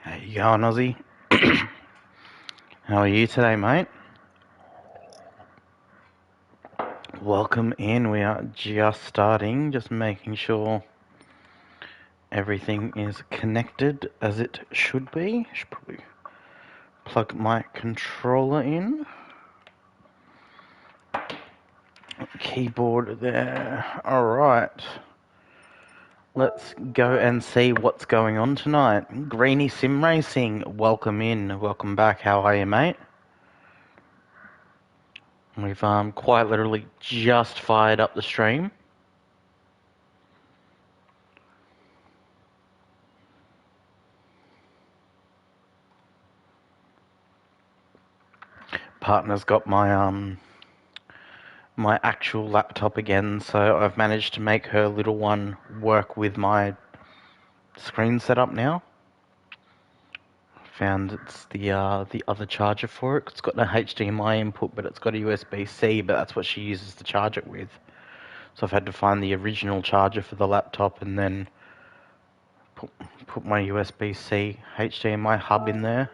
How you going, Aussie? How are you today, mate? Welcome in. We are just starting, just making sure everything is connected as it should be. Should probably plug my controller in. Keyboard there. Alright. Let's go and see what's going on tonight. Greeny Sim Racing, welcome in. Welcome back. How are you, mate? We've quite literally just fired up the stream. Partner's got my my actual laptop again, so I've managed to make her little one work with my screen setup now. Found it's the other charger for it. It's got no HDMI input, but it's got a USB-C, but that's what she uses to charge it with. So I've had to find the original charger for the laptop and then put my USB-C HDMI hub in there.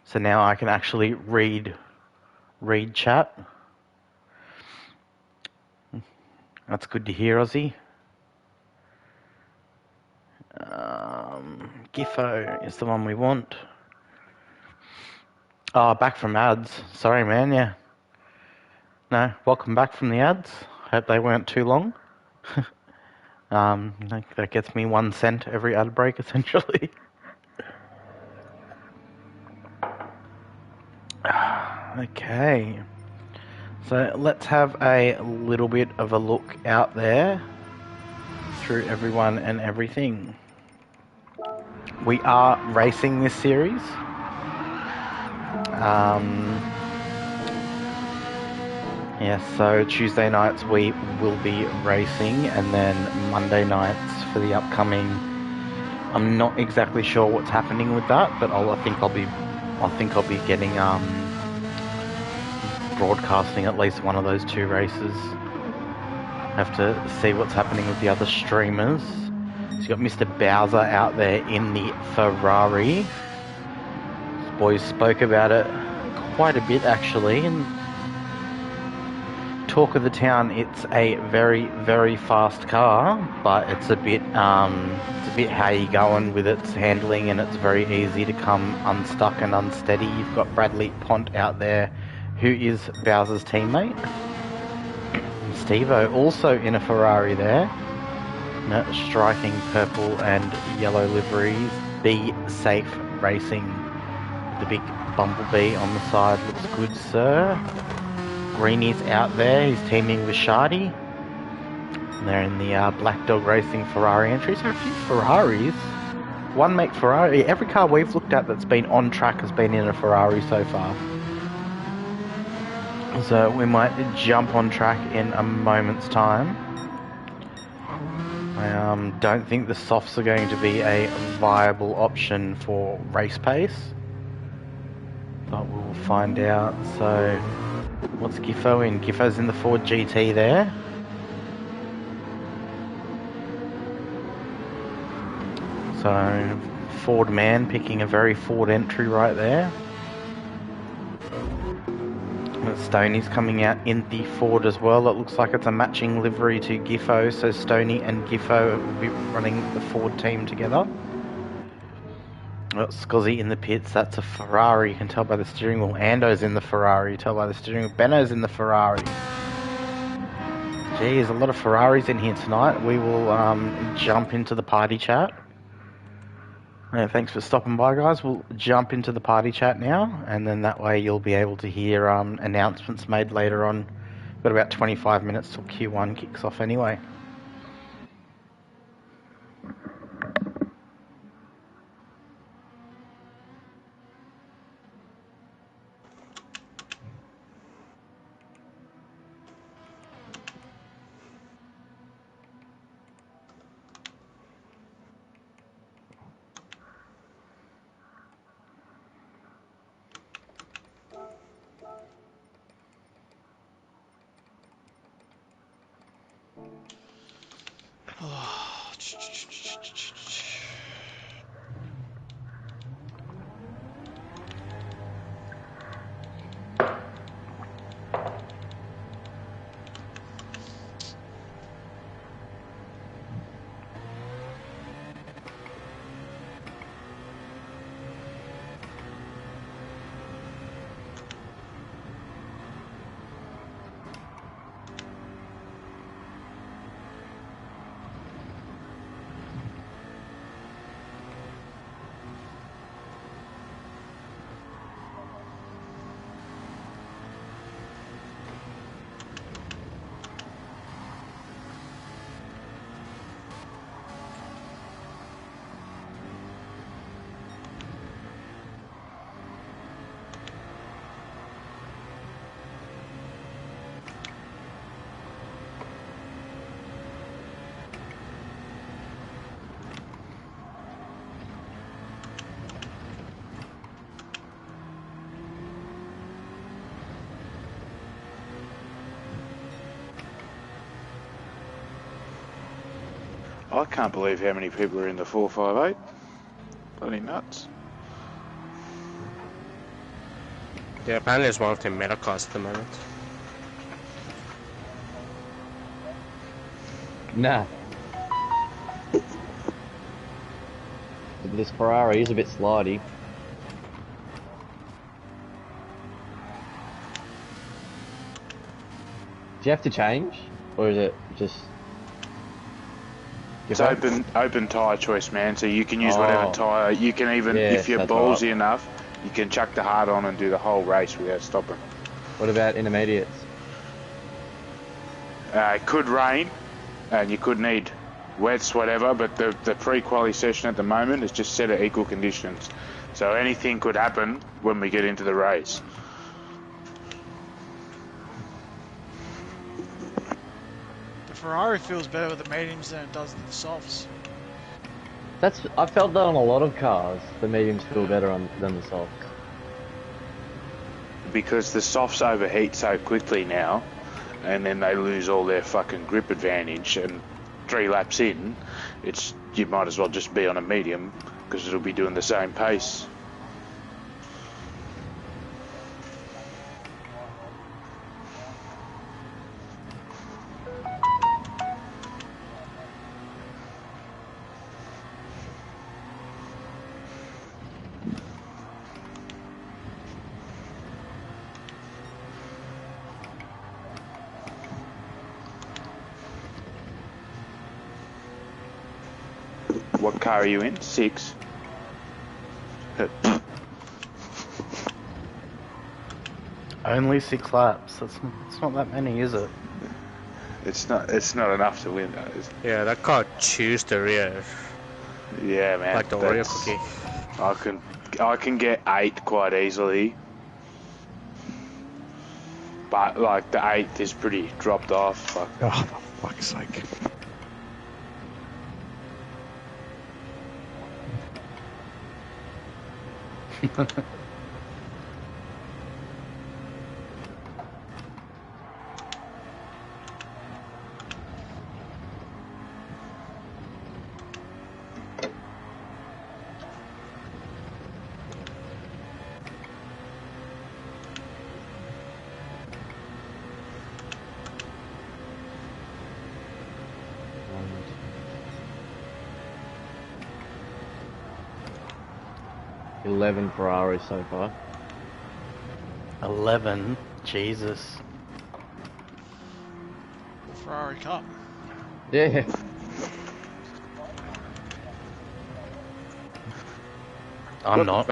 So now I can actually read chat. That's good to hear, Aussie. Giffo is the one we want. Oh, back from ads. Sorry, man, yeah. No, welcome back from the ads. Hope they weren't too long. That gets me 1 cent every ad break, essentially. Okay. So let's have a little bit of a look out there through everyone and everything. We are racing this series. So Tuesday nights we will be racing, and then Monday nights for the upcoming. I'm not exactly sure what's happening with that, but I think I'll be getting broadcasting at least one of those 2 races. Have to see what's happening with the other streamers. So you got Mr. Bowser out there in the Ferrari. These boys spoke about it quite a bit actually, and talk of the town. It's a very, very fast car, but it's a bit how you going with its handling, and it's very easy to come unstuck and unsteady. You've got Bradley Pont out there, who is Bowser's teammate. Steve-O also in a Ferrari there, striking purple and yellow liveries. Be Safe Racing, the big bumblebee on the side, looks good, sir. Greeny's out there, he's teaming with Shardy. They're in the Black Dog Racing Ferrari entry. So a few Ferraris. One make Ferrari. Every car we've looked at that's been on track has been in a Ferrari so far. So we might jump on track in a moment's time. I don't think the softs are going to be a viable option for race pace, but we'll find out. So what's Giffo in? Giffo's in the Ford GT there. So Ford man picking a very Ford entry right there. Stoney's coming out in the Ford as well. It looks like it's a matching livery to Giffo, so Stoney and Giffo will be running the Ford team together. Scuzzy in the pits, that's a Ferrari, you can tell by the steering wheel. Ando's in the Ferrari, you tell by the steering wheel. Benno's in the Ferrari. Geez, a lot of Ferraris in here tonight. We will jump into the party chat. Thanks for stopping by, guys. We'll jump into the party chat now, and then that way you'll be able to hear announcements made later on Got about 25 minutes till Q1 kicks off anyway. I can't believe how many people are in the 458. Bloody nuts. Yeah, apparently it's one of the meta cars at the moment. Nah. This Ferrari is a bit slidey. Do you have to change? Or is it just... It's open tyre choice, man, so you can use whatever tyre. You can even, if you're ballsy enough, you can chuck the hard on and do the whole race without stopping. What about intermediates? It could rain, and you could need wets, whatever, but the pre-quali session at the moment is just set at equal conditions. So anything could happen when we get into the race. Ferrari feels better with the mediums than it does with the softs. I felt that on a lot of cars. The mediums feel better than the softs. Because the softs overheat so quickly now, and then they lose all their fucking grip advantage. And 3 laps in, you might as well just be on a medium because it'll be doing the same pace. What car are you in? 6? Only 6 laps. It's not that many, is it? It's not enough to win, though, is it? Yeah, that car chews the rear. Yeah, man. Like the Oreo cookie. I can get 8 quite easily. But, like, the 8th is pretty dropped off. Fuck. Oh, for fuck's sake. $11 Ferraris so far. 11? Jesus. The Ferrari Cup. Yeah. I'm not.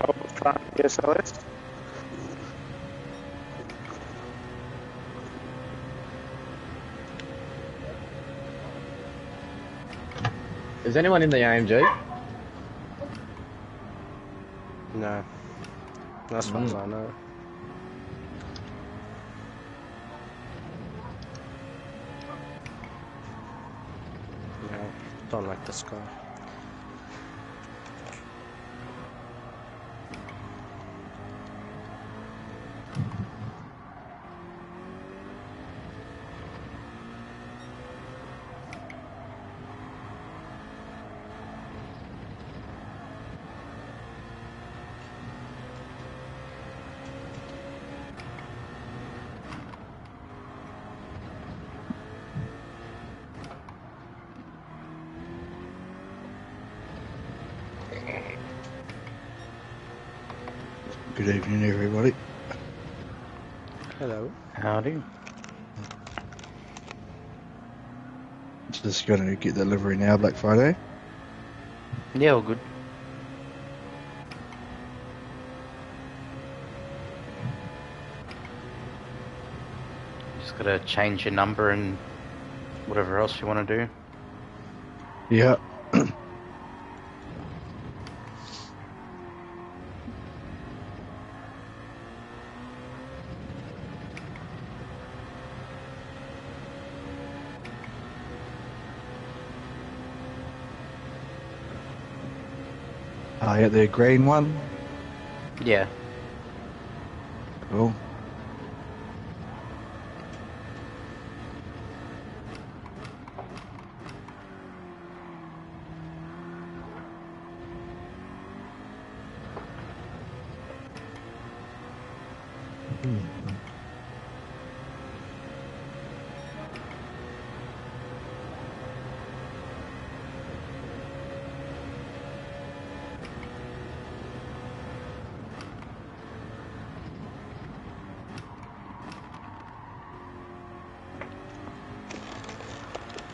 Is anyone in the AMG? No. As far as I know. No, don't like this car. Good evening, everybody. Hello. Howdy. Just going to get the delivery now, Black Friday. Yeah, all good. Just gotta change your number and whatever else you want to do. Yeah. Yeah, the green one. Yeah. Cool.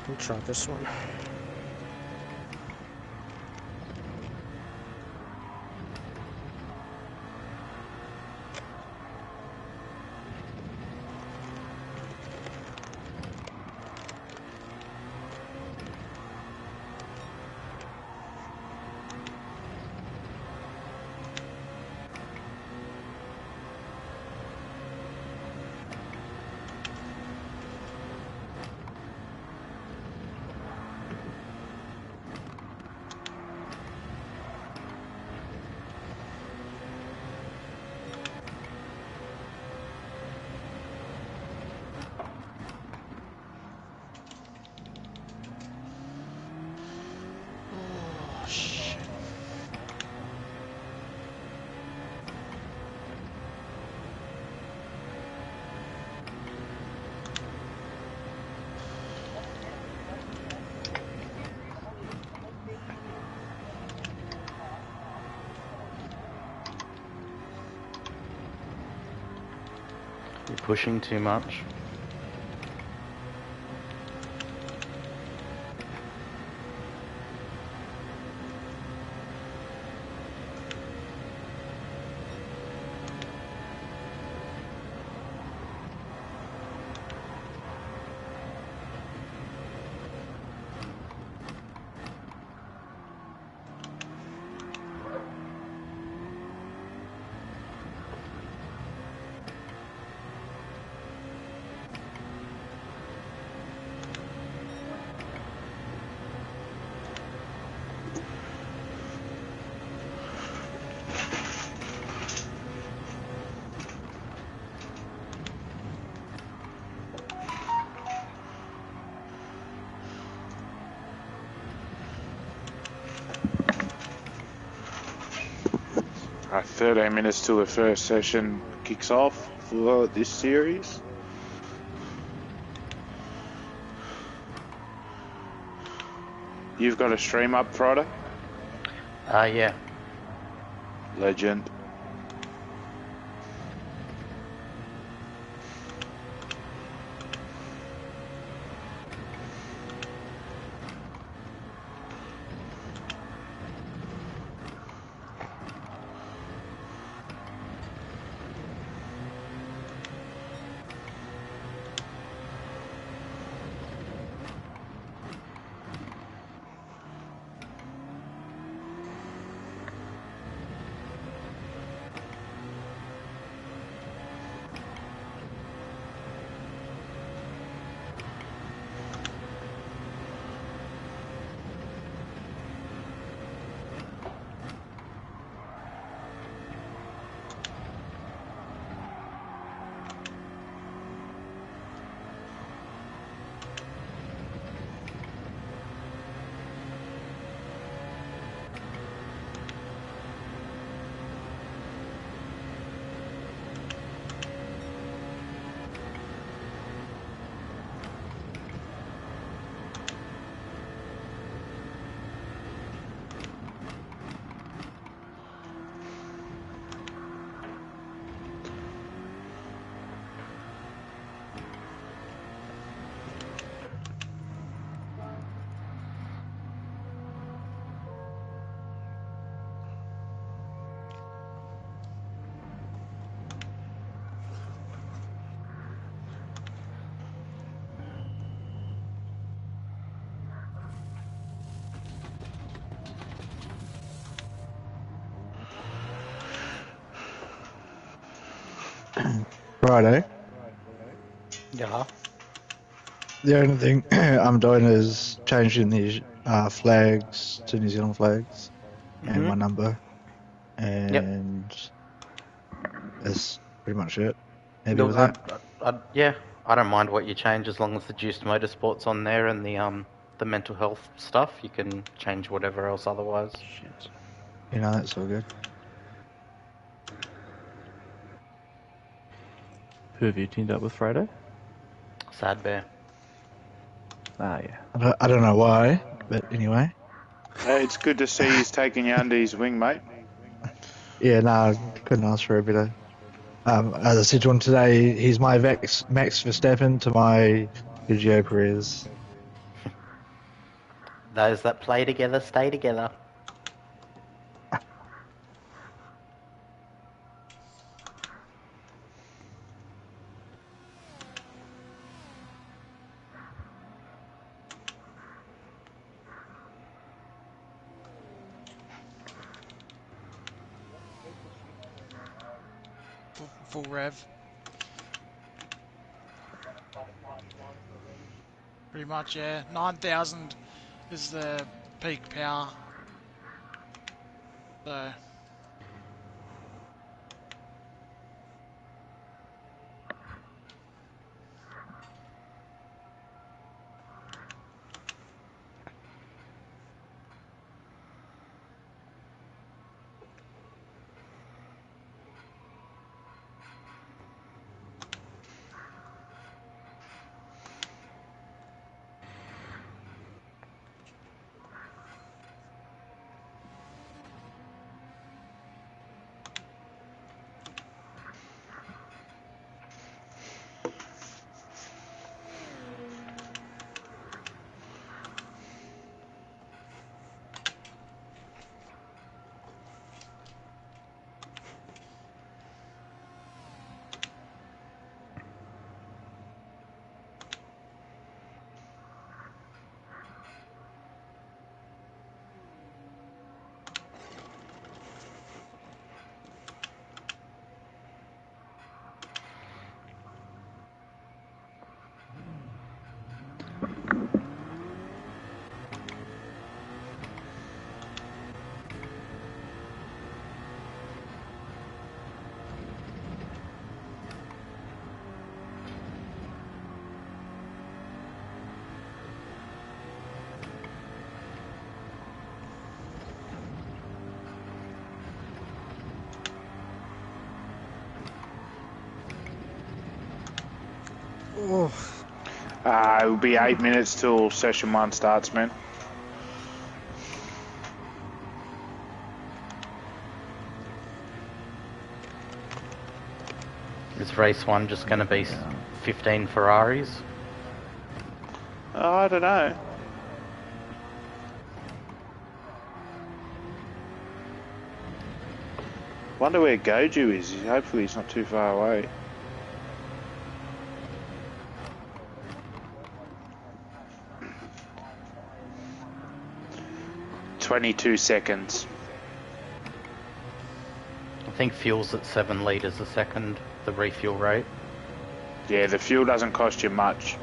We'll try this one. Oh, shit. You're pushing too much. Right, 13 minutes till the first session kicks off for this series. You've got a stream up, Friday? Yeah. Legend. Friday. Yeah. The only thing I'm doing is changing the flags to New Zealand flags and my number, and that's pretty much it. Happy Look, with that? yeah, I don't mind what you change as long as the Juiced Motorsport's on there and the mental health stuff. You can change whatever else otherwise. Shit. You know, that's all good. Who have you teamed up with Friday? Sad Bear. Ah, yeah. I don't know why, but anyway. Hey, it's good to see he's taking you under his wing, mate. Yeah, no, I couldn't ask for every day. As I said to him today, he's my Max Verstappen to my Sergio Perez. Those that play together stay together. Full rev. Pretty much, yeah. 9,000 is the peak power. So. It will be 8 minutes till session 1 starts, man. Is race 1 just going to be 15 Ferraris? I don't know. Wonder where Goju is. Hopefully he's not too far away. "22 seconds. I think fuel's at 7 litres a second, the refuel rate. Yeah, the fuel doesn't cost you much.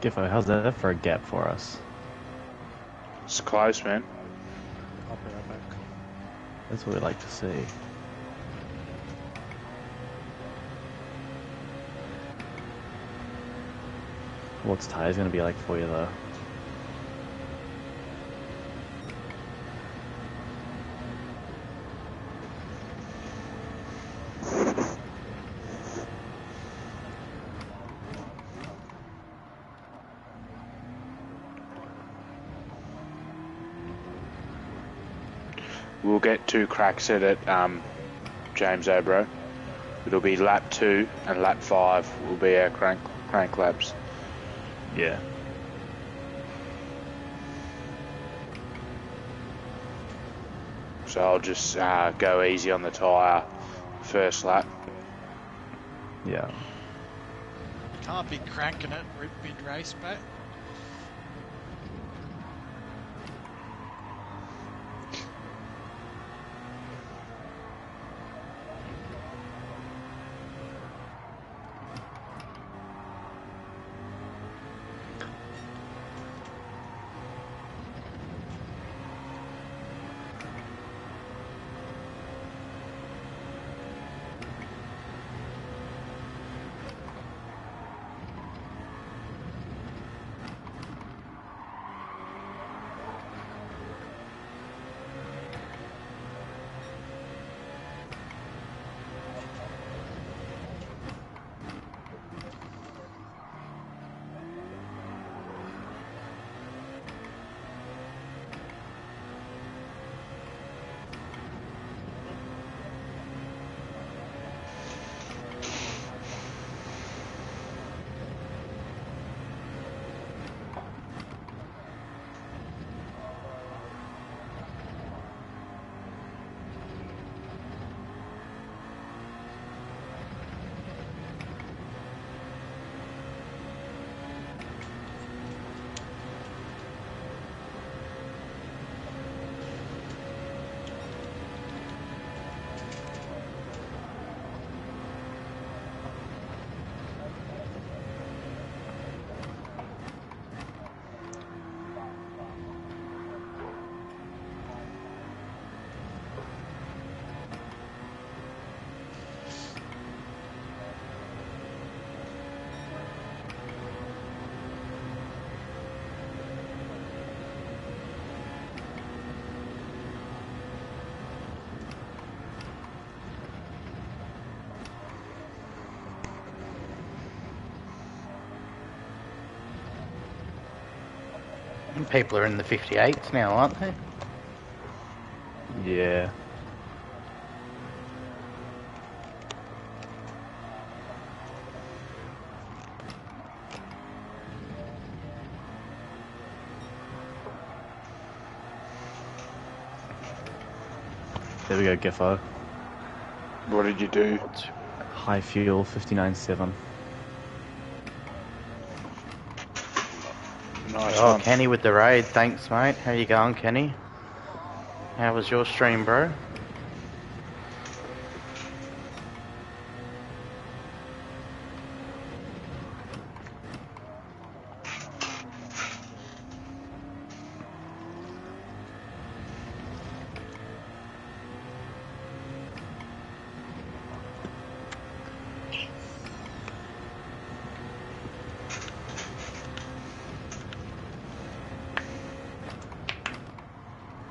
Giffo, how's that for a gap for us? It's close, man. I'll be right back. That's what we like to see. What's tires gonna be like for you though? We'll get 2 cracks at it, James Obro. It'll be lap 2 and lap 5 will be our crank laps. Yeah. So I'll just go easy on the tyre first lap. Yeah. Can't be cranking it mid-race, mate. People are in the 58s now, aren't they? Yeah. There we go, Giffo. What did you do? High fuel, 59.7. Nice Oh, one. Kenny with the raid. Thanks, mate. How you going, Kenny? How was your stream, bro?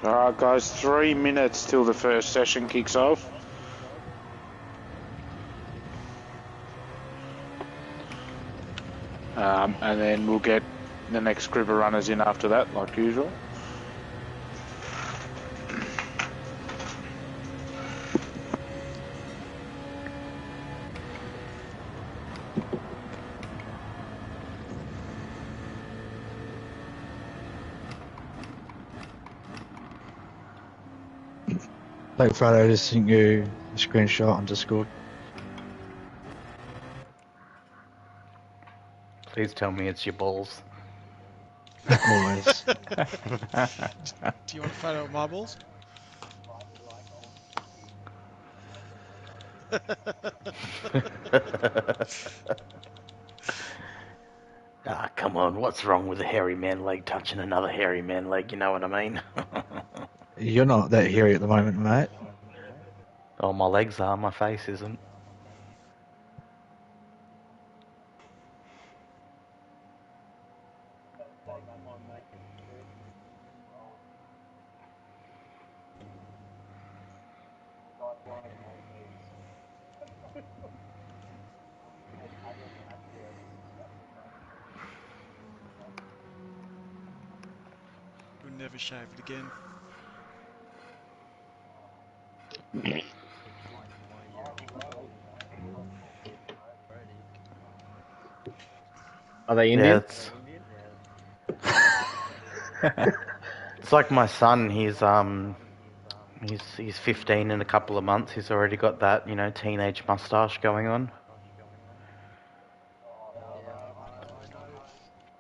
Alright guys, 3 minutes till the first session kicks off. And then we'll get the next group of runners in after that, like usual. Like Friday, I just sent you a screenshot on Discord. Please tell me it's your balls. Always. Do you want a photo of my balls? Ah, come on. What's wrong with a hairy man leg touching another hairy man leg? You know what I mean? You're not that hairy at the moment, mate. Oh, my legs are. My face isn't. You'll never shave it again. Are they Yeah, Indian? it's like my son. He's 15 in a couple of months. He's already got that, teenage mustache going on.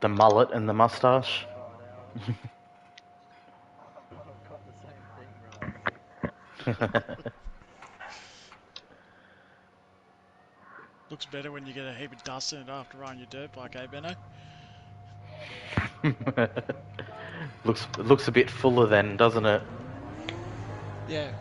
The mullet and the mustache. Looks better when you get a heap of dust in it after riding your dirt bike, eh, Benno? looks a bit fuller then, doesn't it? Yeah.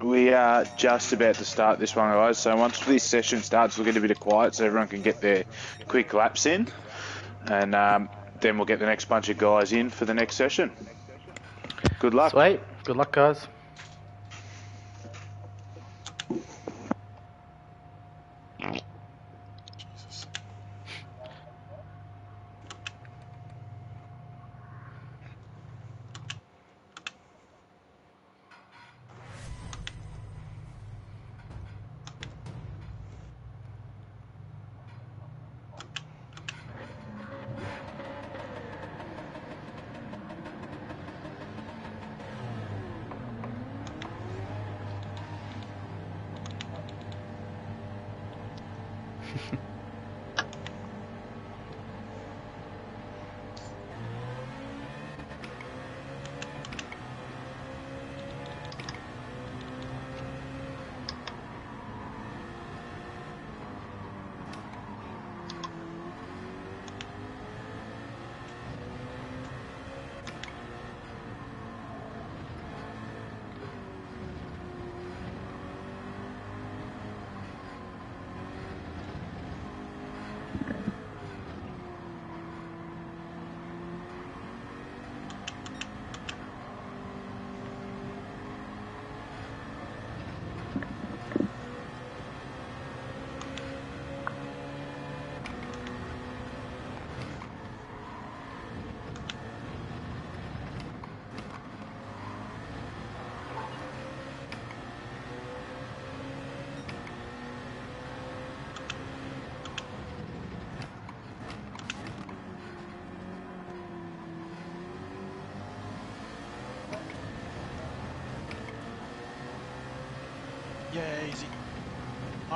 We are just about to start this one, guys. So once this session starts, we'll get a bit of quiet so everyone can get their quick laps in. And then we'll get the next bunch of guys in for the next session. Good luck. Sweet. Good luck, guys. Jesus.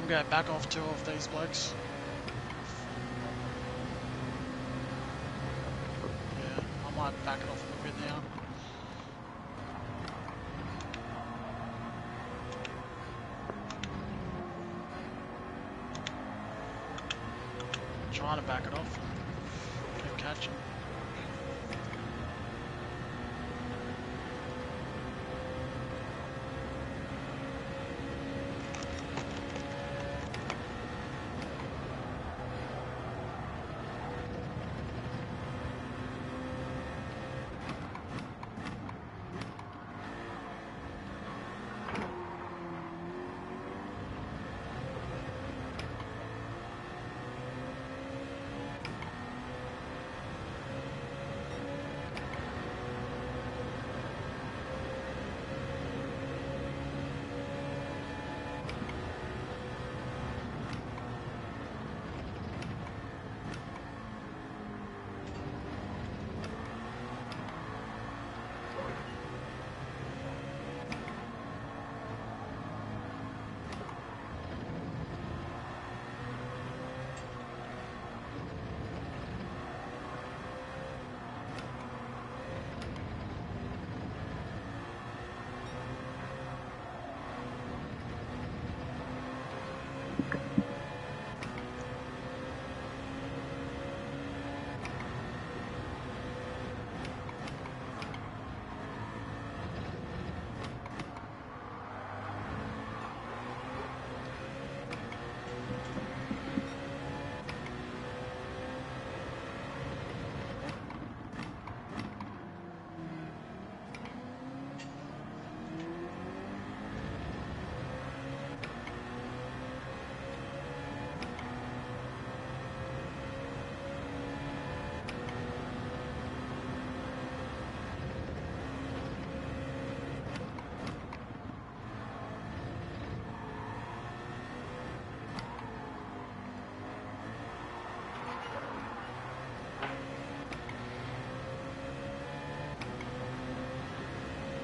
I'm going back off 2 of these blokes. Yeah, I might back it off a little bit now. Trying to back it off. Can't catch him.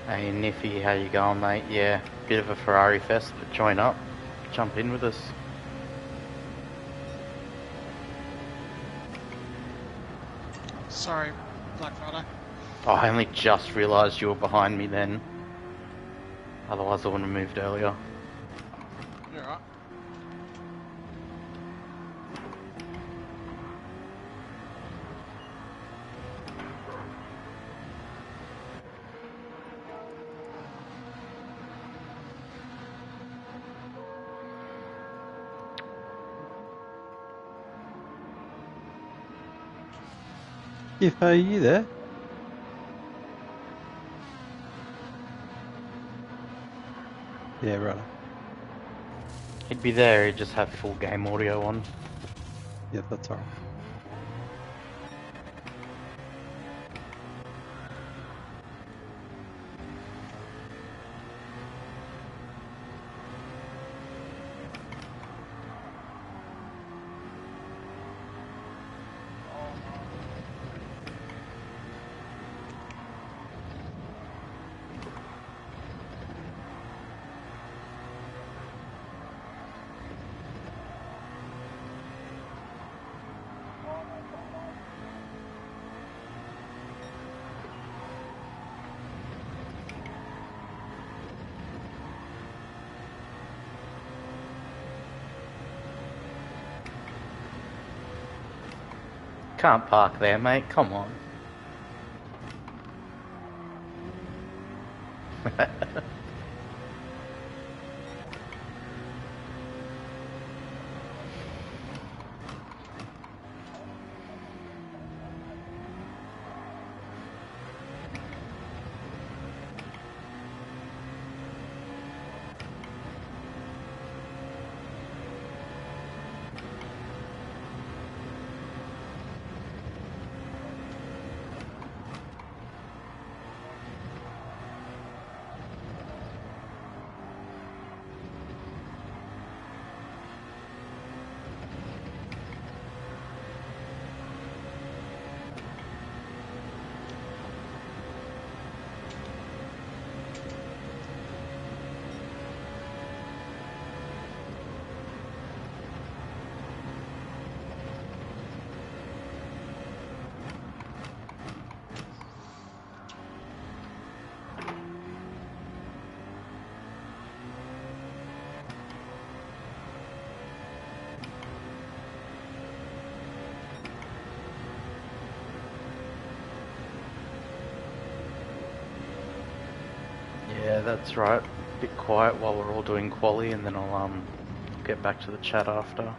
Hey Niffy, how you going, mate? Yeah, bit of a Ferrari fest, but join up. Jump in with us. Sorry, Black Friday. Oh, I only just realised you were behind me then. Otherwise I wouldn't have moved earlier. You're right. If are you there? Yeah, right. He'd be there, he'd just have full game audio on. Yeah, that's alright. Can't park there, mate, come on. Yeah, that's right. Bit quiet while we're all doing quali, and then I'll get back to the chat after.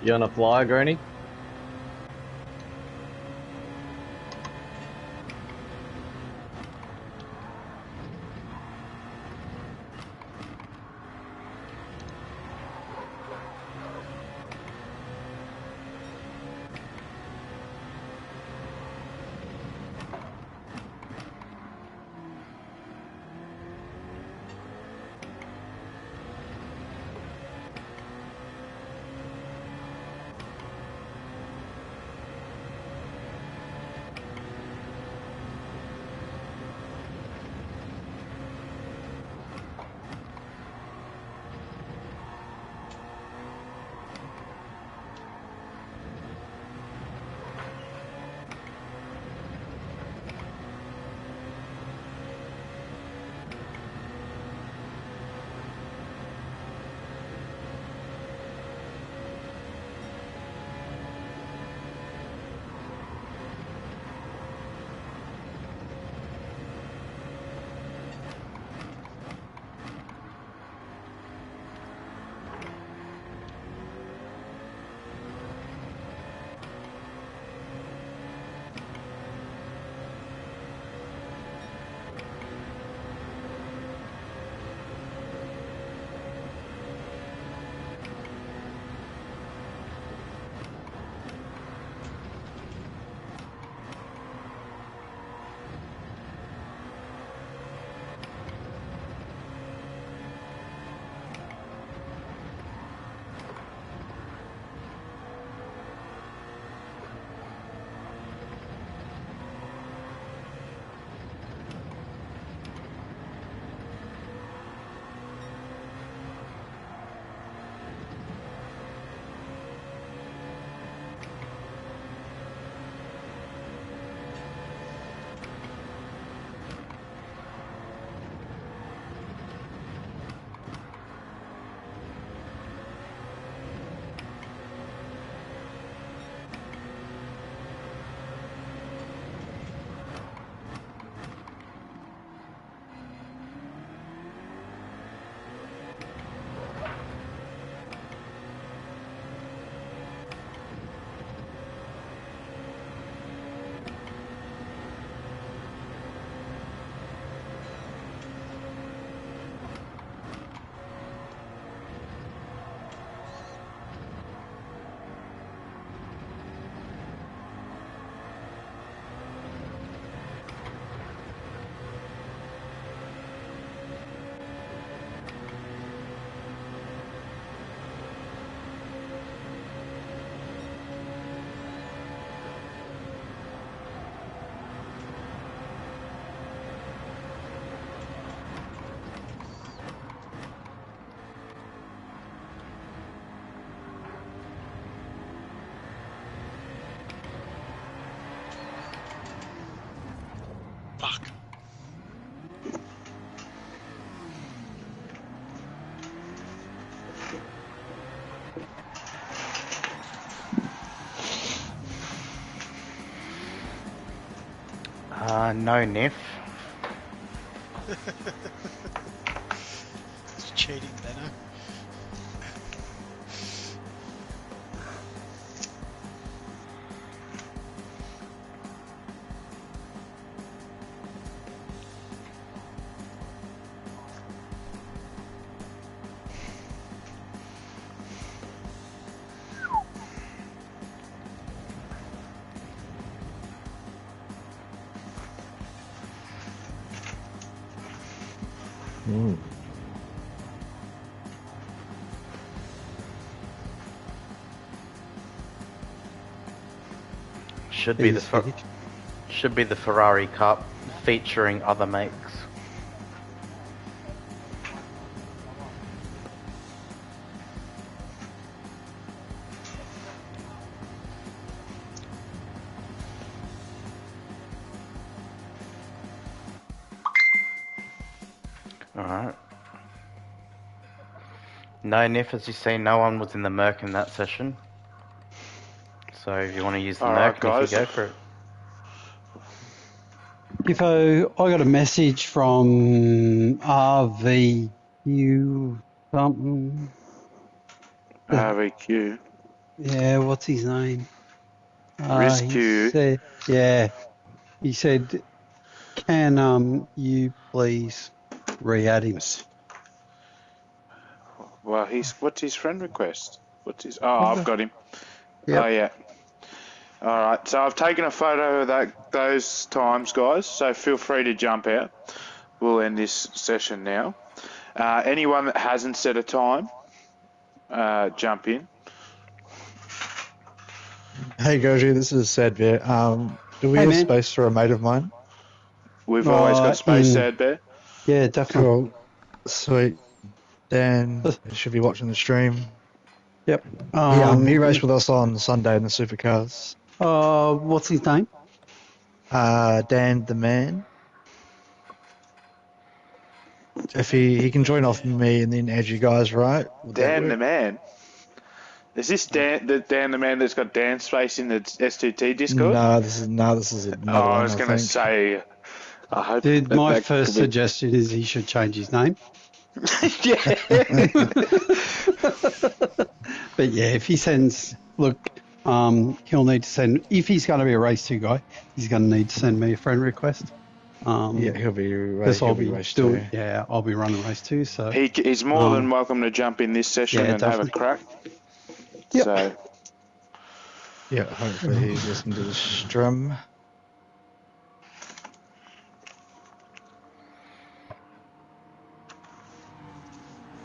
You on a flyer, Granny? Fuck. No Niff. It's cheating, Benno. Should be the Ferrari Cup featuring other makes. Alright. No, Nif, as you see, no one was in the Merc in that session. So if you want to use the Alright, Merc, guys. Niffy, go for it. Ifo, I got a message from RVU something. RVQ. Yeah, what's his name? Rescue. He said, can you please re-add him? Well, what's his friend request? I've got him. Yep. Oh, yeah. Alright, so I've taken a photo of those times, guys, so feel free to jump out. We'll end this session now. Anyone that hasn't set a time, jump in. Hey Goji, this is Sad Bear. Do we Hey, have man. space for a mate of mine? We've always got space, in- Sad Bear. Yeah, definitely. Cool. Sweet. Dan should be watching the stream. Yep. He raced with us on Sunday in the supercars. What's his name? Dan the man. If he can join off me and then add you guys, right? Would that Dan the work? man. Is this Dan the man that's got Dan space in the S2T Discord? No, this is another I one. was going to think. say. I hope Dude, that my that first could be- suggestion is he should change his name. Yeah. But yeah, if he sends, look, he'll need to send, if he's going to be a race 2 guy, he's going to need to send me a friend request. Yeah, he'll be Because he'll I'll be be race doing, two. yeah, I'll be running race 2, so. He's more than welcome to jump in this session Yeah, and have a definitely. crack. Yep. So, Yeah, hopefully he's listening to the stream.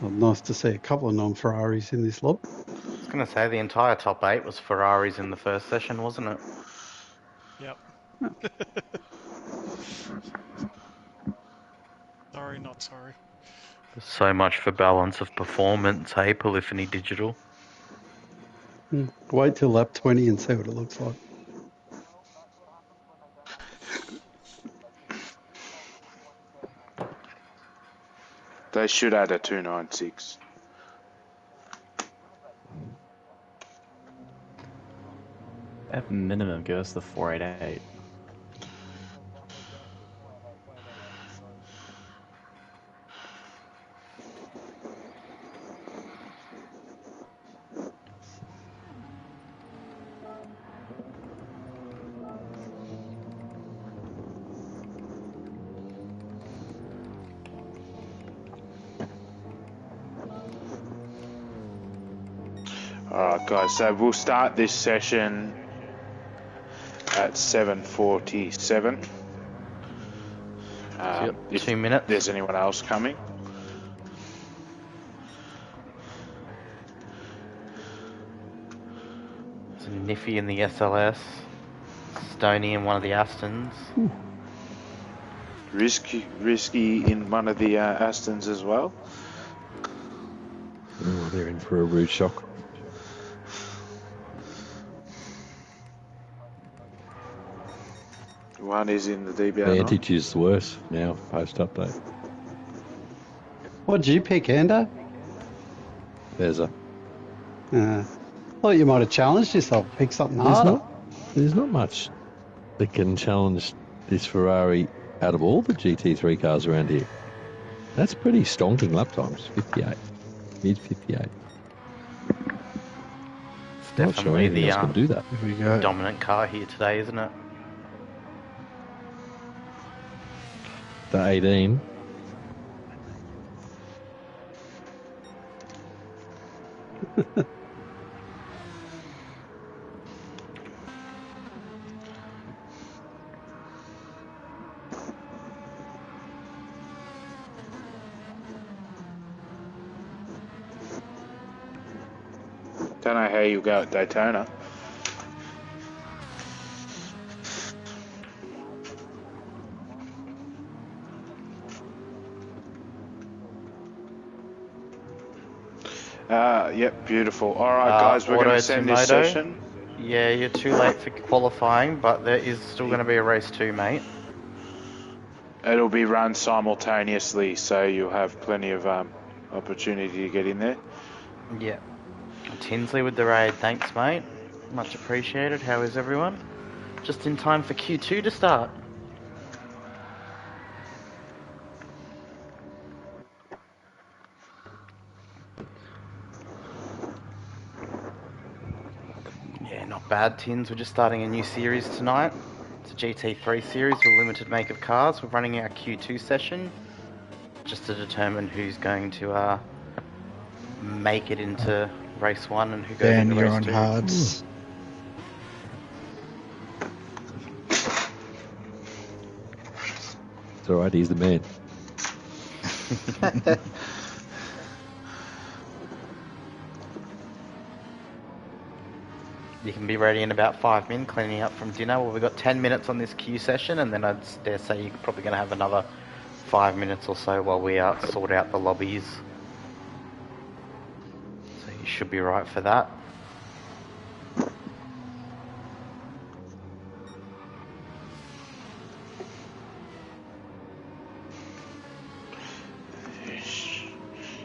Well, nice to see a couple of non-Ferraris in this lot. I was going to say the entire top 8 was Ferraris in the first session, wasn't it? Yep. Sorry, not sorry. So much for balance of performance, hey, Polyphony Digital. Wait till lap 20 and see what it looks like. they should add a 296. At minimum, give us the 488. Alright, guys, so we'll start this session at 7:47. Yep, If 2 minutes. there's anyone else coming. There's a Niffy in the SLS, Stoney in one of the Astons. Risky in one of the Astons as well. Oh, they're in for a rude shock. One is in the DBR. Vantage is worse now, post-update. What did you pick, Ando? There's a... Thought you might have challenged yourself, pick something harder. There's not much that can challenge this Ferrari out of all the GT3 cars around here. That's pretty stonking lap times, 58. Mid 58. It's Not sure definitely anything else can do the that. Here we go. dominant car here today, isn't it? The 18. Don't know how you go at Daytona. Yep, beautiful. All right, guys, we're going to send this Auto session. Yeah, you're too late for qualifying, but there is still going to be a race 2, mate. It'll be run simultaneously, so you'll have plenty of opportunity to get in there. Yeah. Tinsley with the raid, thanks mate. Much appreciated. How is everyone? Just in time for Q2 to start. Yeah, not bad, Tins. We're just starting a new series tonight. It's a GT3 series with limited make of cars. We're running our Q2 session just to determine who's going to make it into race 1 and who goes Dan, into you're race on 2. hards. It's alright, he's the man. You can be ready in about 5 minutes, cleaning up from dinner. Well, we've got 10 minutes on this Q session, and then I'd dare say you're probably going to have another 5 minutes or so while we sort out the lobbies. So you should be right for that.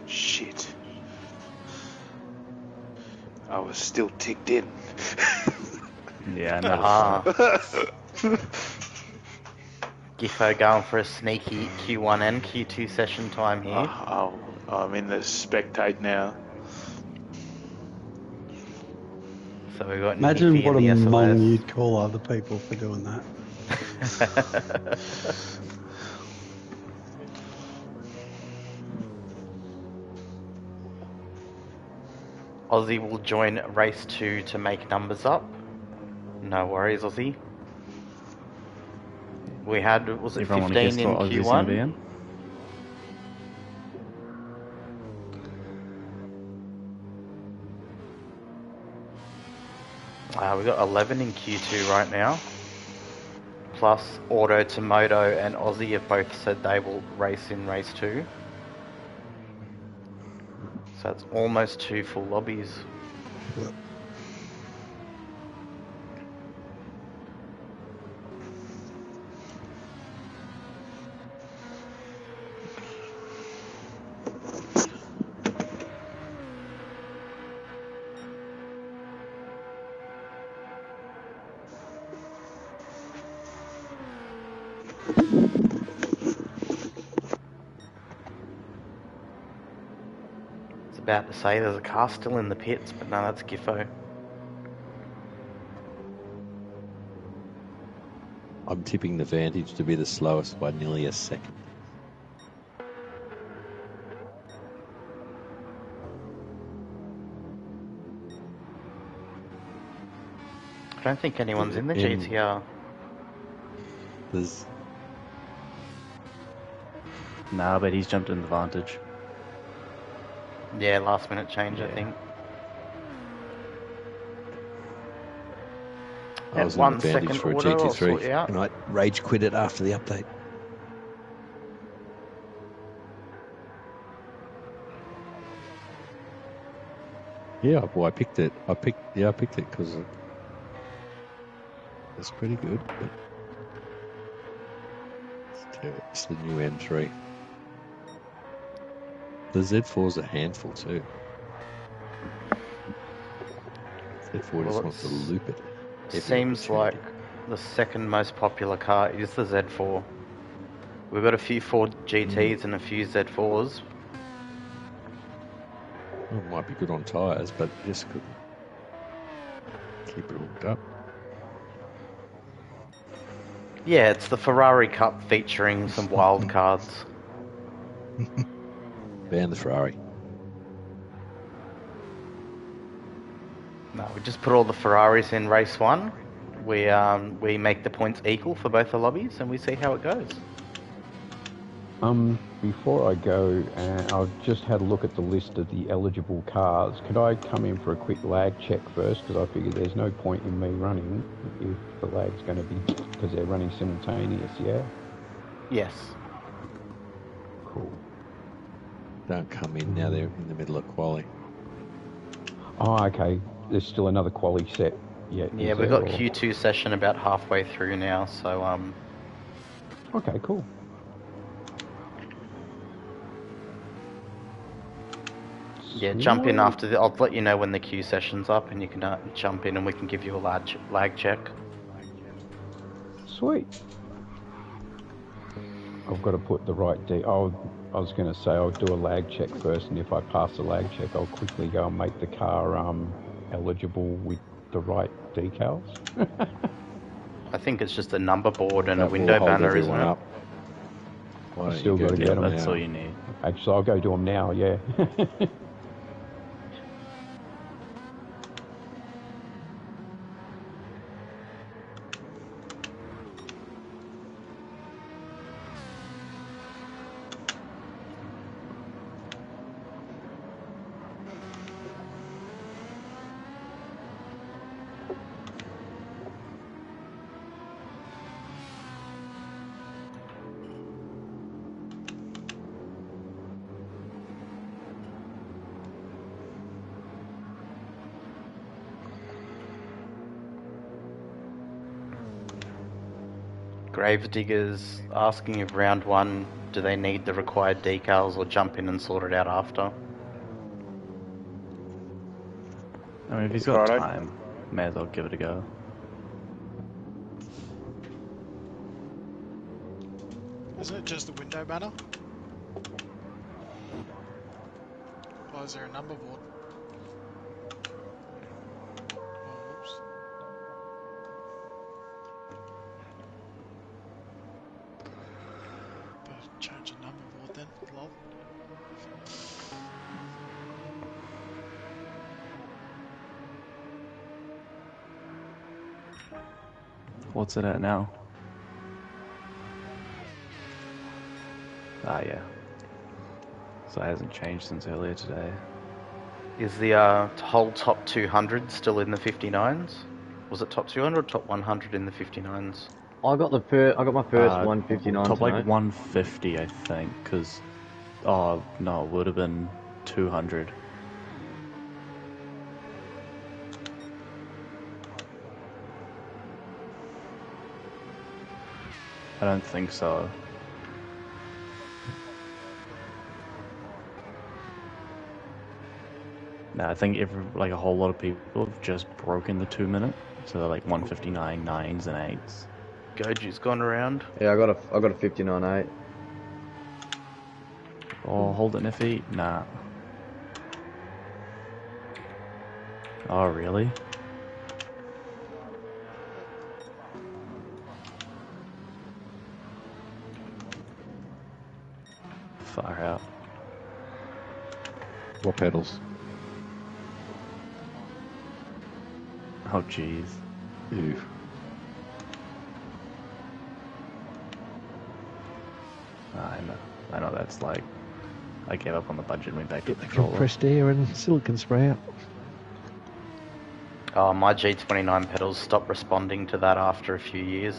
Shit. I was still ticked in. Yeah, I know. Giffo going for a sneaky Q1 and Q2 session time here. I'm in the spectate now. So we've got Imagine Niffy what a in the mong SLS. you'd call other people for doing that. Aussie will join race 2 to make numbers up. No worries, Aussie. We had, was it Everyone want to 15 guess in what Aussie's going to be Q1? in? We've got 11 in Q2 right now. Plus Auto, Tomoto and Aussie have both said they will race in race 2. So it's almost 2 full lobbies. About to say there's a car still in the pits, but no, that's Giffo. I'm tipping the Vantage to be the slowest by nearly a second. I don't think anyone's in the GTR. There's Nah, but he's jumped in the Vantage. Yeah, last minute change, I think. I was in 1 the Vantage second for a order, I'll sort you GT3 out. and I rage quit it after the update. Yeah, well, I picked it. I picked it because it's pretty good. But it's the new M3. The Z4's a handful too. Z4 just wants to loop it. It seems like the second most popular car is the Z4. We've got a few Ford GTs and a few Z4s. Well, it might be good on tyres, but just could keep it hooked up. Yeah, it's the Ferrari Cup featuring some wild cards. Ban the Ferrari. No, we just put all the Ferraris in race 1. We make the points equal for both the lobbies, and we see how it goes. Before I go, I've just had a look at the list of the eligible cars. Could I come in for a quick lag check first? Because I figure there's no point in me running if the lag's going to be, because they're running simultaneous, yeah? Yes. Cool. Don't come in now, they're in the middle of quali. Oh, okay. There's still another quali set yet. Yeah, we've got Q2 session about halfway through now, so Okay, cool. Yeah, jump in after the. I'll let you know when the queue session's up, and you can jump in, and we can give you a lag check. Sweet. I've got to put the right I was going to say I'll do a lag check first, and if I pass the lag check, I'll quickly go and make the car eligible with the right decals. I think it's just a number board and a That will window hold banner, isn't everyone it? up. Why don't Still you go got to get get them them. That's now? all you need. Actually, I'll go do them now. Yeah. Gravediggers asking if round 1, do they need the required decals or jump in and sort it out after? I mean, if he's got Righto. time, may as well give it a go. Isn't it just the window banner? Or is there a number board? Oh, whoops. Better change the number board then, lol. What's it at now? Ah, yeah. So it hasn't changed since earlier today. Is the whole top 200 still in the 59s? Was it top 200 or top 100 in the 59s? I got my first 159 Top like tonight. 150, I think, because... Oh, no, it would have been 200. I don't think so. No, I think like a whole lot of people have just broken the 2 minute, so they're like 159 9s and 8s. Goju's gone around. Yeah, I got a 59.8. Oh, hold it, Niffy? Nah. Oh, really? Far out. What pedals? Oh, jeez. Ew. I know that's like... I gave up on the budget and went back to Get the the controller. compressed air and silicon spray out. Oh, my G29 pedals stopped responding to that after a few years.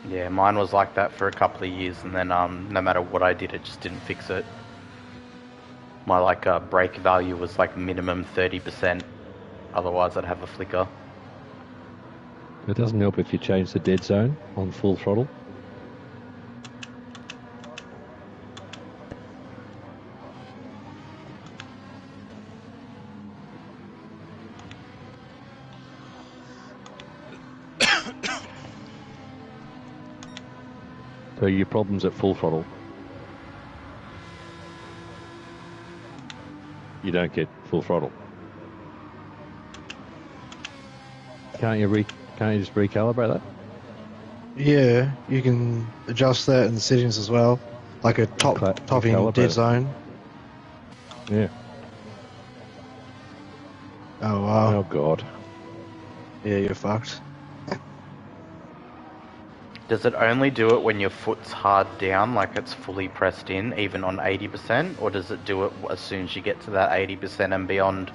Yeah, mine was like that for a couple of years, and then no matter what I did, it just didn't fix it. My brake value was like minimum 30%, otherwise I'd have a flicker. It doesn't help if you change the dead zone on full throttle. So your problem's at full throttle. You don't get full throttle. Can't you just recalibrate that? Yeah, you can adjust that in the settings as well, like a topping recalibrate dead it. zone. Yeah. Oh wow. Oh god. Yeah, you're fucked. Does it only do it when your foot's hard down, like it's fully pressed in, even on 80%, or does it do it as soon as you get to that 80% and beyond?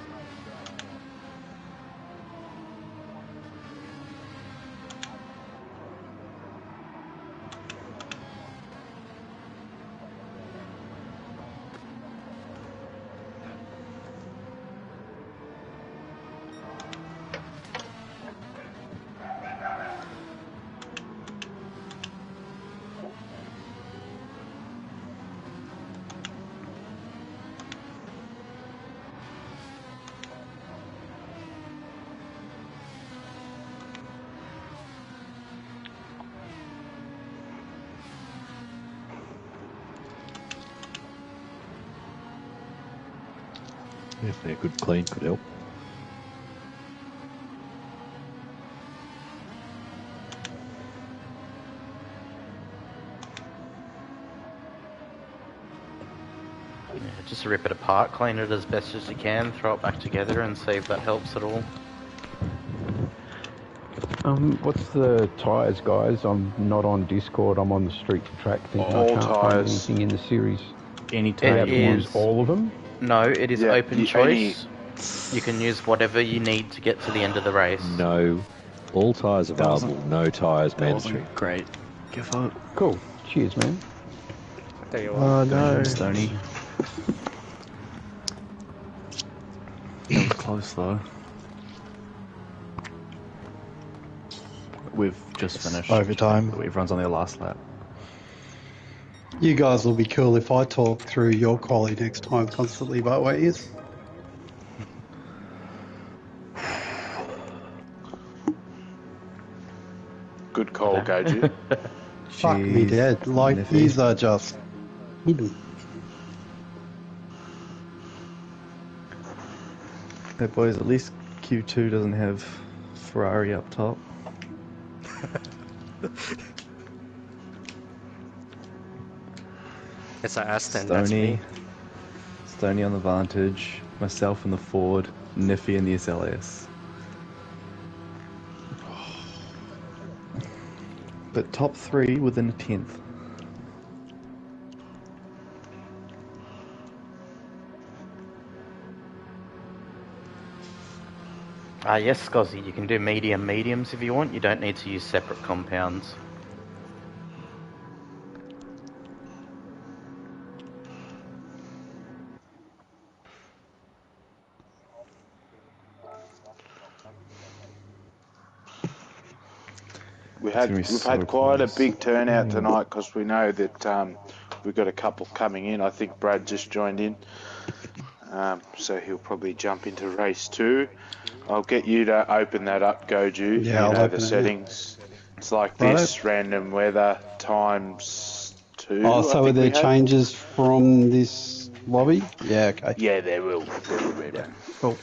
Definitely a good clean could help. Yeah, just rip it apart, clean it as best as you can, throw it back together and see if that helps at all. What's the tyres, guys? I'm not on Discord. I'm on the Street2Track thing. All I can't find tyres. anything in the series. Any Do I have time. to use all of them? No, it is Yeah, open you choice. You can use whatever you need to get to the end of the race. No, all tyres available. No tyres mandatory. Great. Give up. Cool. Cheers, man. There you Oh are. no. Stoney. That was close though. We've just finished. Overtime. Everyone's on their last lap. You guys will be cool if I talk through your quality next time constantly, but what is? Good call, Goju. Fuck me dead. Like, Niffy. these are just hidden. Hey boys, at least Q2 doesn't have Ferrari up top. It's a Aston, that's me. Stoney on the Vantage, myself in the Ford, Niffy in the SLS. But top 3 within a 10th. Yes, Scozzy, you can do mediums if you want. You don't need to use separate compounds. We've gonna be had so quite a close. big turnout tonight because we know that we've got a couple coming in. I think Brad just joined in, so he'll probably jump into race 2. I'll get you to open that up, Goju. Yeah, I'll you know open the it, settings. It's like Righto. this: random weather times 2. Oh, I so are think there we had. changes from this lobby? Yeah, okay. Yeah, there will be. Yeah. Oh,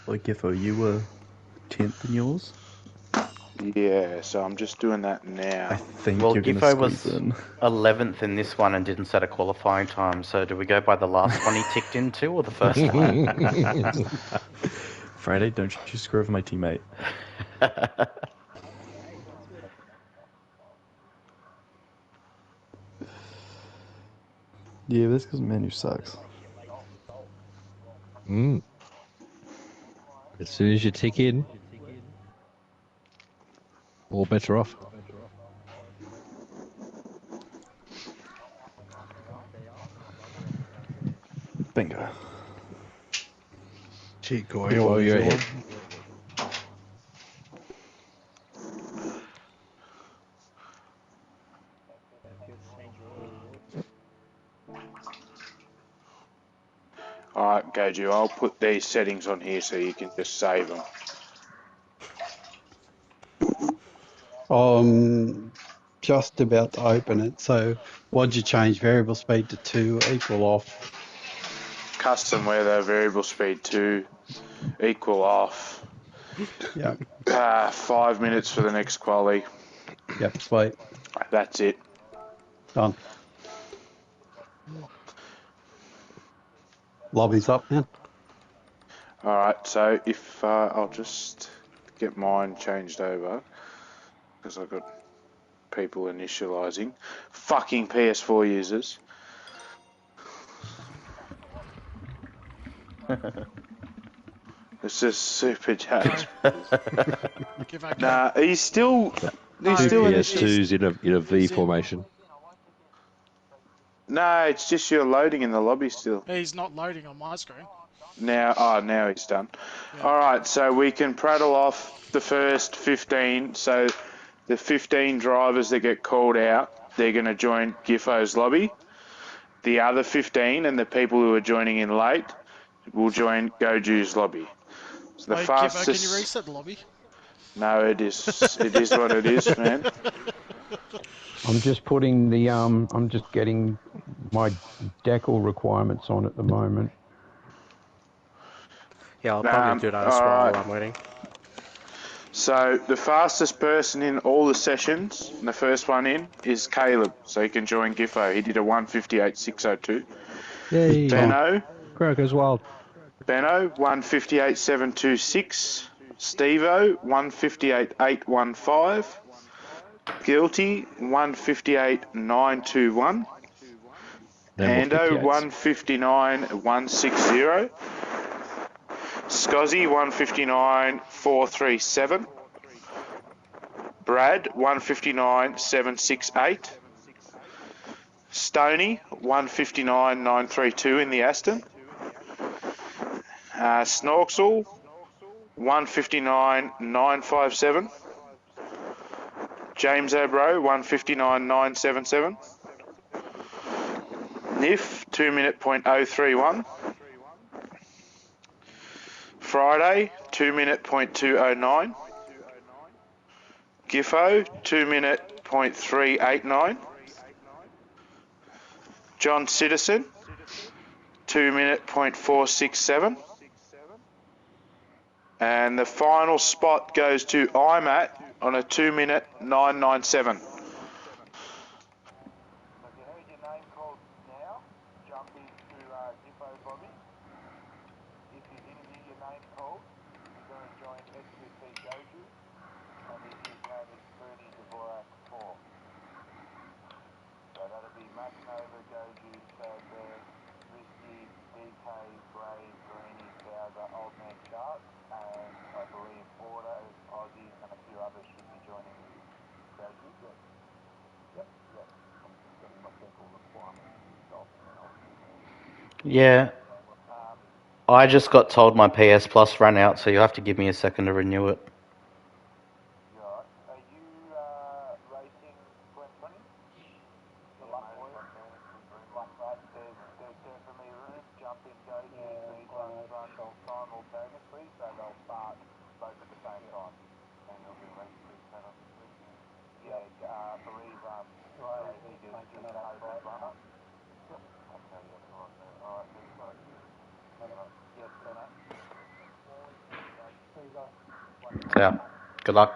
well, Giffo, you were 10th in yours? Yeah, so I'm just doing that I now. think Well, you're going to Giffo squeeze was in. 11th in this one and didn't set a qualifying time, so do we go by the last one he ticked into or the first one? Friday, don't you screw over my teammate. Yeah, this because Manu sucks. As soon as you tick in, all better off. Bingo. Cheat Before oil. you're ahead. Alright, Goju, I'll put these settings on here so you can just save them. Just about to open it. So, what'd you change? Variable speed to 2, equal off. Custom weather, variable speed 2, equal off. Yeah. 5 minutes for the next quali. Yep, sweet. That's it. Done. Lobby's up now. Alright, so if I'll just get mine changed over because I've got people initializing. Fucking PS4 users. It's just super judge. Give back Nah, he's still No, still in PS2's in a V formation. No, it's just you're loading in the lobby still. He's not loading on my screen. Now he's done. Alright, so we can prattle off the first 15. So the 15 drivers that get called out, they're going to join Giffo's lobby. The other 15 and the people who are joining in late will join Goju's lobby. So the Wait, fastest... Gibbo, can you reset the lobby? No, it is what it is, man. I'm just putting the I'm just getting my decal requirements on at the moment. Yeah, I'll probably do that as well while I'm waiting. So the fastest person in all the sessions, the first one in, is Caleb. So he can join Giffo. He did a 1:58.602. Yay. Benno, Crowd goes wild. 1:58.726. Stevo, 1:58.815. Guilty, 1:58.921. Ando, 1:59.160. Scozzy, 1:59.437. Brad, 1:59.768. Stoney, 1:59.932 in the Aston. Snorksel, 1:59.957. James Obro, 1:59.977. Niff, 2-minute .031. Friday, 2-minute .209. Giffo, 2-minute .389. John Citizen, 2-minute .467. And the final spot goes to IMAT on a 2-minute 997. Yeah. I just got told my PS Plus ran out, so you have to give me a second to renew it. Yeah. Good luck.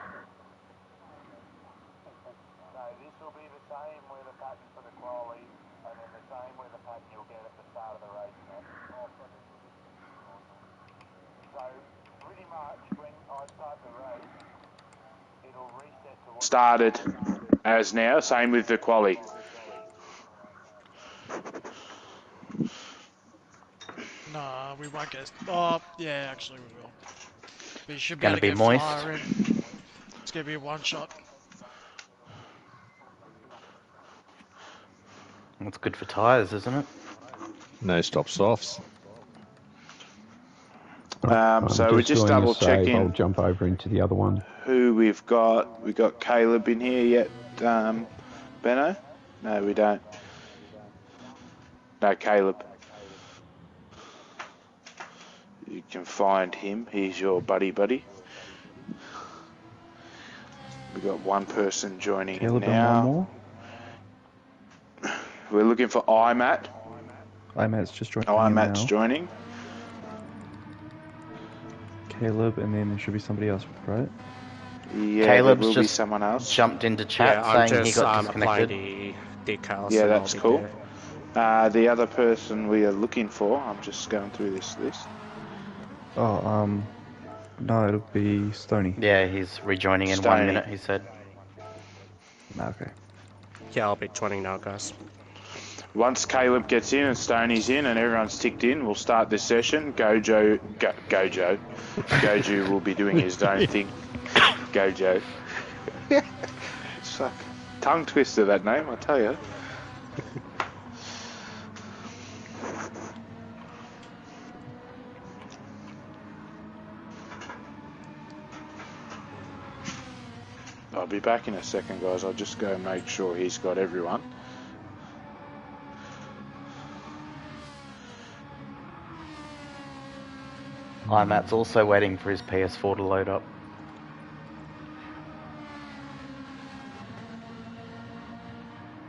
Started as now, same with the quali. Nah, we won't get. Oh, yeah, actually we will. But you should be Gonna able to be get moist. fire in. It's gonna be a one shot. That's good for tyres, isn't it? No stop softs. So we're just doing a double save. checking I'll jump over into the other one. who we've got. We got Caleb in here yet, Benno? No, we don't. No, Caleb. You can find him. He's your buddy. We got one person joining Caleb in and now. one more. We're looking for IMAT. IMAT's just joining IMAT's now. joining. Caleb, and then there should be somebody else, right? Yeah, Caleb's there will be just someone else. jumped into chat Yeah, I'm saying he just got applying disconnected. the decals. Yeah, and that's I'll be cool. there. The other person we are looking for, I'm just going through this list. Oh, no, it'll be Stony. Yeah, he's rejoining in Stoney. 1 minute, he said. Okay. Yeah, I'll be joining now, guys. Once Caleb gets in and Stoney's in and everyone's ticked in, we'll start this session. Gojo will be doing his own thing. Gojo. It's like tongue twister, that name, I tell you. I'll be back in a second, guys. I'll just go make sure he's got everyone. IMAT's also waiting for his PS4 to load up.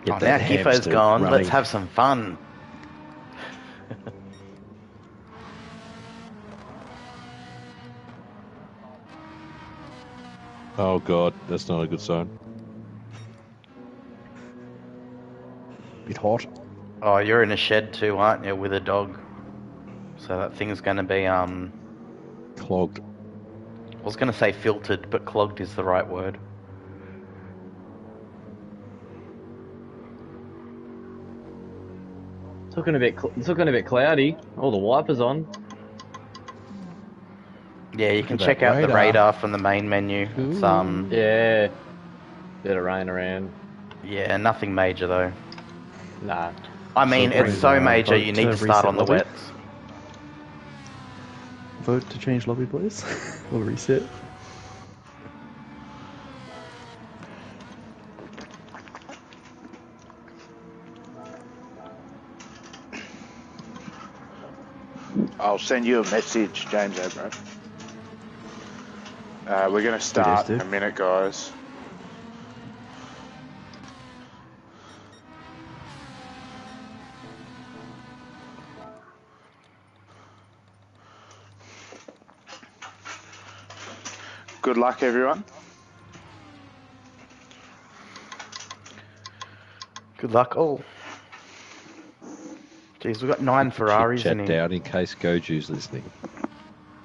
Get Now that Giffo's hamster gone, running. let's have some fun. Oh god, that's not a good sign. Bit hot. Oh, you're in a shed too, aren't you, with a dog? So that thing's going to be, Clogged. I was going to say filtered, but clogged is the right word. It's looking a bit cloudy. All the wipers on. Yeah, you can at that check out the radar. radar from the main menu. It's, Yeah. Bit of rain around. yeah, nothing major though. Nah. I mean, So it's so please, major vote you to need to start reset on the lobby. wets. Vote to change lobby, please. Or reset. I'll send you a message, James Abram. We're going to start in a minute, guys. Good luck, everyone. Good luck all. Jeez, we've got 9 Ferraris Chat in here. down in case Goju's listening.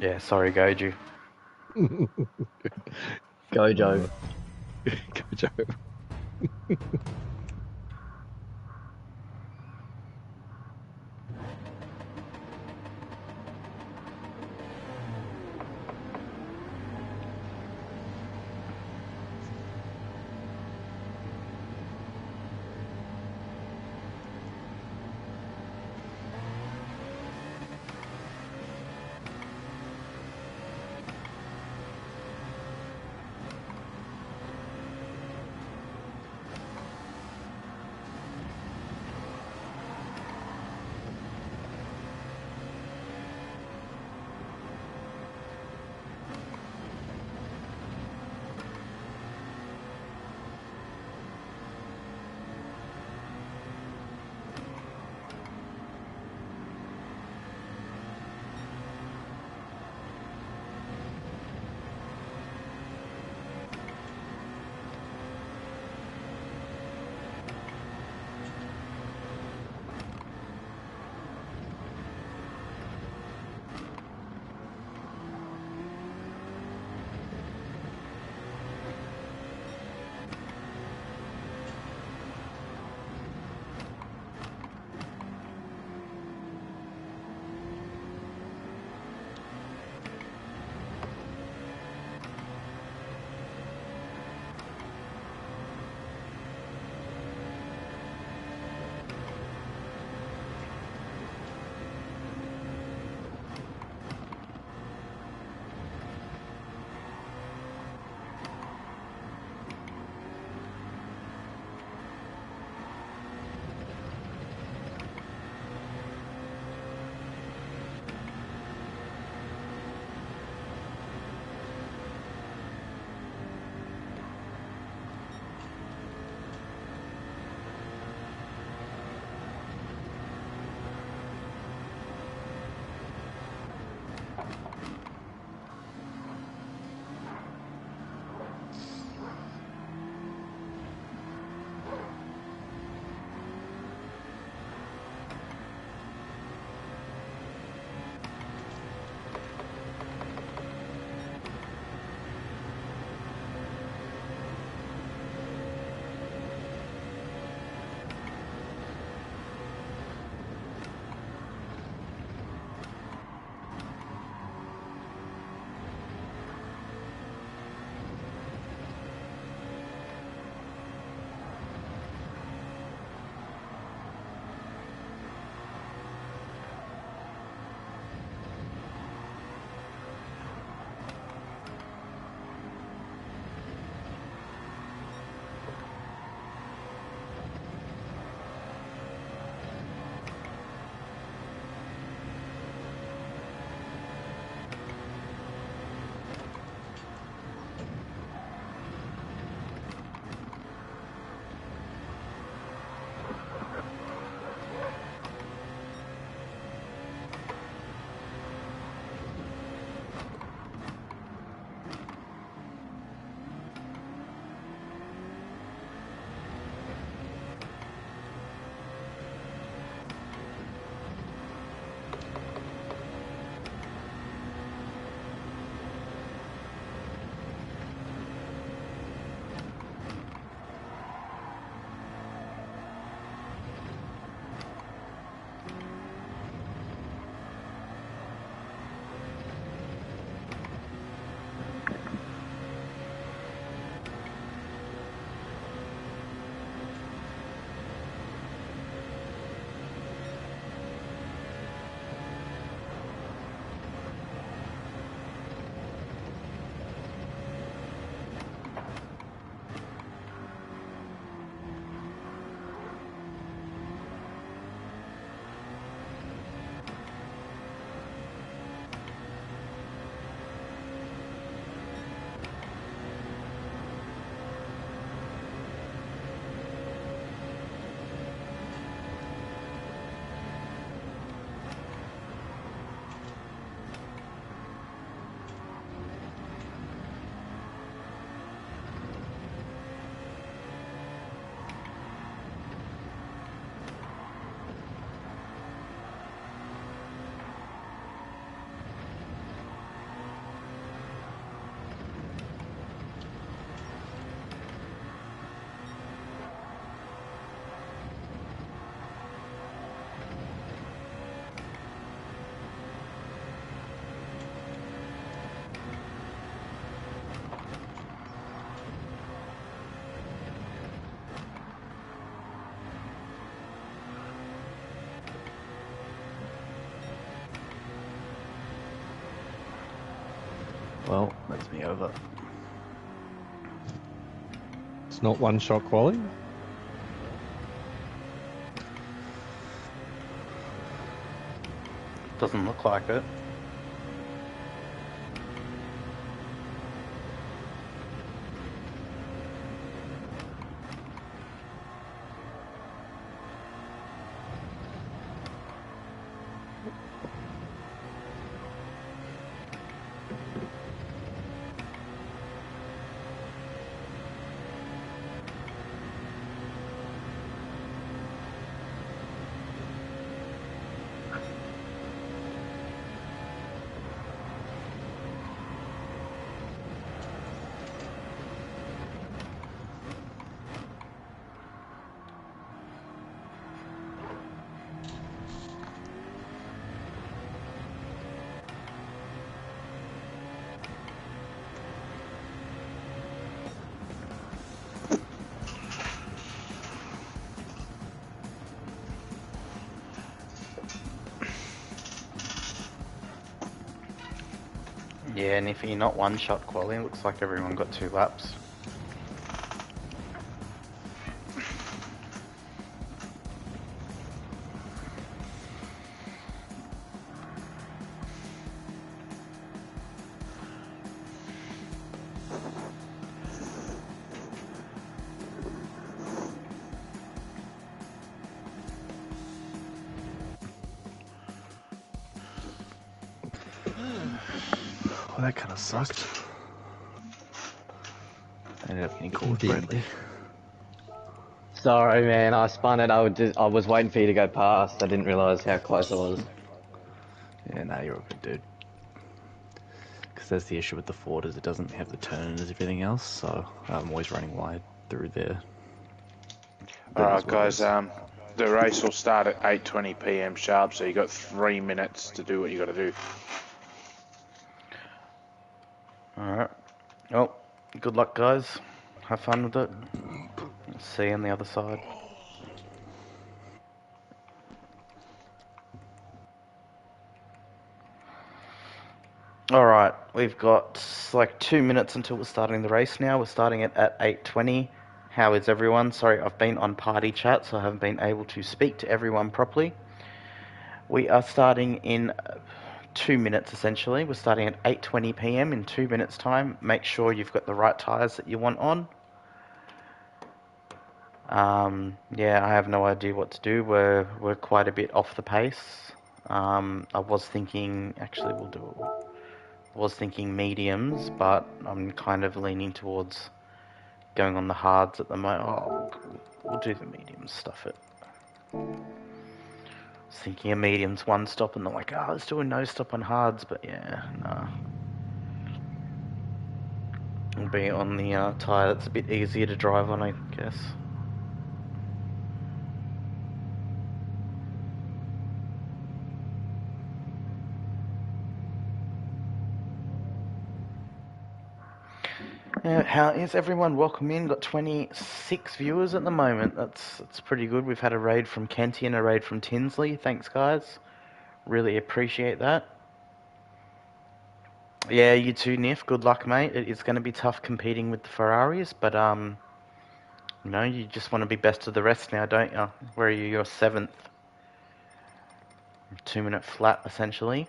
Yeah, sorry, Goju. Gojo. Gojo. Well, that's me over. It's not one-shot quality? Doesn't look like it. Yeah, and if you're not one-shot quality, it looks like everyone got 2 laps. Well, that kind of sucked. I ended up getting caught with Indeed. Bradley. Sorry, man. I spun it. I was waiting for you to go past. I didn't realise how close I was. Yeah, nah, you're all good, dude. Because that's the issue with the Ford, is it doesn't have the turn as everything else, so I'm always running wide through there. Alright guys, the race will start at 8:20 PM sharp, so you got 3 minutes to do what you got to do. Alright. Well, good luck, guys. Have fun with it. See you on the other side. Alright, we've got like 2 minutes until we're starting the race now. We're starting it at 8:20. How is everyone? Sorry, I've been on party chat, so I haven't been able to speak to everyone properly. We are starting in 2 minutes, essentially. We're starting at 8:20 PM in 2 minutes' time. Make sure you've got the right tyres that you want on. Yeah, I have no idea what to do. We're quite a bit off the pace. I was thinking, actually, I was thinking mediums, but I'm kind of leaning towards going on the hards at the moment. Oh, we'll do the mediums, stuff it. I was thinking of mediums one stop, and they're like, oh, let's do a no stop on hards, but yeah, nah. I'll be on the tyre that's a bit easier to drive on, I guess. How is everyone? Welcome in. Got 26 viewers at the moment. That's pretty good. We've had a raid from Kenty and a raid from Tinsley. Thanks, guys. Really appreciate that. Yeah, you too, Nif. Good luck, mate. It is going to be tough competing with the Ferraris, but you know, you just want to be best of the rest now, don't you? Where are you? You're 7th. 2-minute flat, essentially.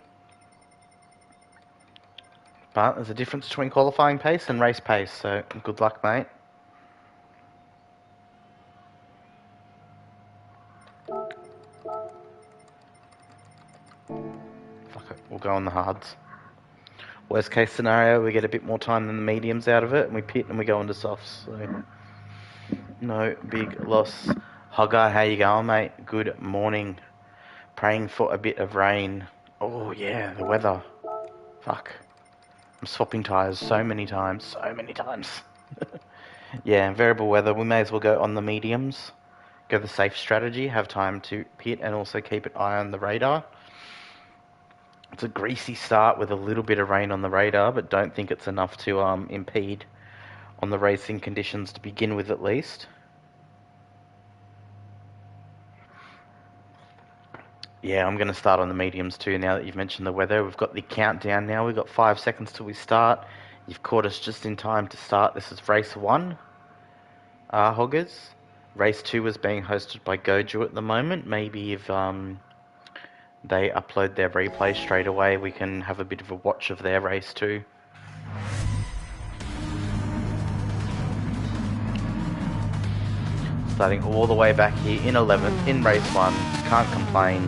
But there's a difference between qualifying pace and race pace, so good luck, mate. Fuck it, we'll go on the hards. Worst case scenario, we get a bit more time than the mediums out of it, and we pit and we go into softs, so no big loss. Hogger, how you going, mate? Good morning. Praying for a bit of rain. Oh yeah, the weather. Fuck. I'm swapping tyres so many times. Yeah, variable weather. We may as well go on the mediums. Go the safe strategy. Have time to pit and also keep an eye on the radar. It's a greasy start with a little bit of rain on the radar, but don't think it's enough to impede on the racing conditions to begin with, at least. Yeah, I'm going to start on the mediums too now that you've mentioned the weather. We've got the countdown now. We've got 5 seconds till we start. You've caught us just in time to start. This is race 1, Hoggers. Race 2 is being hosted by Goju at the moment. Maybe if they upload their replay straight away, we can have a bit of a watch of their race too. Starting all the way back here in 11th in race 1. Can't complain.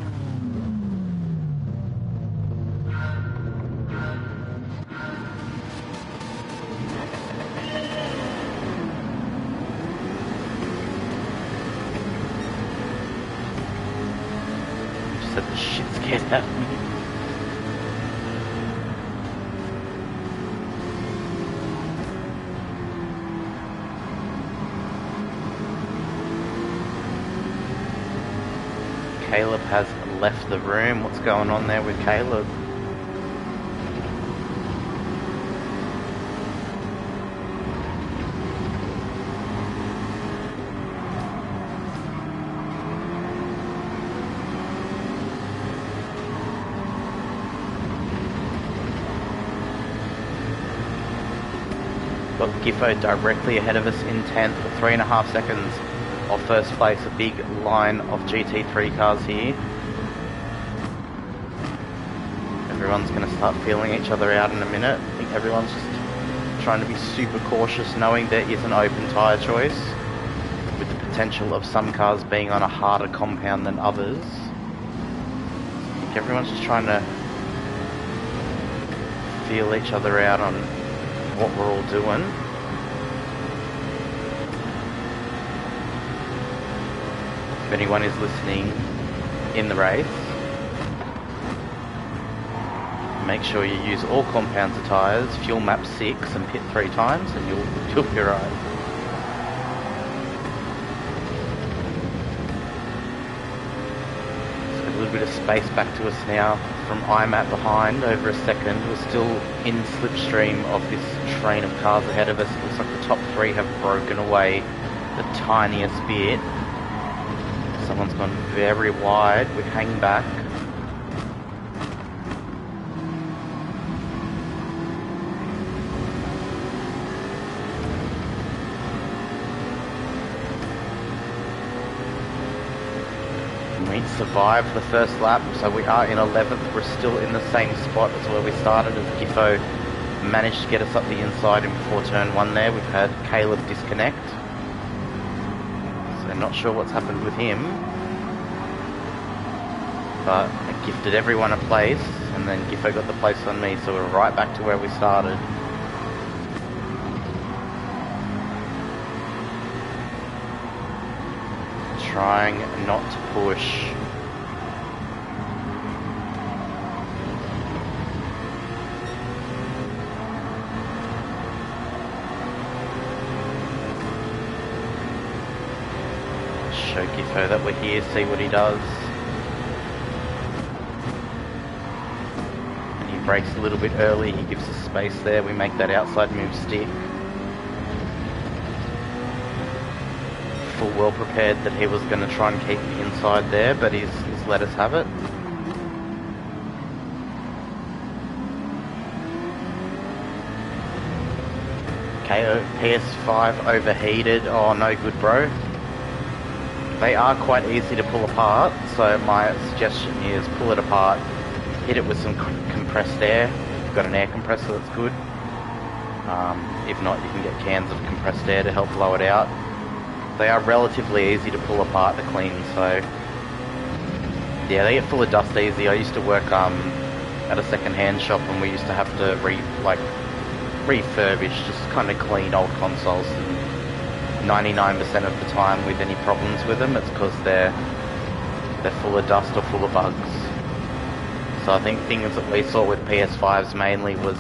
Just had the shit scared out of me. Caleb has left the room. What's going on there with Caleb? Got Giffo directly ahead of us in 10th for 3.5 seconds of first place. A big line of GT3 cars here. Everyone's going to start feeling each other out in a minute. I think everyone's just trying to be super cautious, knowing there is an open tyre choice, with the potential of some cars being on a harder compound than others. I think everyone's just trying to feel each other out on what we're all doing. If anyone is listening in the race, make sure you use all compounds of tyres, fuel map 6 and pit 3 times and you'll be right. So a little bit of space back to us now from IMAP behind, over a second. We're still in slipstream of this train of cars ahead of us. It looks like the top 3 have broken away the tiniest bit. Someone's gone very wide. We hang back. We survived the first lap, so we are in 11th. We're still in the same spot as where we started, as Giffo managed to get us up the inside in before turn 1 there. We've had Caleb disconnect. So not sure what's happened with him. But I gifted everyone a place, and then Giffo got the place on me, so we're right back to where we started. Trying not to push. Show Giffo that we're here, see what he does. And he brakes a little bit early, he gives us space there, we make that outside move stick. Full well prepared that he was going to try and keep me inside there, but he's let us have it. KO PS5 overheated. Oh, no good, bro. They are quite easy to pull apart, so my suggestion is pull it apart, hit it with some compressed air. We've got an air compressor, that's good. If not, you can get cans of compressed air to help blow it out. They are relatively easy to pull apart to clean, so yeah, they get full of dust easy. I used to work at a second-hand shop, and we used to have to refurbish, just kind of clean old consoles. And 99% of the time, with any problems with them, it's because they're full of dust or full of bugs. So I think things that we saw with PS5s mainly was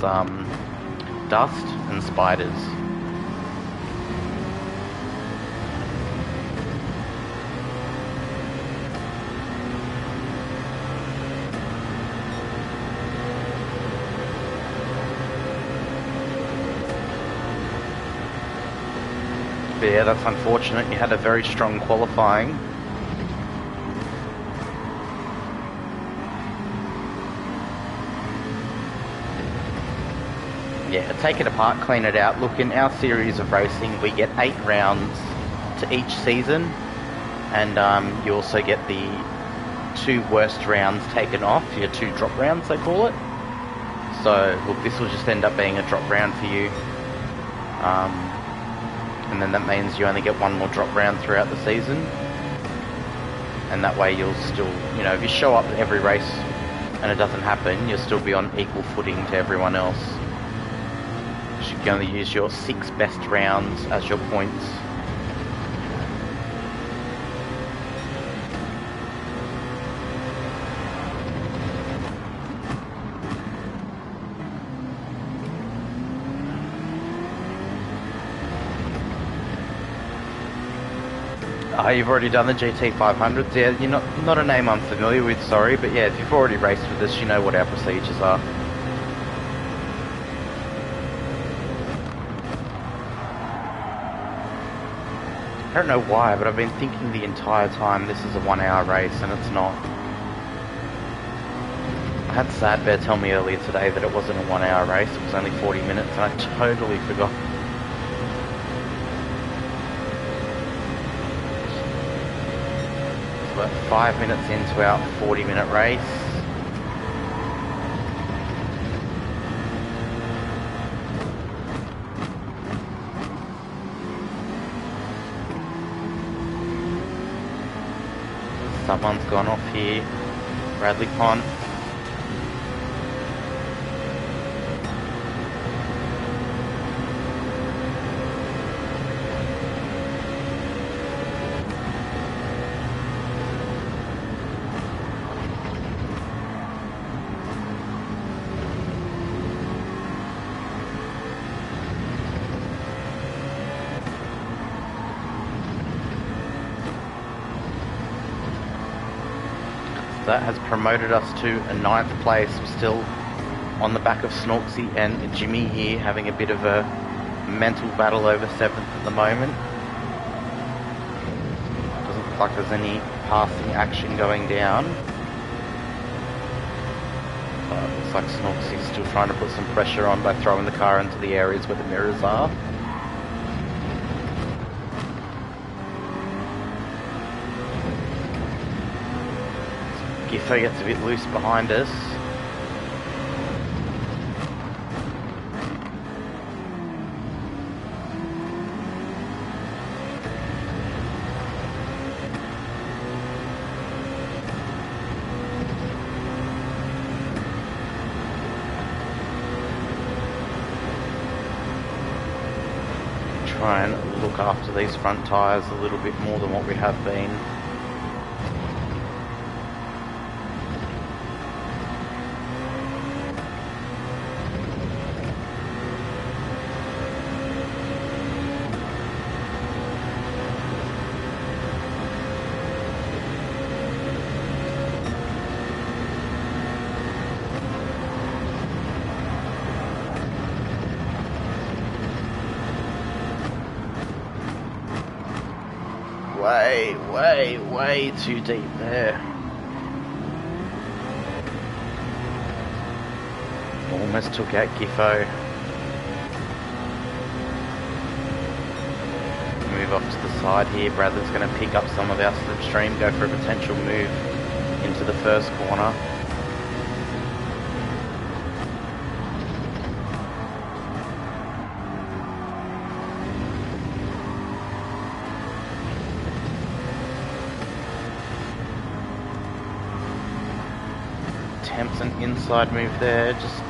dust and spiders. But yeah, that's unfortunate. You had a very strong qualifying. Yeah, take it apart, clean it out. Look, in our series of racing, we get 8 rounds to each season, and you also get the 2 worst rounds taken off, your 2 drop rounds, they call it. So, look, this will just end up being a drop round for you. And then that means you only get 1 more drop round throughout the season. And that way you'll still, you know, if you show up at every race and it doesn't happen, you'll still be on equal footing to everyone else. You can only use your 6 best rounds as your points. Oh, you've already done the GT500s? Yeah, you're not a name I'm familiar with, sorry, but yeah, if you've already raced with us, you know what our procedures are. I don't know why, but I've been thinking the entire time this is a 1-hour race, and it's not. I had Sad Bear tell me earlier today that it wasn't a 1-hour race, it was only 40 minutes, and I totally forgot. So we're 5 minutes into our 40-minute race. Someone's gone off here. Bradley Pond. That has promoted us to a 9th place. We're still on the back of Snorksy and Jimmy here, having a bit of a mental battle over 7th at the moment. Doesn't look like there's any passing action going down. Looks like Snorksy's still trying to put some pressure on by throwing the car into the areas where the mirrors are. Giffo gets a bit loose behind us. Try and look after these front tyres a little bit more than what we have been. Way too deep there. Almost took out Giffo. Move off to the side here. Bradley's going to pick up some of our slipstream, go for a potential move into the first corner. Attempts an inside move there, just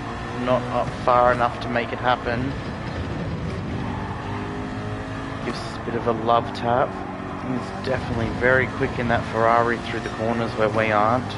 not up far enough to make it happen. Gives us a bit of a love tap. He's definitely very quick in that Ferrari through the corners where we aren't.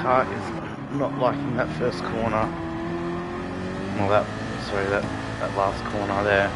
car is not liking that first corner. Well, that last corner there.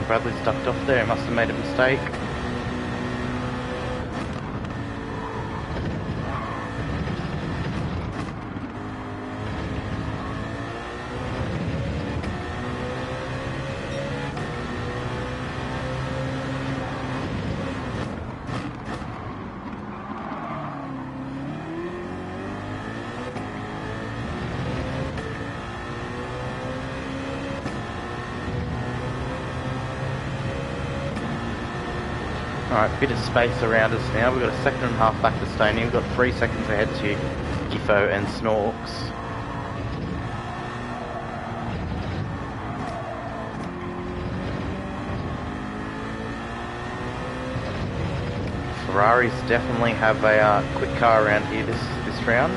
Bradley's ducked off there, must have made a mistake. Alright, bit of space around us now. We've got a second and a half back to Stoney. We've got 3 seconds ahead to Giffo and Snorks. Ferraris definitely have a quick car around here this round.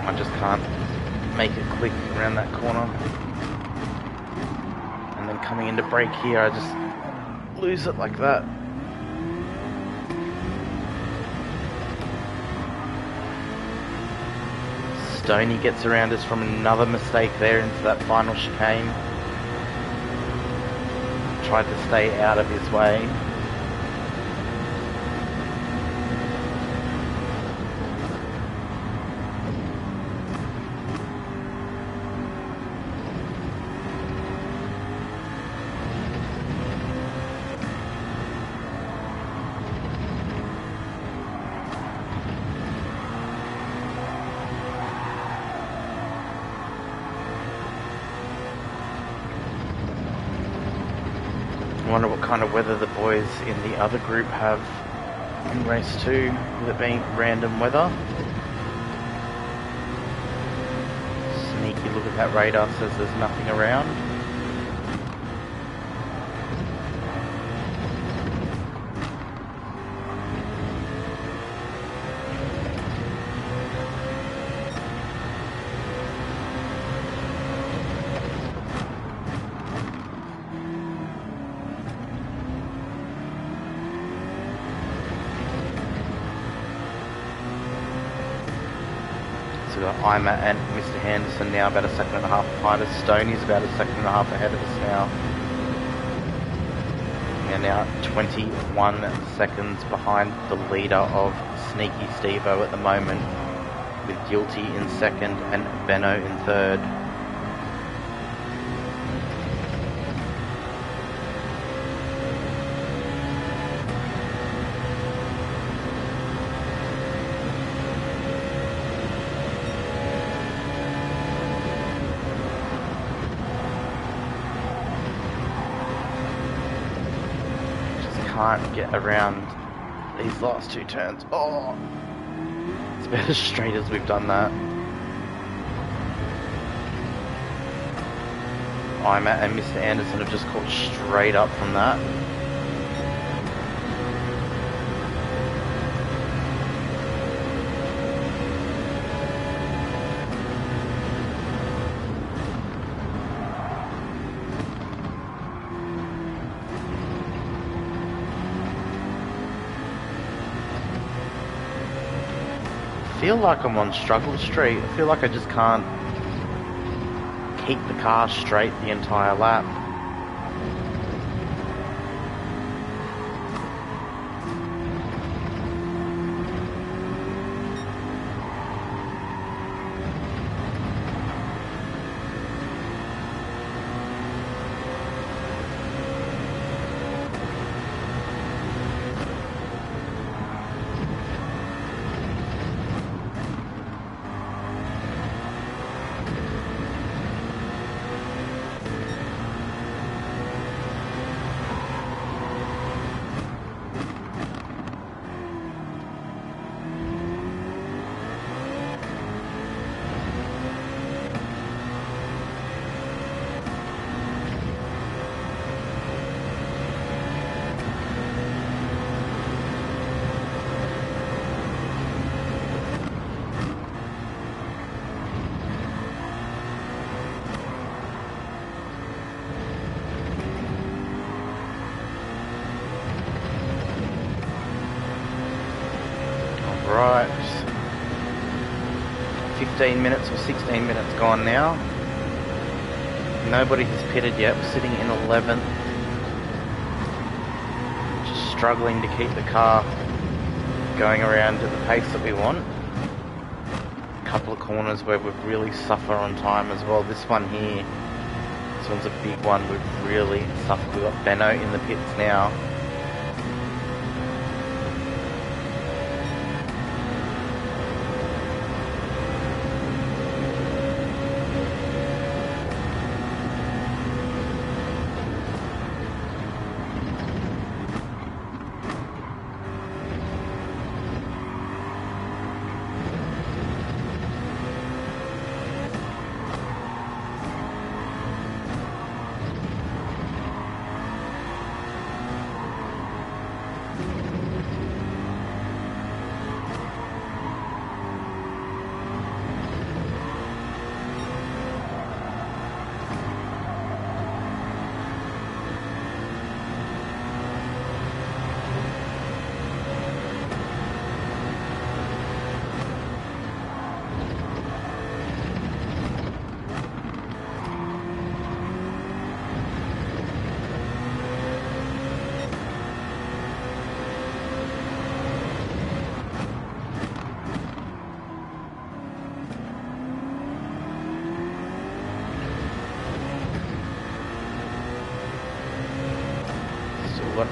I just can't make it click around that corner. And then coming into brake here, I just lose it like that. Stoney gets around us from another mistake there into that final chicane. Tried to stay out of his way. I wonder what kind of weather the boys in the other group have in race 2, with it being random weather. Sneaky look at that radar, says there's nothing around. So we've got Ima and Mr. Henderson now about a second and a half behind us. Stoney's about a second and a half ahead of us now. We're now 21 seconds behind the leader of Sneaky Stevo at the moment, with Guilty in second and Benno in third. Can't get around these last 2 turns. Oh, it's about as straight as we've done that. Ima and Mr. Anderson have just caught straight up from that. I feel like I'm on struggle street. I feel like I just can't keep the car straight the entire lap. Right. 15 minutes or 16 minutes gone now. Nobody has pitted yet. We're sitting in 11th. Just struggling to keep the car going around at the pace that we want. A couple of corners where we really suffer on time as well. This one here, this one's a big one. We've really suffered. We've got Benno in the pits now.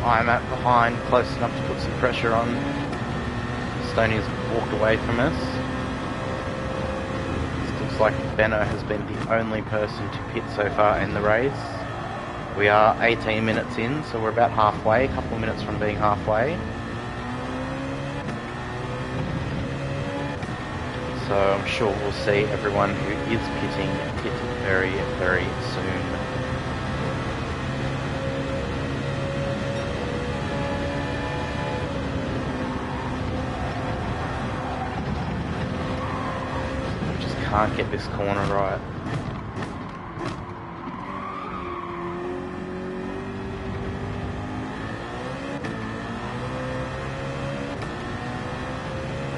I'm at behind, close enough to put some pressure on. Stoney's walked away from us. It looks like Benno has been the only person to pit so far in the race. We are 18 minutes in, so we're about halfway, a couple of minutes from being halfway. So I'm sure we'll see everyone who is pitting pit very, very soon. Can't get this corner right.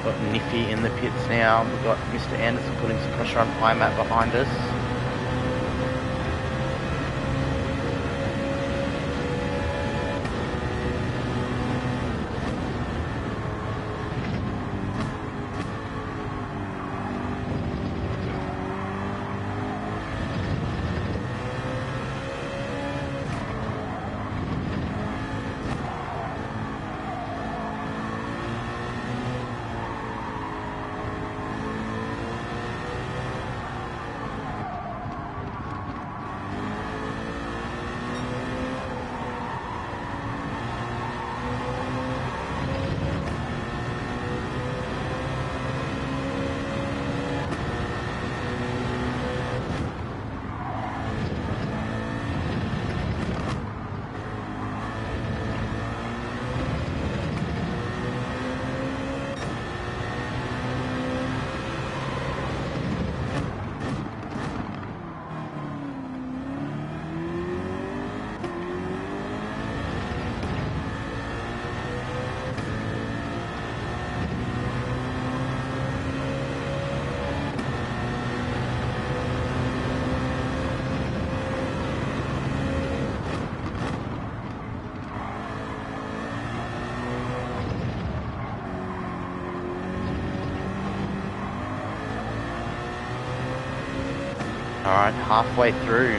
Got Niffy in the pits now. We've got Mr. Anderson putting some pressure on IMAT behind us. Alright, halfway through.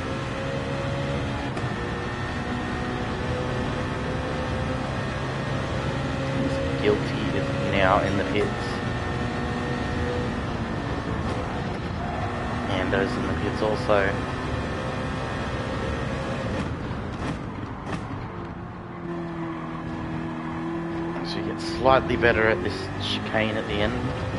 Guilty is now in the pits. Nando's in the pits also. So you get slightly better at this chicane at the end.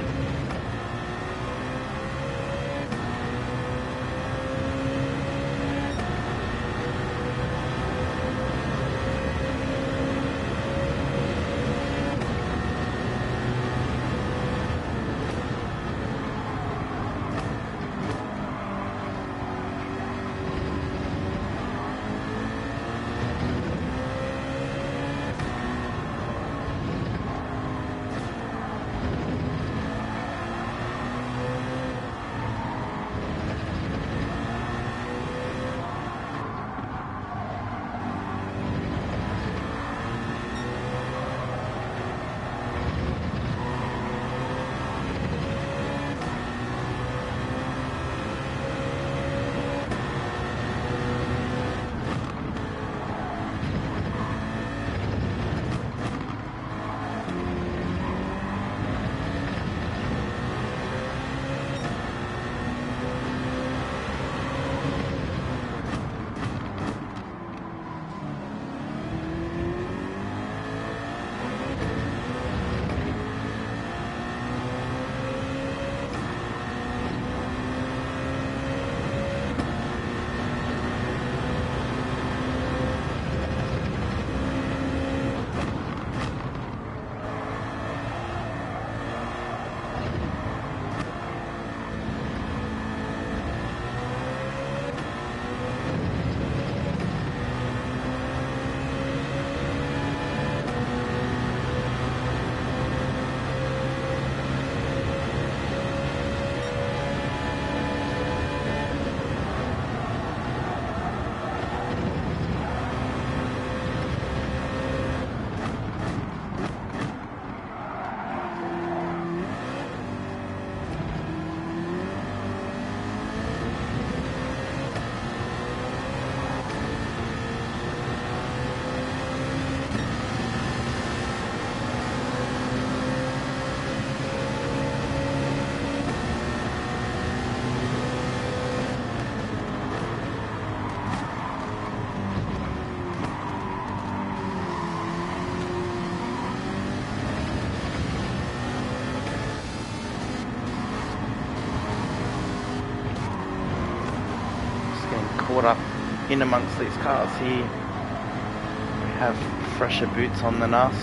caught up in amongst these cars here. We have fresher boots on than us.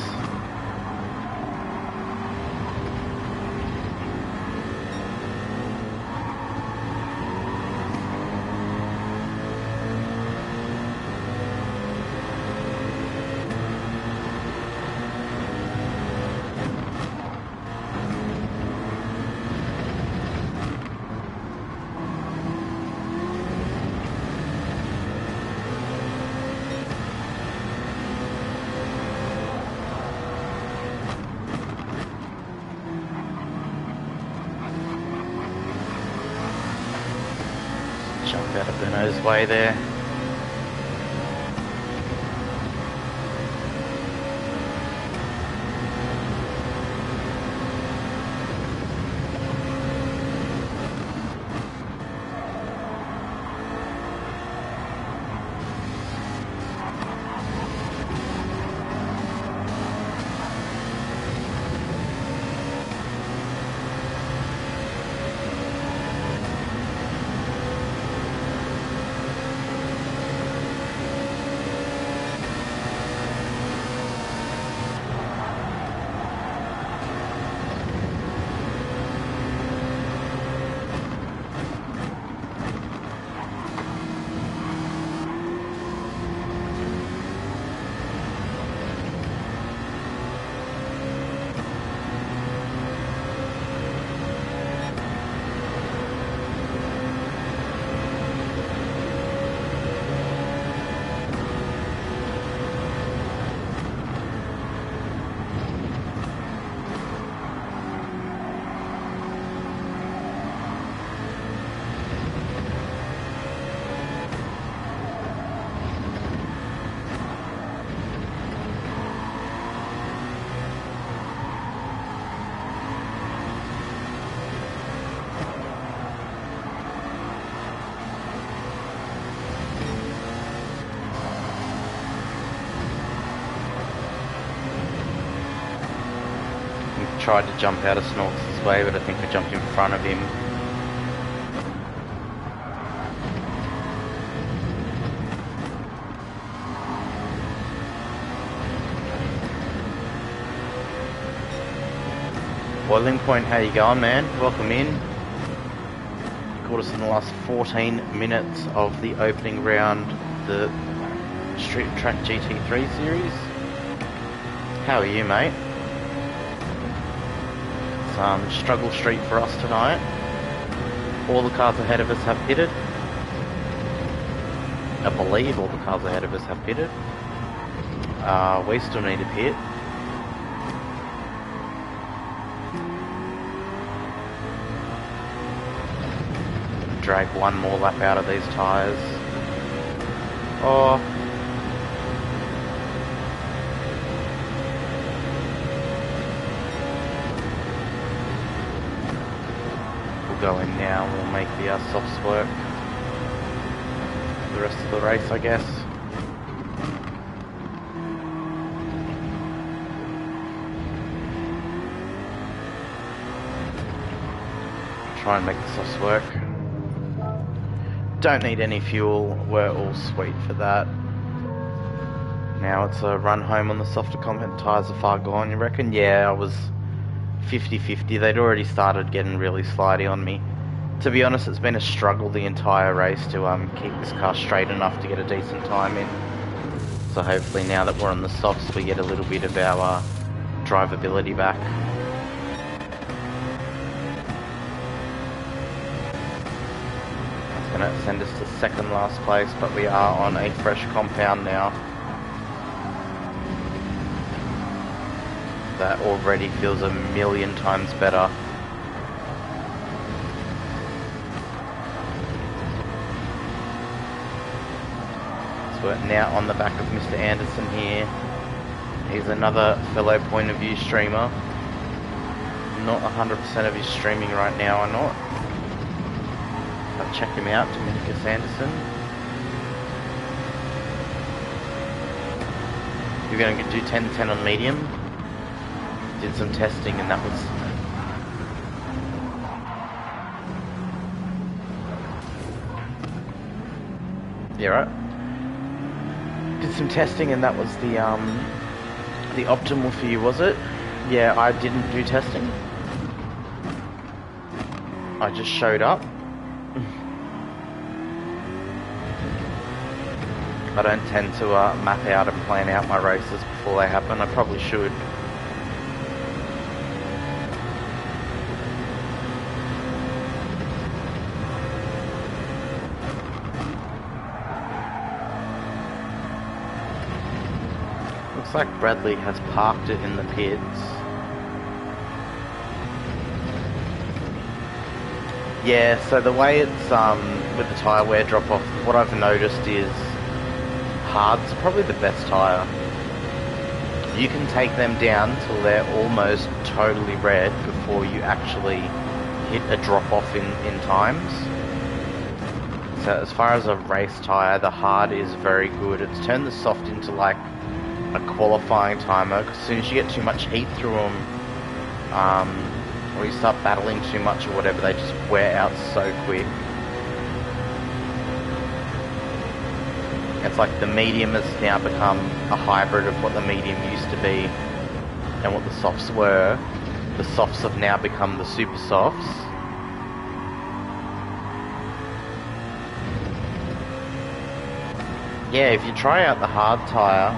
Jump out of Benno's way there. Tried to jump out of Snorks' way, but I think I jumped in front of him. Boiling Point, how you going, man? Welcome in. Caught us in the last 14 minutes of the opening round, the Street2Track GT3 series. How are you, mate? Struggle street for us tonight. All the cars ahead of us have pitted. I believe all the cars ahead of us have pitted. We still need a pit. Drag one more lap out of these tyres. Oh. Go in now, we'll make the softs work the rest of the race, I guess. Try and make the softs work. Don't need any fuel, we're all sweet for that. Now it's a run home on the softer content tyres are far gone, you reckon? Yeah, I was 50-50, they'd already started getting really slidey on me. To be honest, it's been a struggle the entire race to keep this car straight enough to get a decent time in. So hopefully now that we're on the softs we get a little bit of our drivability back. That's going to send us to second last place, but we are on a fresh compound now. That already feels a million times better. So we're now on the back of Mr. Anderson here. He's another fellow point of view streamer. Not 100% of his streaming right now or not. But check him out, Dominicus Anderson. You're going to do 10-10 on medium. Did some testing and that was Yeah, right. Did some testing, and that was the optimal for you, was it? Yeah, I didn't do testing. I just showed up. I don't tend to map out and plan out my races before they happen. I probably should. Looks like Bradley has parked it in the pits. Yeah, so the way it's with the tyre wear drop off, what I've noticed is hard's probably the best tyre. You can take them down till they're almost totally red before you actually hit a drop off in times. So as far as a race tyre, the hard is very good. It's turned the soft into like a qualifying timer, because as soon as you get too much heat through them, or you start battling too much or whatever, they just wear out so quick. It's like the medium has now become a hybrid of what the medium used to be and what the softs were. The softs have now become the super softs. Yeah, if you try out the hard tyre,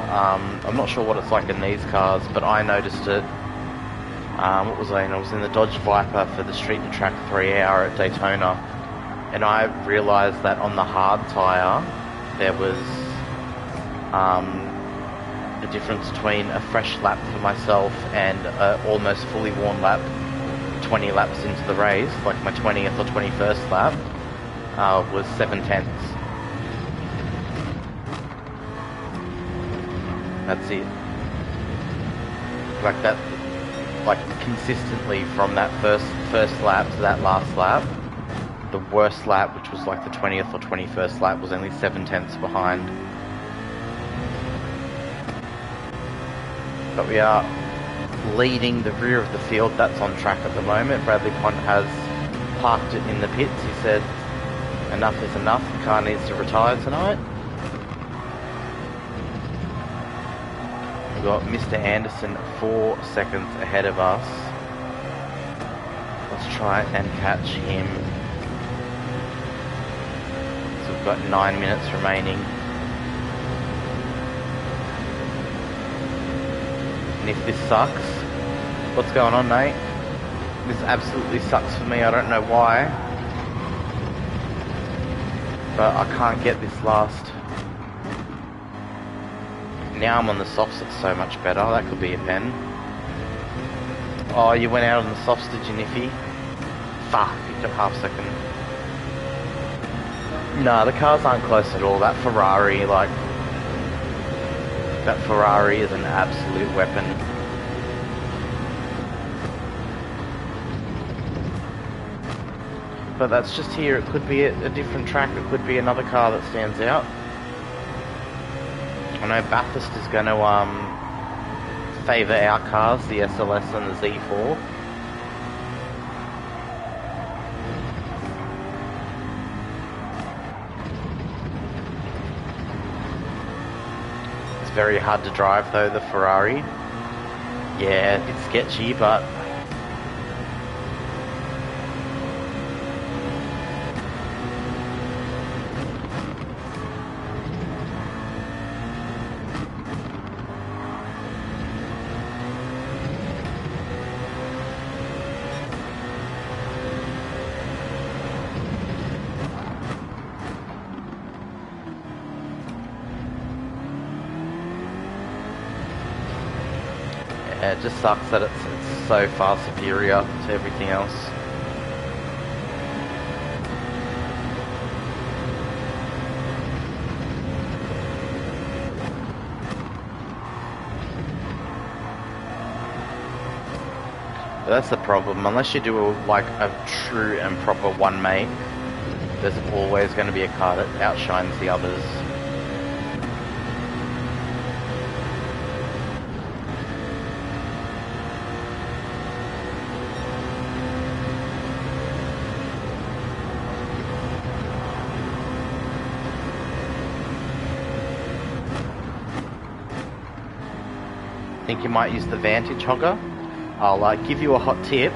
I'm not sure what it's like in these cars, but I noticed it. What was I in? I was in the Dodge Viper for the Street2Track 3-hour at Daytona, and I realised that on the hard tyre there was a difference between a fresh lap for myself and an almost fully worn lap 20 laps into the race. Like my 20th or 21st lap was 7/10. That's it. Like that, like consistently from that first lap to that last lap, the worst lap, which was like the 20th or 21st lap, was only 7/10 behind. But we are leading the rear of the field. That's on track at the moment. Bradley Pond has parked it in the pits. He said enough is enough, the car needs to retire tonight. We've got Mr. Anderson 4 seconds ahead of us. Let's try and catch him. So we've got 9 minutes remaining. And if this sucks, what's going on, mate? This absolutely sucks for me, I don't know why. But I can't get this last. Now I'm on the softs, it's so much better. That could be a pen. Oh, you went out on the softs, did you, Niffy? Fuck, you got half second. No, the cars aren't close at all. That Ferrari, like... That Ferrari is an absolute weapon. But that's just here. It could be a different track. It could be another car that stands out. I know Bathurst is going to favour our cars, the SLS and the Z4. It's very hard to drive though, the Ferrari. Yeah, it's sketchy, but... Yeah, it just sucks that it's so far superior to everything else. But that's the problem. Unless you do like a true and proper one make, there's always going to be a car that outshines the others. think you might use the Vantage Hogger. I'll give you a hot tip.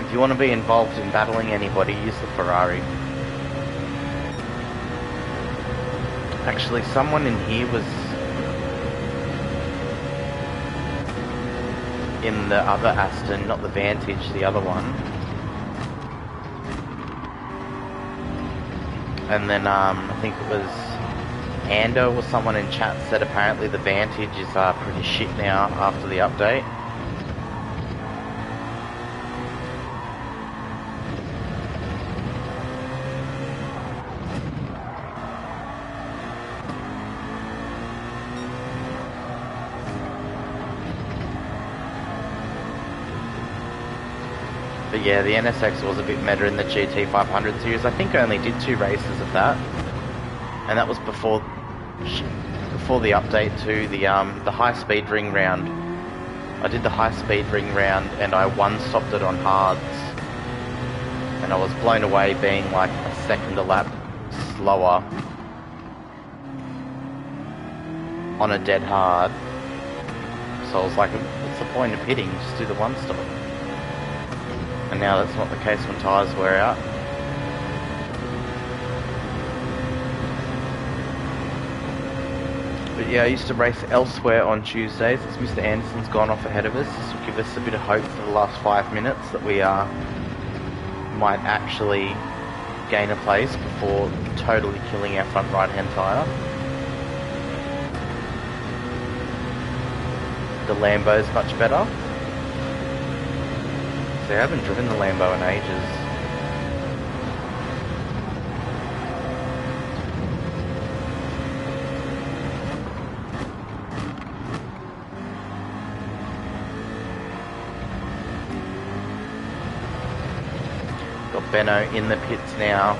If you want to be involved in battling anybody, use the Ferrari. Actually, someone in here was in the other Aston, not the Vantage, the other one. And then I think it was Ando or someone in chat said apparently the Vantage is pretty shit now after the update. But yeah, the NSX was a bit meta in the GT500 series. I think I only did 2 races of that, and that was before the update to the high speed ring round. I did the high speed ring round and I one-stopped it on hards, and I was blown away being like a second a lap slower on a dead hard. So I was like, what's the point of pitting? Just do the one-stop. And now that's not the case when tyres wear out. But yeah, I used to race elsewhere on Tuesdays. As Mr. Anderson's gone off ahead of us, this will give us a bit of hope for the last 5 minutes that we might actually gain a place before totally killing our front right-hand tyre. The Lambo's much better. See, I haven't driven the Lambo in ages. Got Benno in the pits now.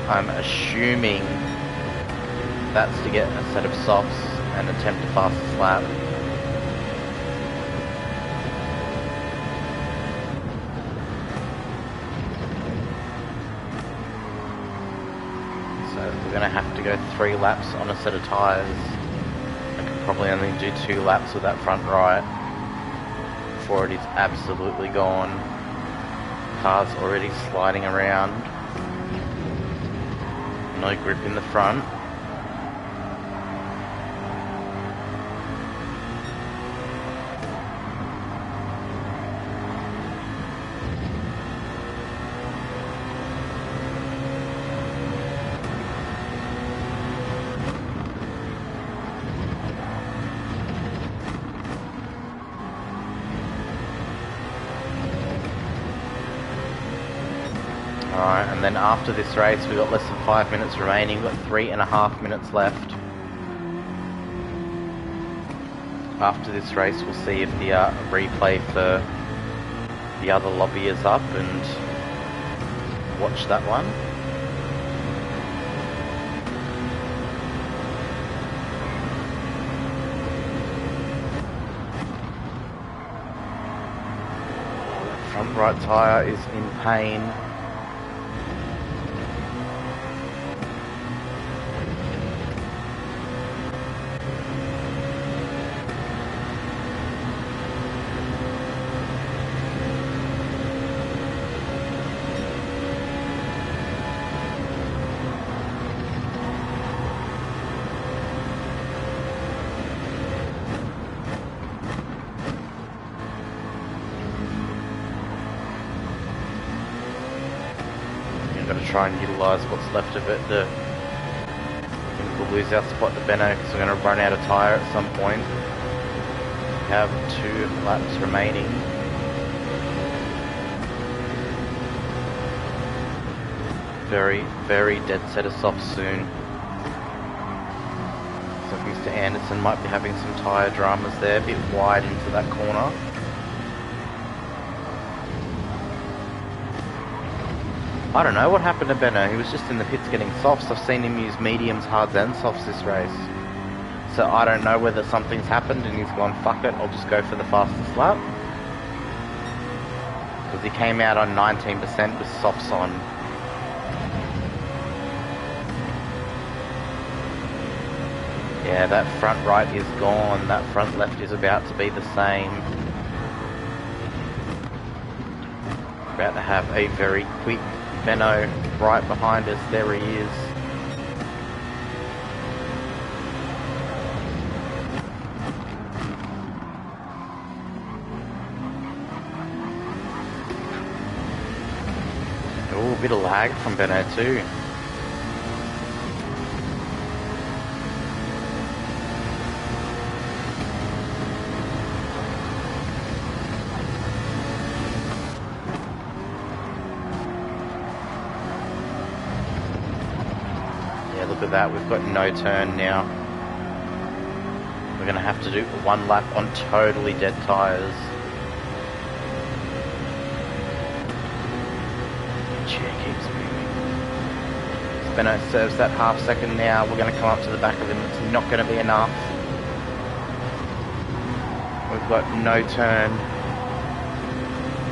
I'm assuming that's to get a set of softs and attempt the fastest lap. We're going to have to go 3 laps on a set of tyres. I could probably only do 2 laps with that front right before it is absolutely gone. Car's already sliding around. No grip in the front. Alright, and then after this race we've got less than 5 minutes remaining, we've got 3.5 minutes left. After this race we'll see if the replay for the other lobby is up and watch that one. Front right tyre is in pain. Try and utilise what's left of it. I think we'll lose our spot to Benno because we're going to run out of tyre at some point. We have 2 laps remaining. Very, very dead set of softs soon. So Mr. Anderson might be having some tyre dramas there, a bit wide into that corner. I don't know what happened to Benno. He was just in the pits getting softs. I've seen him use mediums, hards and softs this race. So I don't know whether something's happened and he's gone, fuck it, I'll just go for the fastest lap. Because he came out on 19% with softs on. Yeah, that front right is gone. That front left is about to be the same. About to have a very quick Benno right behind us. There he is. Oh, a bit of lag from Benno too. Yeah, look at that. We've got no turn now. We're going to have to do one lap on totally dead tyres. Chair keeps moving. Benno serves that half second now. We're going to come up to the back of him. It's not going to be enough. We've got no turn.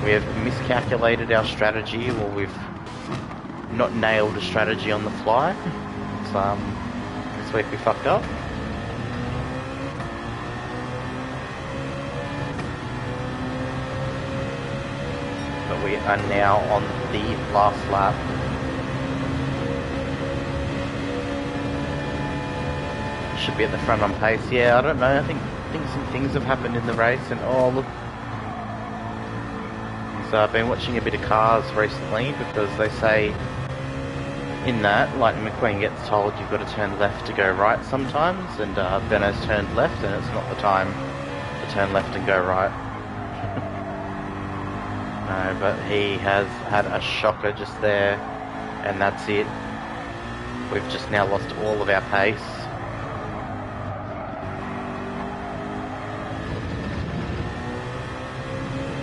We have miscalculated our strategy, or we've not nailed a strategy on the fly. So, this week we fucked up. But we are now on the last lap. Should be at the front on pace. Yeah, I don't know. I think some things have happened in the race, and oh look. So I've been watching a bit of cars recently because they say in that Lightning McQueen gets told you've got to turn left to go right sometimes, and Benno's turned left, and it's not the time to turn left and go right. No, but he has had a shocker just there, and that's it. We've just now lost all of our pace.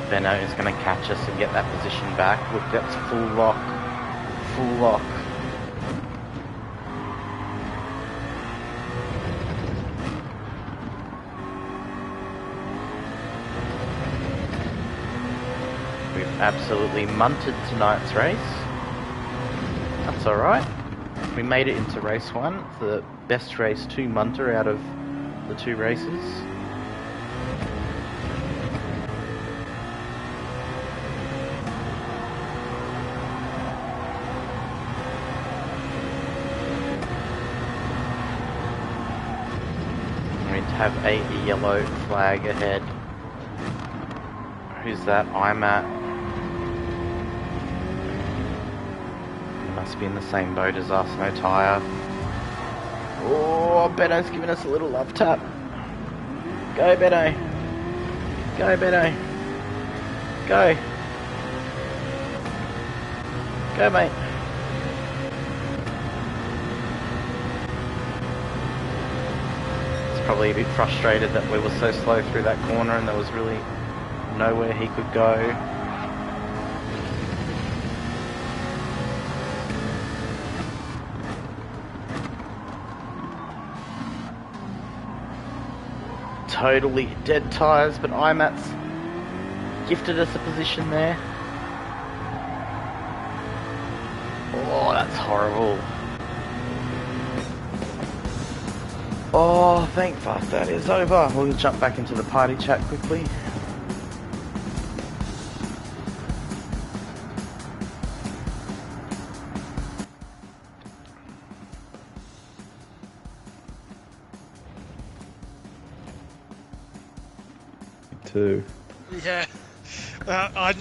Benno is going to catch us and get that position back. Look, that's full lock. Full lock. We've absolutely munted tonight's race. That's alright. We made it into race 1. It's the best race to munter out of the 2 races. Have a yellow flag ahead. Who's that? I'm at. Must be in the same boat as us, no tyre. Oh, Benno's giving us a little love tap. Go, Benno. Go, Benno. Go. Go, mate. Probably a bit frustrated that we were so slow through that corner and there was really nowhere he could go. Totally dead tyres, but IMAT's gifted us a position there. Oh, that's horrible. Oh, thank fuck that is over. We'll jump back into the party chat quickly. Too. Yeah.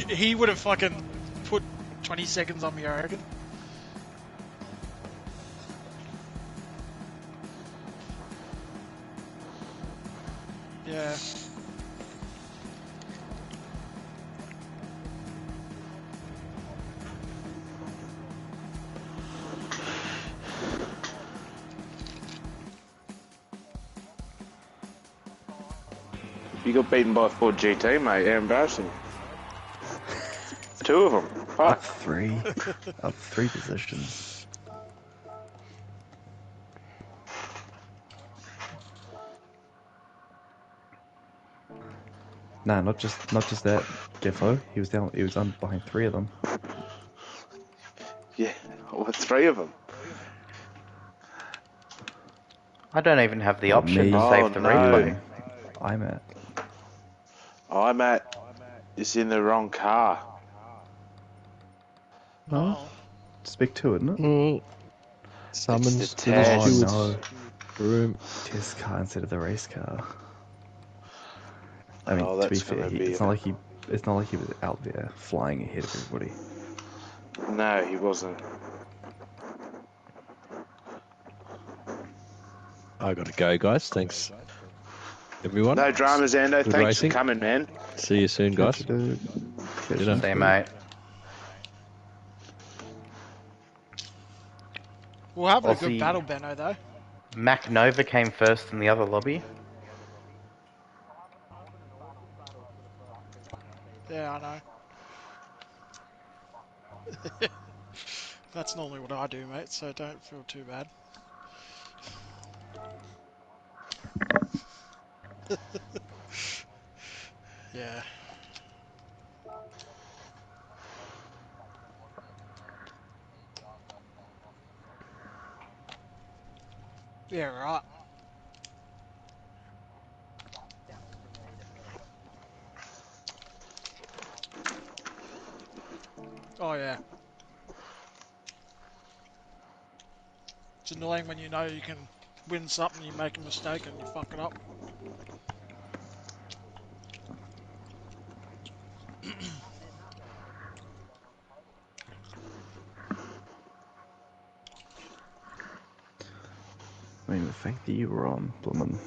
He would have fucking put 20 seconds on me, I reckon. Yeah. You got beaten by a Ford GT, mate. How embarrassing. 2 of them. Up 3. Up 3 positions. Nah, not just that, Defo. He was on behind 3 of them. Yeah, with 3 of them. I don't even have the Oh, option me. to Oh, save the no. replay. I'm at. I'm at. It's in the wrong car. Huh? Oh. Speak to it, isn't it? Mm. Summons It's the to the test. Oh stewards no. room. Test car instead of the race car. I mean, Oh, to be that's fair, gonna be it's not like he was out there flying ahead of everybody. No, he wasn't. I gotta go, guys. Thanks, everyone. No dramas, Ando. Good Thanks racing. for coming, man. See you soon, Catch guys. you, dude. Catch Dinner. you, See you, dude. mate. We'll have a good Aussie battle, Benno, though. Mac Nova came first in the other lobby. Yeah, I know. That's normally what I do, mate, so don't feel too bad. Yeah. Yeah, right. Oh, yeah. It's annoying when you know you can win something, you make a mistake and you fuck it up. I mean, the fact that you were on blooming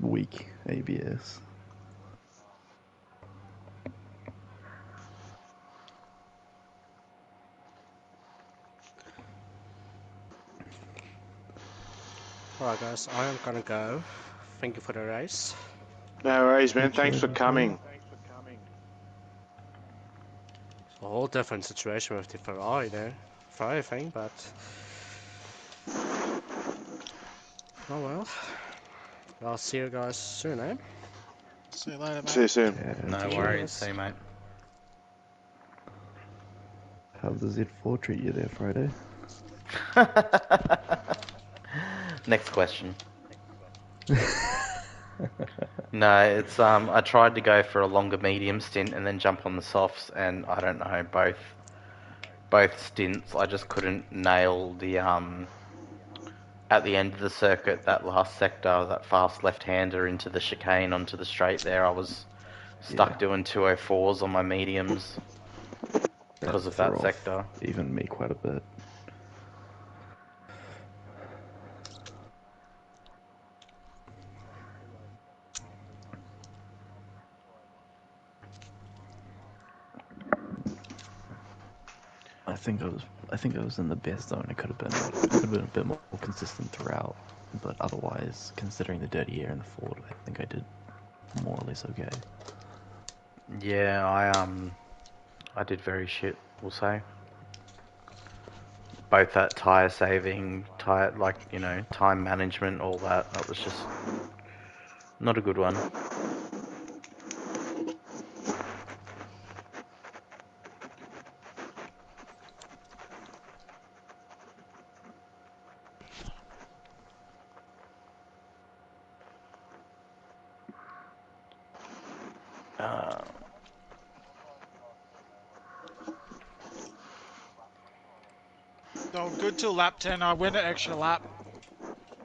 weak ABS. Alright guys, I am gonna go. Thank you for the race. No worries, man. Catch you Thanks for later, coming. It's a whole different situation with the Ferrari there. Ferrari thing, but... Oh well. I'll see you guys soon, eh? See you later, See you mate. soon. Yeah, No cheers. worries. See you, mate. How did the Z4 treat you there Friday? Next question. No, it's I tried to go for a longer medium stint and then jump on the softs, and I don't know, both stints I just couldn't nail the at the end of the circuit, that last sector, that fast left-hander into the chicane onto the straight there. I was stuck doing 204s on my mediums because of threw that off sector. even me quite a bit. I think I was in the best zone. It could have been a bit more consistent throughout, but otherwise, considering the dirty air in the Ford, I think I did more or less okay. Yeah, I did very shit, we'll say. Both that tyre saving, time management, all that. That was just not a good one. No, good till lap 10. I went an extra lap.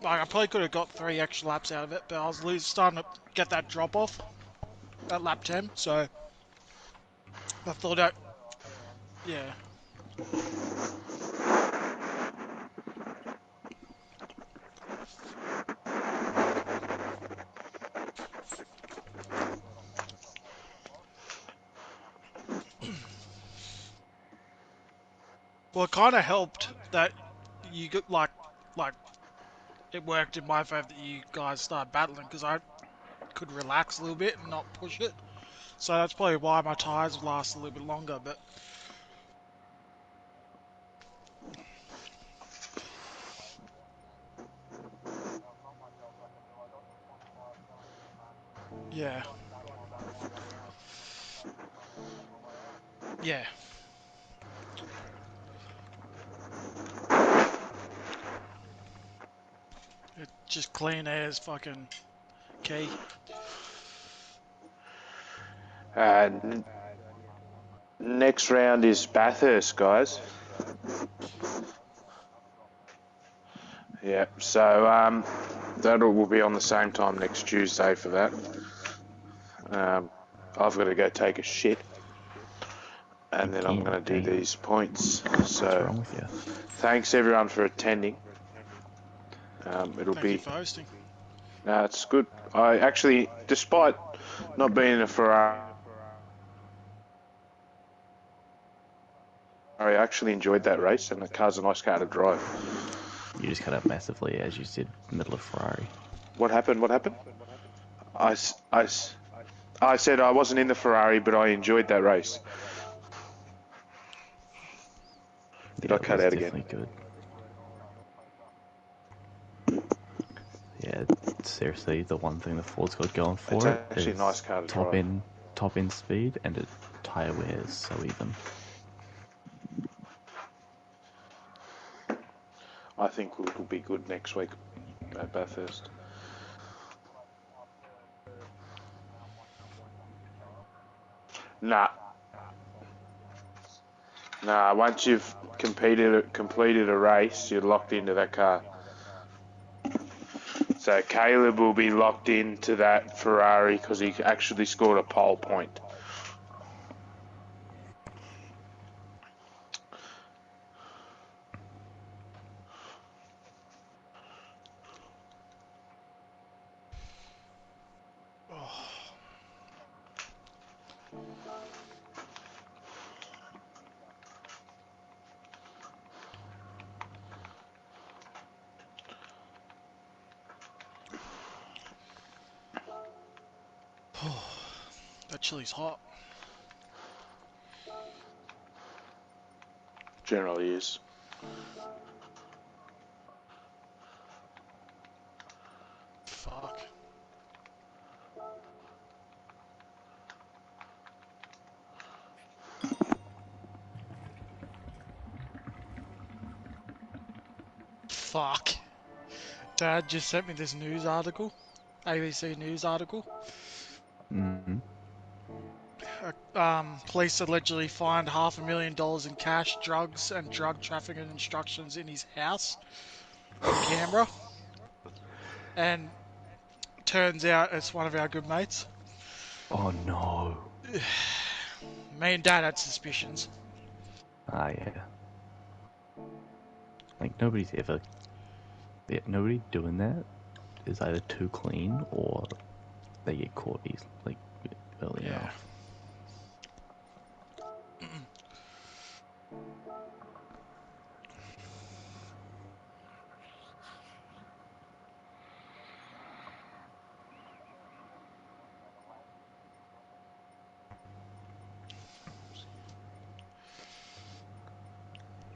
Like, I probably could have got 3 extra laps out of it, but I was starting to get that drop off at lap 10, so I thought yeah. Well, it kind of helped that you got like it worked in my favor that you guys started battling because I could relax a little bit and not push it. So that's probably why my tires last a little bit longer. But yeah, yeah. Just clean air is fucking key. Next round is Bathurst, guys. Yeah, so that will be on the same time next Tuesday for that. I've got to go take a shit, and then I'm going to do these points. What's So, wrong with you? thanks everyone for attending. Thank you for hosting. No, it's good. I actually, despite not being in a Ferrari, I actually enjoyed that race, and the car's a nice car to drive. You just cut out massively as you said middle of Ferrari. What happened? What happened? I said I wasn't in the Ferrari, but I enjoyed that race. Did I cut out again? Definitely good. Yeah, seriously, the one thing the Ford's got going for It's it actually is a nice car to drive. top end speed, and its tyre wear is so even. I think we'll be good next week at Bathurst. Nah. Once you've completed a race, you're locked into that car. So Caleb will be locked into that Ferrari because he actually scored a pole point. That chili's hot. Generally is. Fuck. Fuck. Dad just sent me this news article. ABC news article. Mm-hmm. Police allegedly find $500,000 in cash, drugs, and drug trafficking instructions in his house in Canberra. And turns out it's one of our good mates. Oh no. Me and Dad had suspicions. Ah, yeah. Like, nobody doing that is either too clean or they get caught early enough.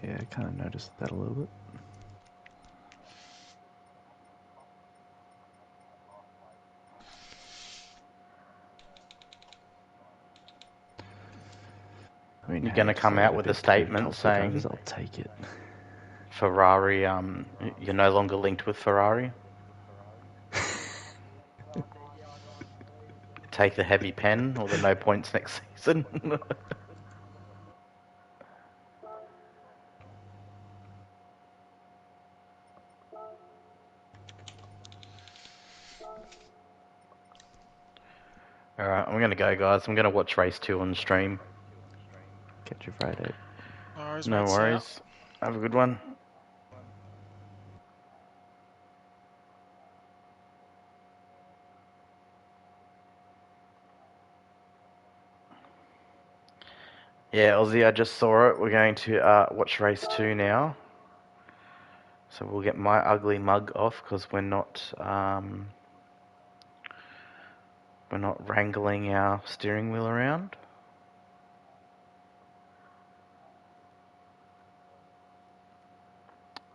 Yeah, I kind of noticed that a little bit. I mean, You're going to come out with a statement saying I'll take it. Ferrari, you're no longer linked with Ferrari. Take the heavy pen or the no points next season. Alright, I'm going to go, guys. I'm going to watch race 2 on stream. Catch you Friday. No worries. Have a good one. Yeah, Aussie, I just saw it. We're going to watch race 2 now. So we'll get my ugly mug off because we're not wrangling our steering wheel around.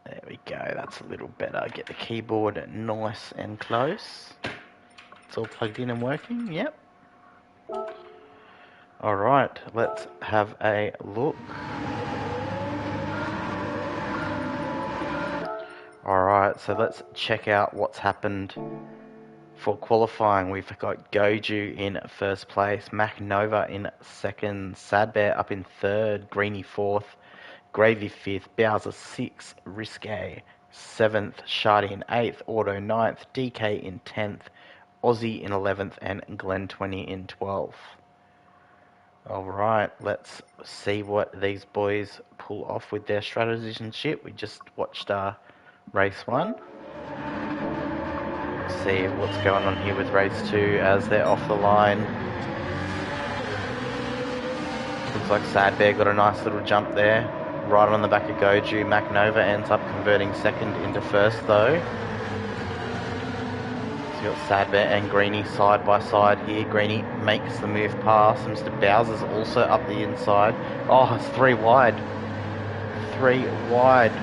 There we go, that's a little better. Get the keyboard nice and close. It's all plugged in and working, yep. Alright, let's have a look. Alright. Alright, so let's check out what's happened for qualifying. We've got Goju in first place, Mac Nova in second, Sad Bear up in third, Greeny fourth, Gravy fifth, Bowser sixth, Risque seventh, Shardy in eighth, Auto ninth, DK in 10th, Aussie in 11th, and Glen 20 in 12th. Alright, let's see what these boys pull off with their strategies and shit. We just watched race 1. See what's going on here with race 2 as they're off the line. Looks like Sad Bear got a nice little jump there, right on the back of Goju. Mac Nova ends up converting second into first though. So you've got Sad Bear and Greeny side by side here. Greeny makes the move past. Mr. Bowser's also up the inside. Oh, it's 3 wide. 3 wide.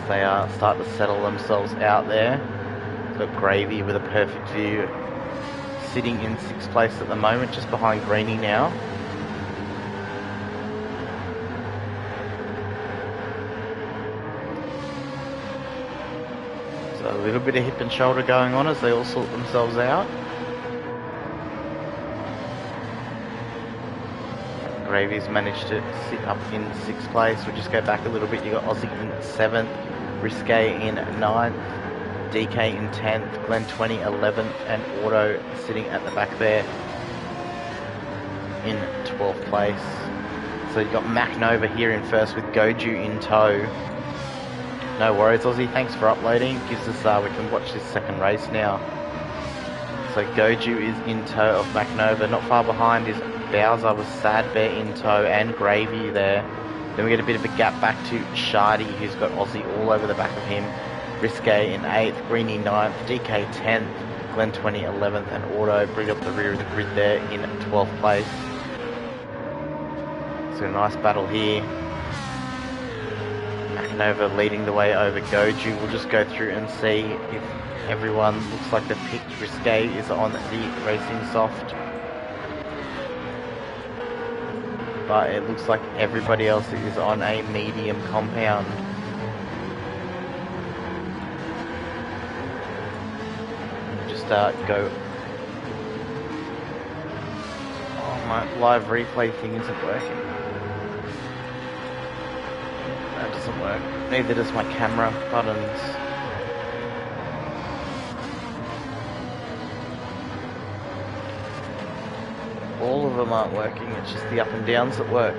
They start to settle themselves out there. We've got Gravy with a perfect view, sitting in 6th place at the moment, just behind Greeny now. So a little bit of hip and shoulder going on as they all sort themselves out. Gravy's managed to sit up in 6th place. We'll just go back a little bit. You got Aussie in 7th, Risque in 9th, DK in 10th, Glen 20 11th, and Auto sitting at the back there in 12th place. So you've got Mac Nova here in first with Goju in tow. No worries, Aussie. Thanks for uploading. Gives us we can watch this second race now. So Goju is in tow of Mac Nova. Not far behind is Bowser with Sad Bear in tow and Gravy there. Then we get a bit of a gap back to Shardy, who's got Aussie all over the back of him. Risque in 8th, Greeny 9th, DK 10th, Glen 20 11th, and Auto bring up the rear of the grid there in 12th place. So a nice battle here. Mac Nova leading the way over Goju. We'll just go through and see if everyone looks like they've picked. Risque is on the racing soft, but it looks like everybody else is on a medium compound. Just go. Oh, my live replay thing isn't working. That doesn't work. Neither does my camera buttons. All of them aren't working, it's just the up and downs that work.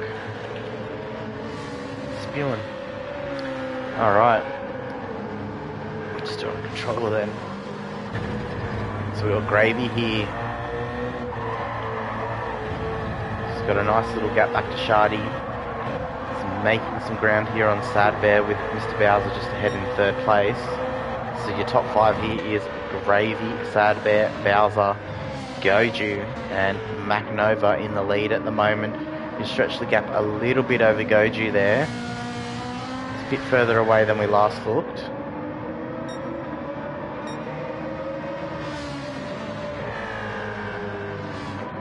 Spewing. Alright. Just doing controller then. So we've got Gravy here. He's got a nice little gap back to Shardy. He's making some ground here on Sad Bear with Mr. Bowser just ahead in 3rd place. So your top 5 here is Gravy, Sad Bear, Bowser, Goju, and Mac Nova in the lead at the moment. You stretch the gap a little bit over Goju there. It's a bit further away than we last looked.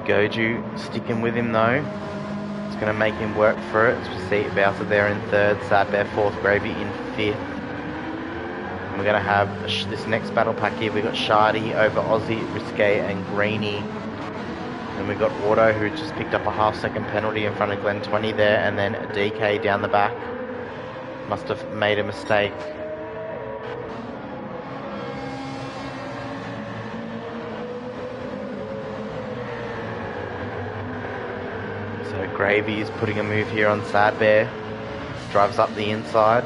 Goju sticking with him though. It's going to make him work for it. As we see Bowser there in 3rd, Sad Bear 4th, Gravy in 5th. And we're going to have this next battle pack here. We've got Shardy over Aussie, Risque, and Greeny. And we've got Auto, who just picked up a half-second penalty in front of Glen 20 there, and then DK down the back. Must have made a mistake. So Gravy is putting a move here on Sad Bear. Drives up the inside.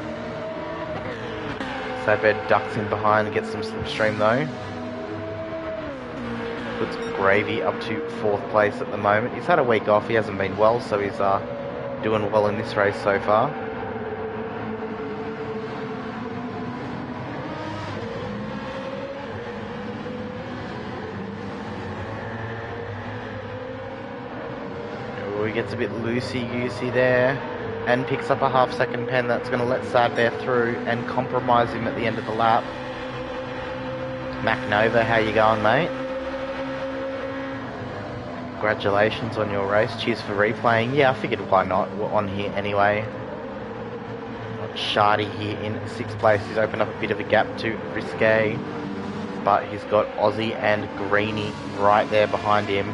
Sad Bear ducks in behind and gets some slipstream though. Puts Gravy up to 4th place at the moment. He's had a week off, he hasn't been well, so he's doing well in this race so far. Oh, he gets a bit loosey-goosey there and picks up a half-second pen. That's going to let Sad Bear through and compromise him at the end of the lap. Mac Nova, how you going, mate? Congratulations on your race. Cheers for replaying. Yeah, I figured why not. We're on here anyway. I'll Shardy here in 6th place. He's opened up a bit of a gap to Risque, but he's got Aussie and Greeny right there behind him,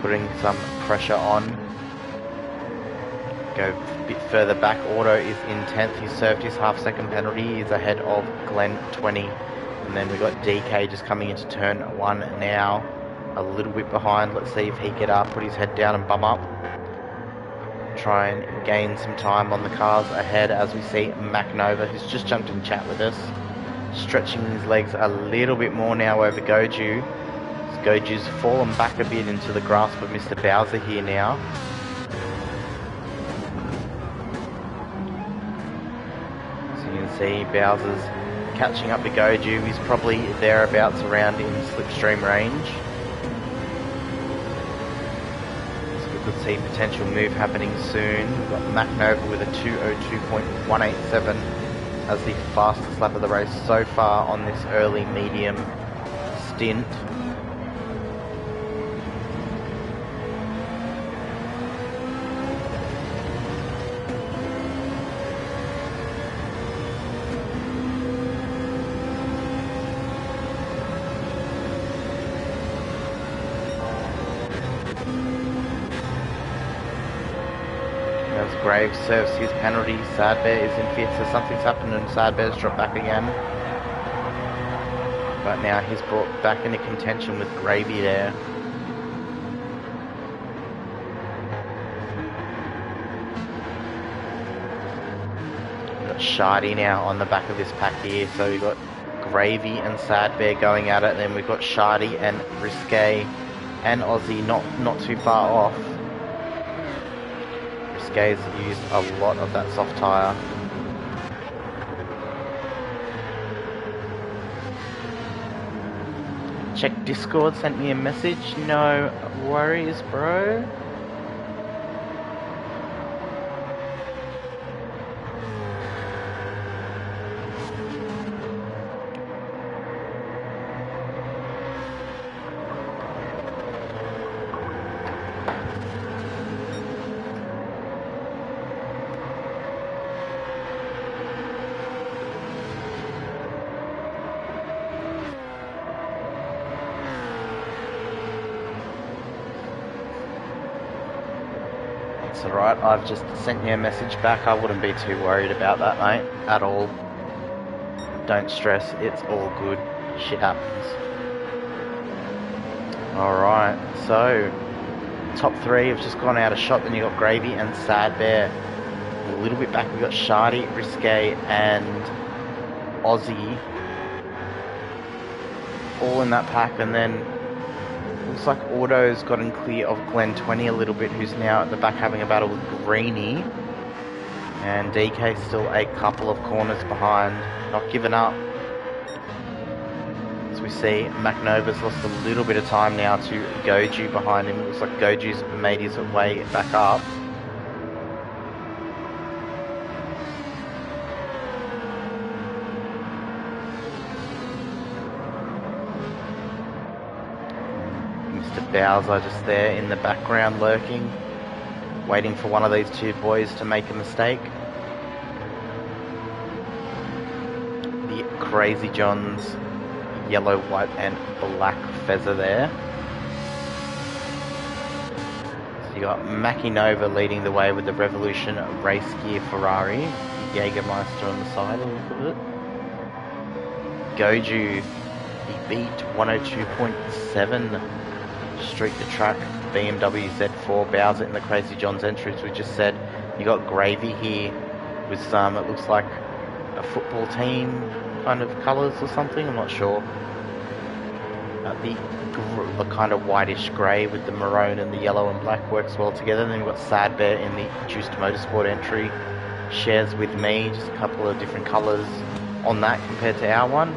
putting some pressure on. Go a bit further back, Auto is in 10th. He's served his half-second penalty. He's ahead of Glenn 20. And then we've got DK just coming into turn 1 now. A little bit behind. Let's see if he can put his head down and bum up. Try and gain some time on the cars ahead as we see MacNova, who's just jumped in chat with us, stretching his legs a little bit more now over Goju. Goju's fallen back a bit into the grasp of Mr. Bowser here now. So you can see Bowser's catching up to Goju. He's probably thereabouts around in slipstream range. Could see potential move happening soon. We've got MacNova with a 2:02.187 as the fastest lap of the race so far on this early medium stint. Graves serves his penalty. Sad Bear is in 5th, so something's happened and Sad Bear's dropped back again. But now he's brought back into contention with Gravy there. We've got Shardy now on the back of this pack here, so we've got Gravy and Sad Bear going at it, then we've got Shardy and Risque and Aussie not too far off. Risque's used a lot of that soft tyre. Check Discord, sent me a message. No worries, bro. Alright, I've just sent you a message back. I wouldn't be too worried about that, mate, at all. Don't stress, it's all good. Shit happens. Alright, so top 3 have just gone out of shot. Then you got Gravy and Sad Bear. A little bit back, we've got Shardy, Risque and Aussie all in that pack, and then looks like Auto's gotten clear of Glen 20 a little bit, who's now at the back having a battle with Greeny. And DK still a couple of corners behind, not giving up. As we see, MacNova's lost a little bit of time now to Goju behind him. It looks like Goju's made his way back up. Bowser just there in the background lurking, waiting for one of these two boys to make a mistake. The Crazy John's yellow, white and black feather there. So you got Mackie Nova leading the way with the Revolution race gear Ferrari. Jägermeister on the side a little bit. Goju, he beat 102.7. Street2Track BMW Z4 Bowser in the Crazy John's entries. We just said you got Gravy here with some, it looks like a football team kind of colours or something, I'm not sure. The kind of whitish grey with the maroon and the yellow and black works well together. And then we've got Sad Bear in the Juiced Motorsport entry, shares with me just a couple of different colours on that compared to our one.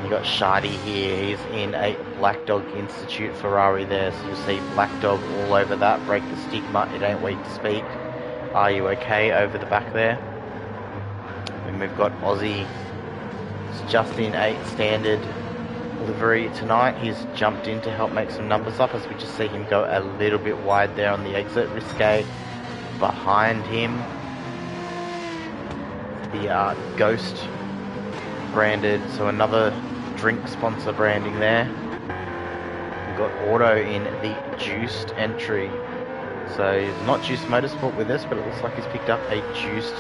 You got Shardy here, he's in a Black Dog Institute Ferrari there, so you'll see Black Dog all over that. Break the stigma, it ain't weak to speak. Are you okay over the back there? And we've got Aussie, it's just in a standard livery tonight. He's jumped in to help make some numbers up as we just see him go a little bit wide there on the exit. Risque behind him. the Ghost branded, so another drink sponsor branding there. We've got Auto in the Juiced entry. So he's not Juiced Motorsport with us, but it looks like he's picked up a Juiced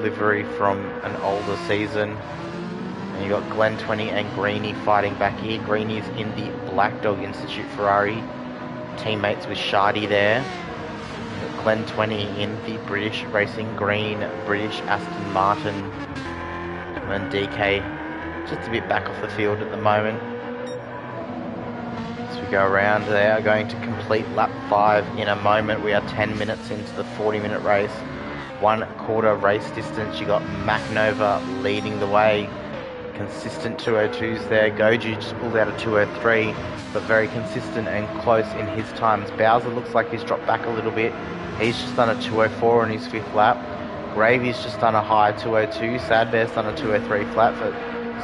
livery from an older season. And you got Glen 20 and Greeny fighting back here. Greeny's in the Black Dog Institute Ferrari, teammates with Shardy there. Glen 20 in the British Racing Green, British Aston Martin. And DK just a bit back off the field at the moment. As we go around, they are going to complete lap 5 in a moment. We are 10 minutes into the 40-minute race. 1/4 race distance. You got MacNova leading the way. Consistent 202s there. Goju just pulled out a 203, but very consistent and close in his times. Bowser looks like he's dropped back a little bit. He's just done a 204 on his 5th lap. Gravy's just done a high 202. Sad Bear's done a 203 flat.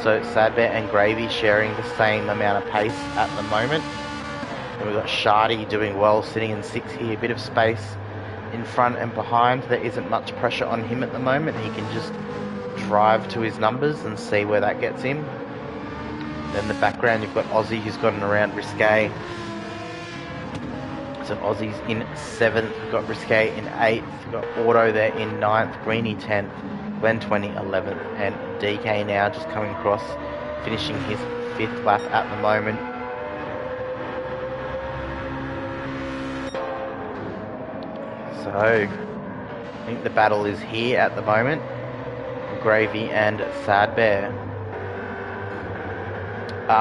So Sad Bear and Gravy sharing the same amount of pace at the moment. And we've got Shardy doing well, sitting in 6th here. A bit of space in front and behind. There isn't much pressure on him at the moment. He can just drive to his numbers and see where that gets him. Then in the background you've got Aussie who's gotten around Risque. So Aussie's in 7th, we've got Risque in 8th, we've got Auto there in 9th, Greeny 10th, Glen 20 11th, and DK now just coming across, finishing his 5th lap at the moment. So I think the battle is here at the moment. Gravy and Sad Bear.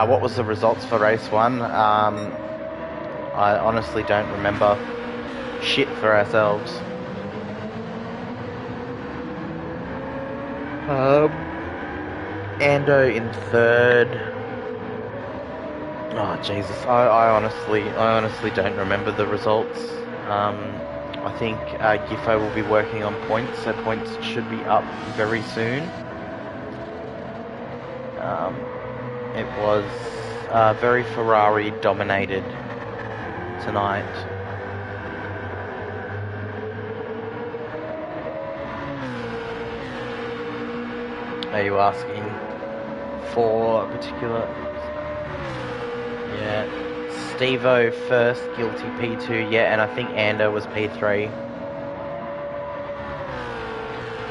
What was the results for race 1? I honestly don't remember shit for ourselves. Ando in 3rd. Oh Jesus, I honestly don't remember the results. I think Giffo will be working on points, so points should be up very soon. It was very Ferrari dominated tonight. Are you asking for a particular? Yeah. Stevo first, guilty P2, yeah, and I think Ando was P3.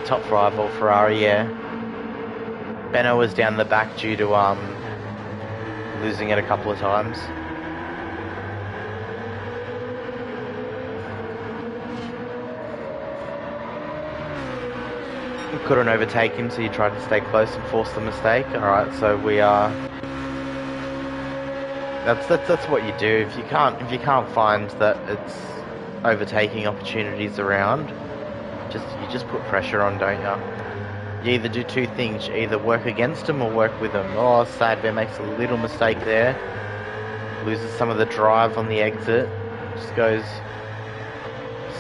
Top rival Ferrari, yeah. Benno was down the back due to losing it a couple of times. You couldn't overtake him, so you tried to stay close and force the mistake. Alright, so we are... That's what you do. If you can't find that it's overtaking opportunities around, you just put pressure on, don't you? You either do two things. You either work against them or work with them. Oh, Sad Bear makes a little mistake there. Loses some of the drive on the exit. Just goes...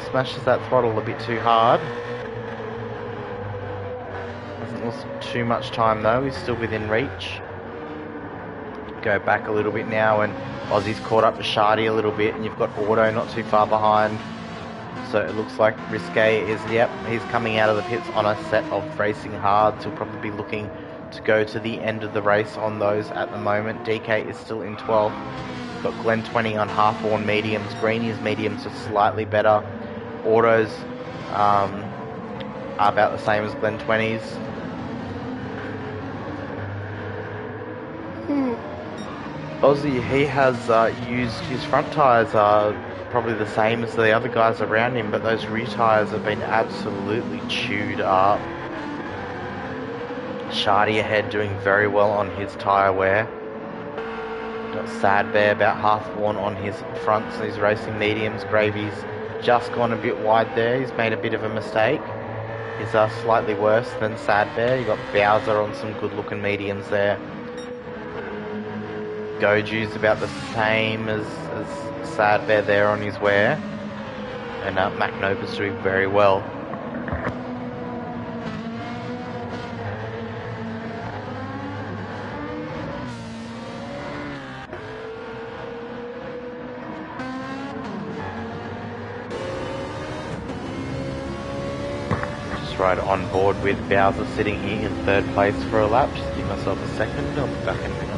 smashes that throttle a bit too hard. Hasn't lost too much time though. He's still within reach. Go back a little bit now, and Aussie's caught up to Shardy a little bit, and you've got Auto not too far behind. So it looks like Risque is, yep, he's coming out of the pits on a set of racing hard. So he'll probably be looking to go to the end of the race on those at the moment. DK is still in 12th. Got Glen 20 on half-worn mediums. Greeny's mediums are slightly better. Autos are about the same as Glen 20's. Aussie, he has used his front tyres probably the same as the other guys around him, but those rear tyres have been absolutely chewed up. Shardy ahead doing very well on his tyre wear. Got Sad Bear about half worn on his fronts, his racing mediums. Gravy's just gone a bit wide there, he's made a bit of a mistake. He's slightly worse than Sad Bear. You got Bowser on some good looking mediums there. Goju's about the same as Sad Bear there on his wear, and MacNova's doing very well. ride on board with Bowser sitting here in third place for a lap. Just give myself a second, I'll be back in a minute.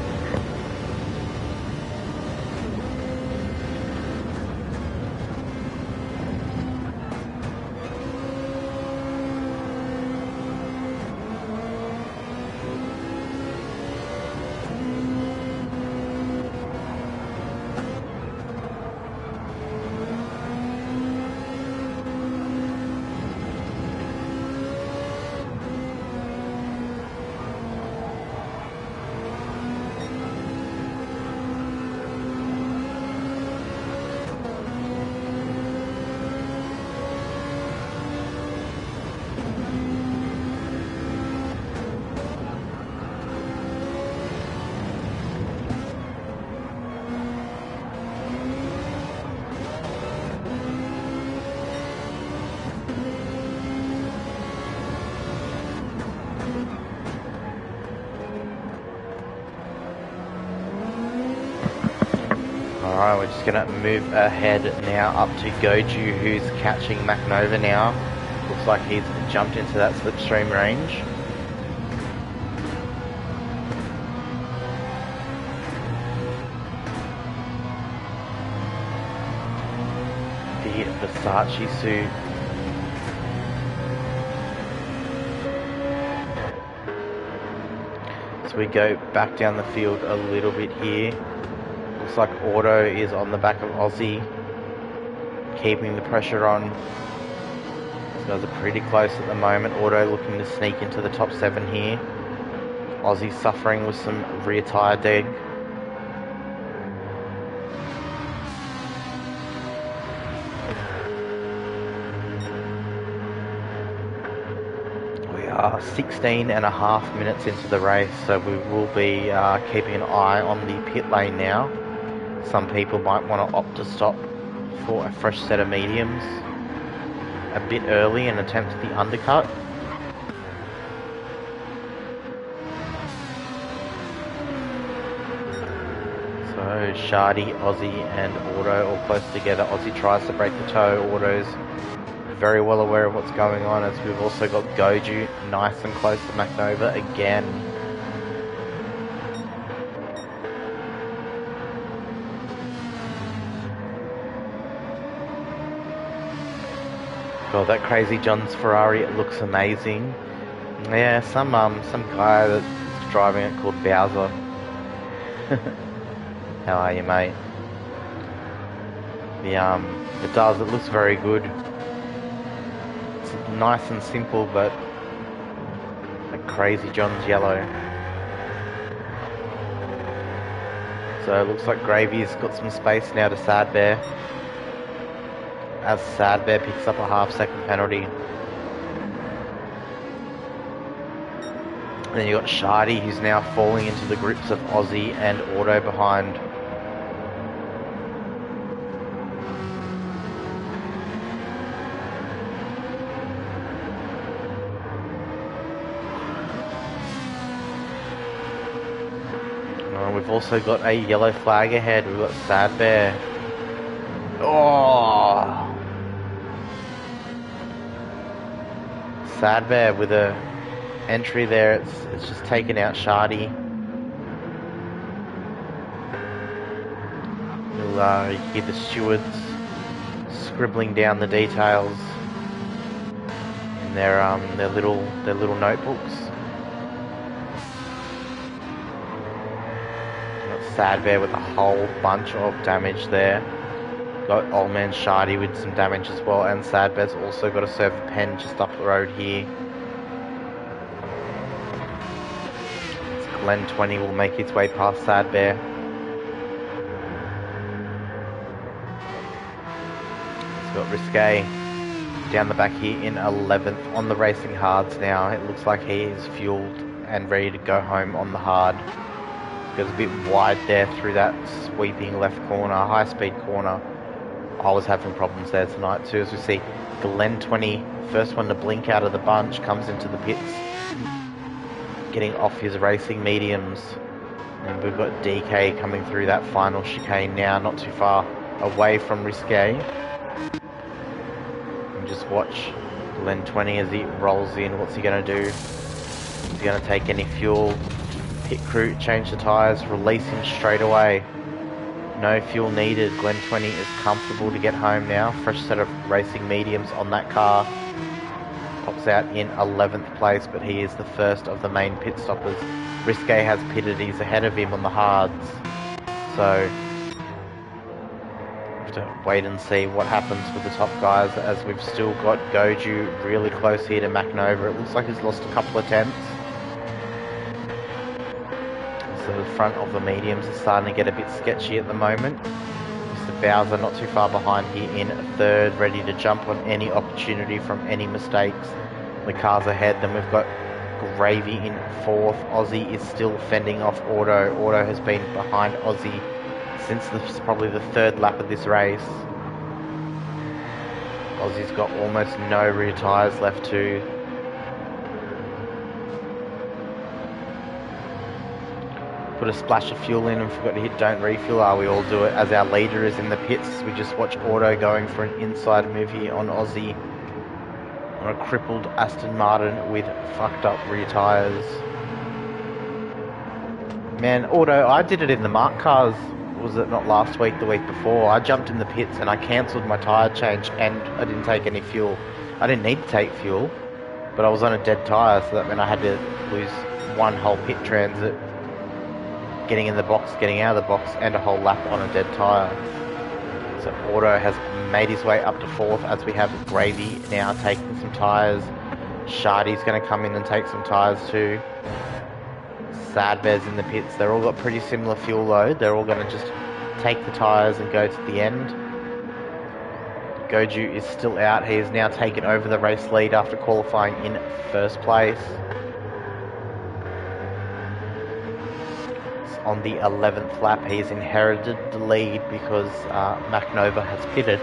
Alright, we're just going to move ahead now up to Goju, who's catching McNova now. Looks like he's jumped into that slipstream range. The Versace suit. So we go back down the field a little bit here. Looks like Auto is on the back of Aussie, keeping the pressure on. These guys are pretty close at the moment. Auto looking to sneak into the top 7 here. Aussie suffering with some rear tyre deg. We are 16.5 minutes into the race, so we will be keeping an eye on the pit lane now. Some people might want to opt to stop for a fresh set of mediums a bit early and attempt the undercut. So Shardy, Aussie and Auto all close together. Aussie tries to break the toe. Auto's very well aware of what's going on, as we've also got Goju nice and close to McNova again. God, that Crazy John's Ferrari, it looks amazing. Yeah, some guy that's driving it called Bowser. How are you, mate? It looks very good. It's nice and simple, but like Crazy John's yellow. So it looks like Gravy's got some space now to Sad Bear, as Sad Bear picks up a half-second penalty. And then you got Shardy, who's now falling into the grips of Aussie and Auto behind. We've also got a yellow flag ahead. We've got Sad Bear. Oh! Sad Bear with a entry there. It's just taken out Shardy. You'll hear the stewards scribbling down the details in their little notebooks. Got Sad Bear with a whole bunch of damage there. Got Old Man Shardy with some damage as well, and Sad Bear's also got a server pen just up the road here. Glen 20 will make its way past Sad Bear. It's got Risque down the back here in 11th on the racing hards now. It looks like he is fueled and ready to go home on the hard. Goes a bit wide there through that sweeping left corner, high speed corner. I was having problems there tonight too, as we see Glen 20, first one to blink out of the bunch, comes into the pits, getting off his racing mediums. And we've got DK coming through that final chicane now, not too far away from Risque. And just watch Glen 20 as he rolls in. What's he going to do? Is he going to take any fuel? Pit crew, change the tyres, release him straight away. No fuel needed. Glen 20 is comfortable to get home now. Fresh set of racing mediums on that car. Pops out in 11th place, but he is the first of the main pit stoppers. Risque has pitted. He's ahead of him on the hards. So, have to wait and see what happens with the top guys, as we've still got Goju really close here to McNova. It looks like he's lost a couple of tenths. So the front of the mediums is starting to get a bit sketchy at the moment. Mr. Bowser not too far behind here in third, ready to jump on any opportunity from any mistakes. The car's ahead. Then we've got Gravy in fourth. Aussie is still fending off Auto. Auto has been behind Aussie since probably the third lap of this race. Aussie's got almost no rear tyres left too. Put a splash of fuel in and forgot to hit don't refuel. We all do it as our leader is in the pits. We just watch Auto going for an inside move here on Aussie. On a crippled Aston Martin with fucked up rear tyres. Man, Auto, I did it in the Mark cars. Was it not last week, the week before? I jumped in the pits and I cancelled my tyre change and I didn't take any fuel. I didn't need to take fuel, but I was on a dead tyre, so that meant I had to lose one whole pit transit. Getting in the box, getting out of the box, and a whole lap on a dead tyre. So Auto has made his way up to fourth as we have Gravy now taking some tyres. Shardy's going to come in and take some tyres too. Sad Bears in the pits. They're all got pretty similar fuel load. They're all going to just take the tyres and go to the end. Goju is still out. He is now taken over the race lead after qualifying in first place. On the 11th lap, he's inherited the lead because McNova has pitted.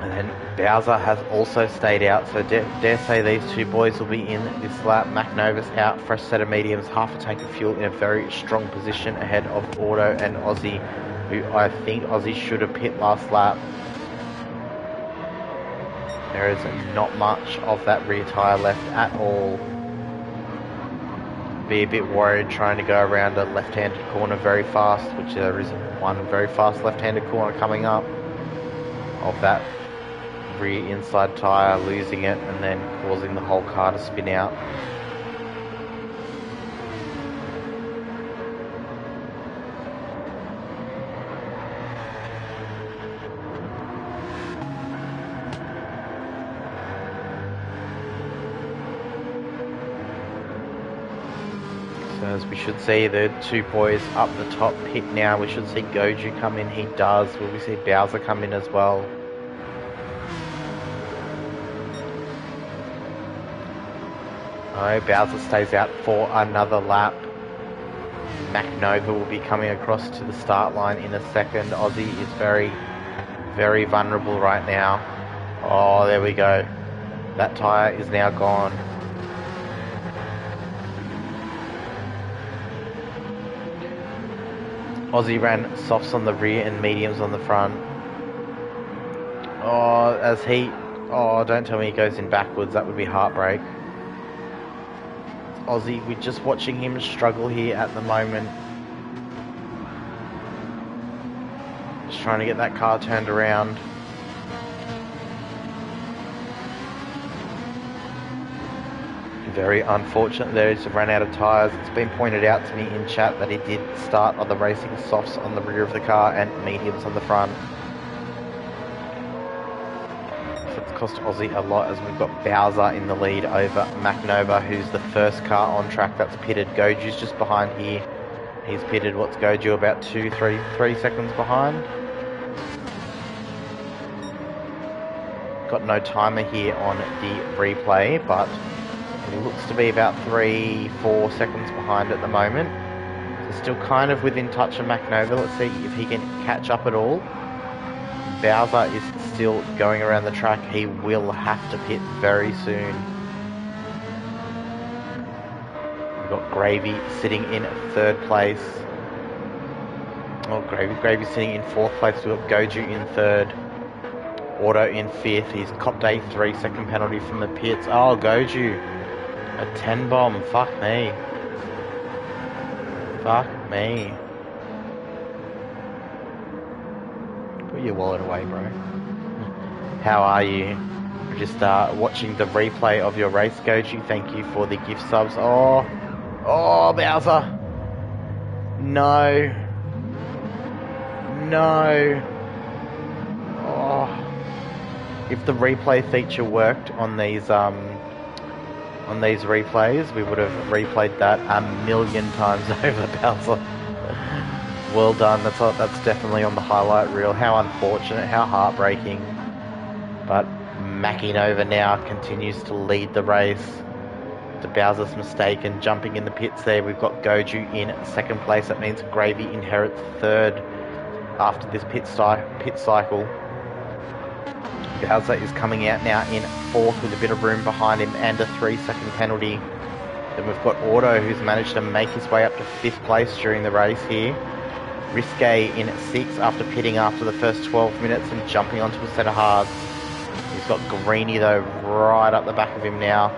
And then Bowser has also stayed out, so dare say these two boys will be in this lap. McNova's out, fresh set of mediums, half a tank of fuel in a very strong position ahead of Auto and Aussie, who I think Aussie should have pit last lap. There is not much of that rear tyre left at all. Be a bit worried trying to go around a left-handed corner very fast, which there is one very fast left-handed corner coming up. Of that rear inside tyre, losing it and then causing the whole car to spin out. As we should see the two boys up the top pit now. We should see Goju come in. He does. Will we see Bowser come in as well? No, Bowser stays out for another lap. McNova will be coming across to the start line in a second. Aussie is very, very vulnerable right now. Oh, there we go. That tyre is now gone. Aussie ran softs on the rear and mediums on the front. Oh, as he... Oh, don't tell me he goes in backwards. That would be heartbreak. Aussie, we're just watching him struggle here at the moment. Just trying to get that car turned around. Very unfortunate there is to run out of tyres. It's been pointed out to me in chat that he did start on the racing softs on the rear of the car and mediums on the front. So it's cost Aussie a lot as we've got Bowser in the lead over McNova, who's the first car on track that's pitted. Goju's just behind here. He's pitted. What's Goju about 3 seconds behind? Got no timer here on the replay, but it looks to be about 3-4 seconds behind at the moment. So still kind of within touch of McNova. Let's see if he can catch up at all. Bowser is still going around the track. He will have to pit very soon. We've got Gravy sitting in third place. Oh, Gravy's sitting in 4th place. We've got Goju in 3rd. Auto in 5th. He's copped a 3-second penalty from the pits. Oh, Goju. A 10 bomb. Fuck me. Fuck me. Put your wallet away, bro. How are you? Just watching the replay of your race, Goju. Thank you for the gift subs. Oh, Bowser. No. No. Oh. If the replay feature worked on these replays, we would have replayed that a million times over, Bowser. Well done. That's definitely on the highlight reel. How unfortunate. How heartbreaking. But Makinova now continues to lead the race. To Bowser's mistake and jumping in the pits there. We've got Goju in 2nd place. That means Gravy inherits 3rd after this pit cycle. Bowser is coming out now in 4th with a bit of room behind him and a 3-second penalty. Then we've got Auto, who's managed to make his way up to 5th place during the race here. Risque in 6th after pitting after the first 12 minutes and jumping onto a set of hards. He's got Greeny though right up the back of him now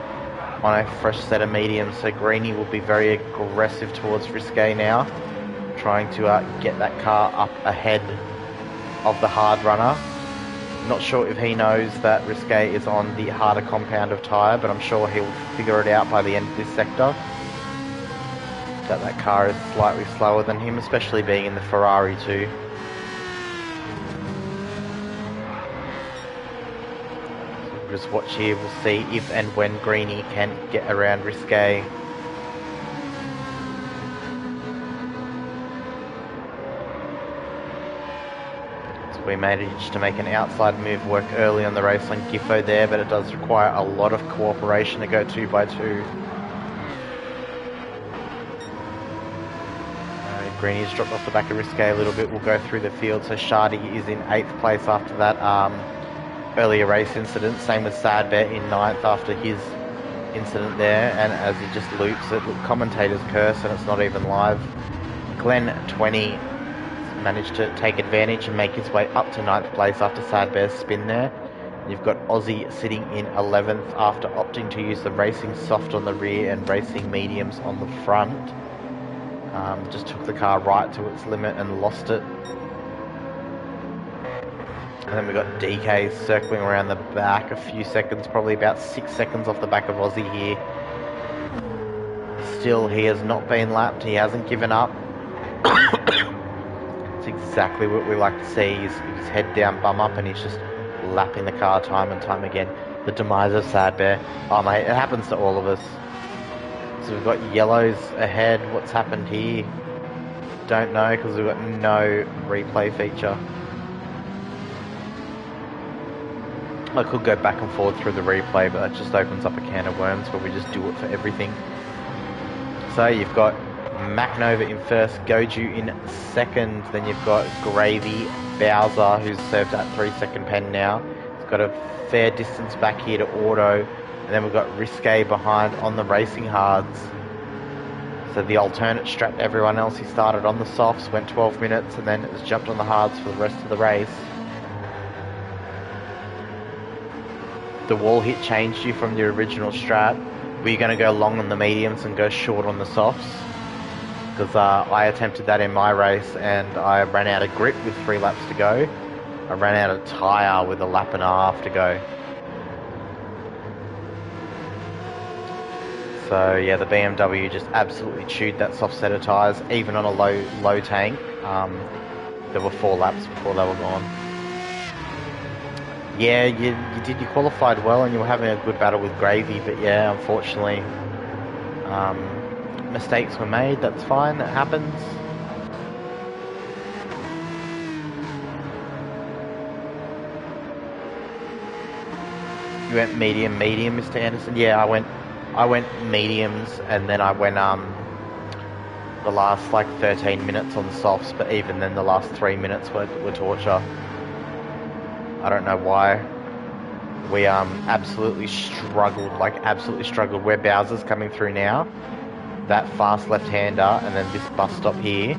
on a fresh set of mediums. So Greeny will be very aggressive towards Risque now, trying to get that car up ahead of the hard runner. Not sure if he knows that Risque is on the harder compound of tyre, but I'm sure he'll figure it out by the end of this sector. That car is slightly slower than him, especially being in the Ferrari too. So we'll just watch here, we'll see if and when Greeny can get around Risque. We managed to make an outside move work early on the race on Giffo there, but it does require a lot of cooperation to go 2 by 2. Greeny's dropped off the back of Risque a little bit. We'll go through the field. So Shardy is in 8th place after that earlier race incident. Same with Sadbet in 9th after his incident there. And as he just loops it, look, commentators curse and it's not even live. Glenn 20 managed to take advantage and make his way up to 9th place after Sadbear's spin there. You've got Aussie sitting in 11th after opting to use the racing soft on the rear and racing mediums on the front. Just took the car right to its limit and lost it. And then we've got DK circling around the back a few seconds, probably about 6 seconds off the back of Aussie here. Still, he has not been lapped. He hasn't given up. It's exactly what we like to see. He's head down, bum up, and he's just lapping the car time and time again. The demise of Sadbear. Oh mate, it happens to all of us. So we've got yellows ahead. What's happened here? Don't know, because we've got no replay feature. I could go back and forward through the replay, but that just opens up a can of worms where we just do it for everything. So you've got Makinova in 1st, Goju in 2nd, then you've got Gravy, Bowser, who's served that 3-second pen now. He's got a fair distance back here to Auto, and then we've got Risque behind on the racing hards. So the alternate strap to everyone else. He started on the softs, went 12 minutes, and then has jumped on the hards for the rest of the race. The wall hit changed you from the original strat. Were you going to go long on the mediums and go short on the softs? Because I attempted that in my race and I ran out of grip with 3 laps to go. I ran out of tyre with a lap and a half to go. So yeah, the BMW just absolutely chewed that soft set of tyres, even on a low tank. There were 4 laps before they were gone. Yeah, you qualified well and you were having a good battle with Gravy, but yeah, unfortunately, mistakes were made. That's fine, that happens. You went medium, Mr. Anderson? Yeah, I went mediums, and then I went the last like 13 minutes on the softs, but even then the last 3 minutes were torture. I don't know why. We absolutely struggled. Where Bowser's coming through now, that fast left-hander, and then this bus stop here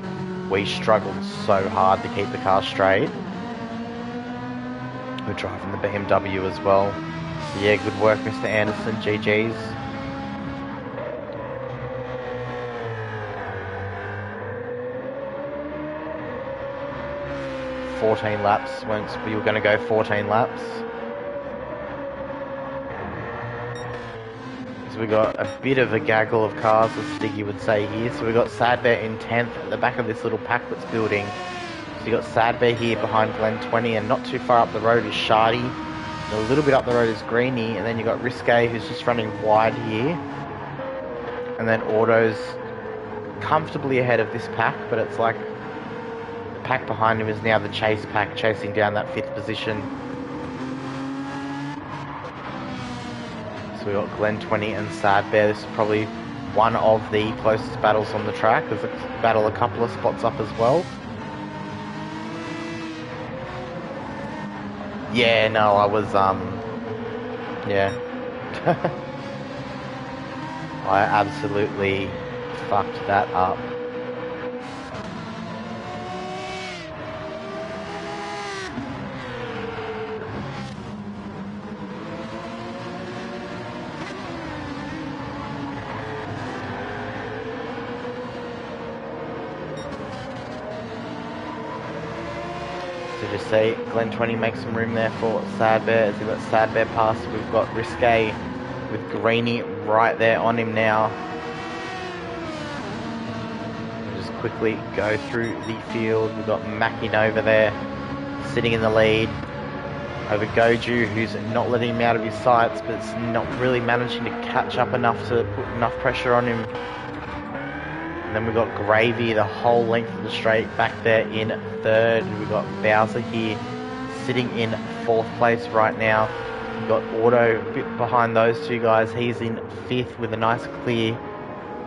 we struggled so hard to keep the car straight. We're driving the BMW as well. Yeah, good work, Mr. Anderson. GG's. "14 laps." Once we were going to go 14 laps. So we got a bit of a gaggle of cars, as Stiggy would say here. So we got Sad Bear in 10th at the back of this little pack that's building. So you got Sad Bear here behind Glen 20, and not too far up the road is Shardy. A little bit up the road is Greeny, and then you got Risque, who's just running wide here. And then Auto's comfortably ahead of this pack, but it's like the pack behind him is now the chase pack, chasing down that 5th position. So we got Glen 20 and Sad Bear. This is probably one of the closest battles on the track. There's a battle a couple of spots up as well. Yeah, no, I was, yeah. I absolutely fucked that up. Just say Glen 20 makes some room there for Sad Bear. As we've got Sad Bear past, we've got Risque with Greeny right there on him now. We'll just quickly go through the field. We've got Mackin over there sitting in the lead over Goju, who's not letting him out of his sights, but it's not really managing to catch up enough to put enough pressure on him. And then we've got Gravy the whole length of the straight back there in 3rd. We've got Bowser here sitting in 4th place right now. We've got Auto a bit behind those two guys. He's in 5th with a nice clear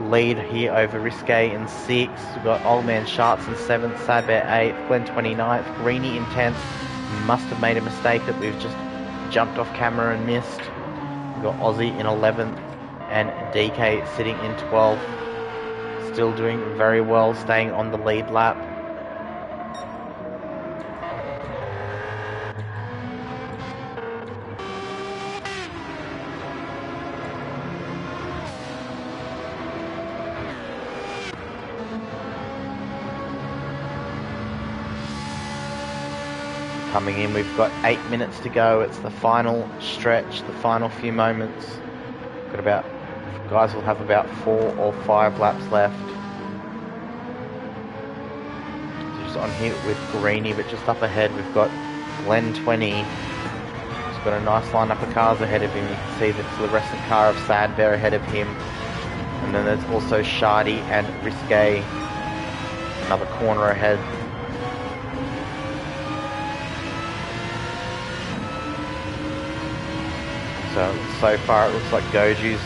lead here over Risque in 6th. We've got Old Man Sharts in 7th, Sad Bear 8th, Glen 29th, Greeny in 10th. Must have made a mistake that we've just jumped off camera and missed. We've got Aussie in 11th and DK sitting in 12th. Still doing very well, staying on the lead lap. Coming in, we've got 8 minutes to go. It's the final stretch, the final few moments. Got about, guys will have about 4 or 5 laps left. Just on here with Greeny, but just up ahead we've got Glen 20. He's got a nice lineup of cars ahead of him. You can see the fluorescent car of Sad Bear ahead of him. And then there's also Shardy and Risque, another corner ahead. So far it looks like Goju's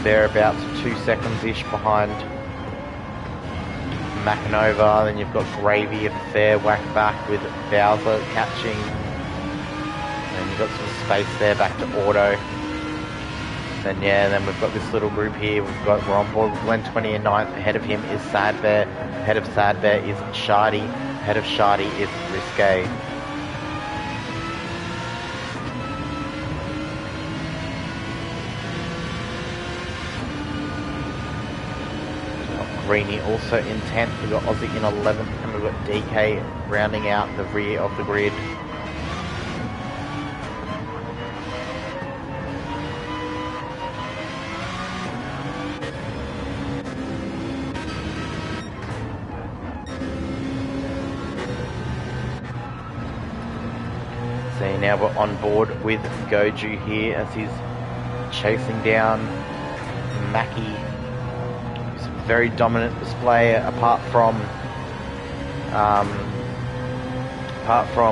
thereabouts 2 seconds-ish behind Macanova. Then you've got Gravy a fair whack back with Bowser catching. And you've got some space there back to Auto. Then yeah, then we've got this little group here. We're on board with Glen 20 and 9th. Ahead of him is Sad Bear. Ahead of Sad Bear is Shardy. Ahead of Shardy is Risque. Greeny also in 10th, we've got Aussie in 11th, and we've got DK rounding out the rear of the grid. So now we're on board with Goju here as he's chasing down Mackie. Very dominant display apart from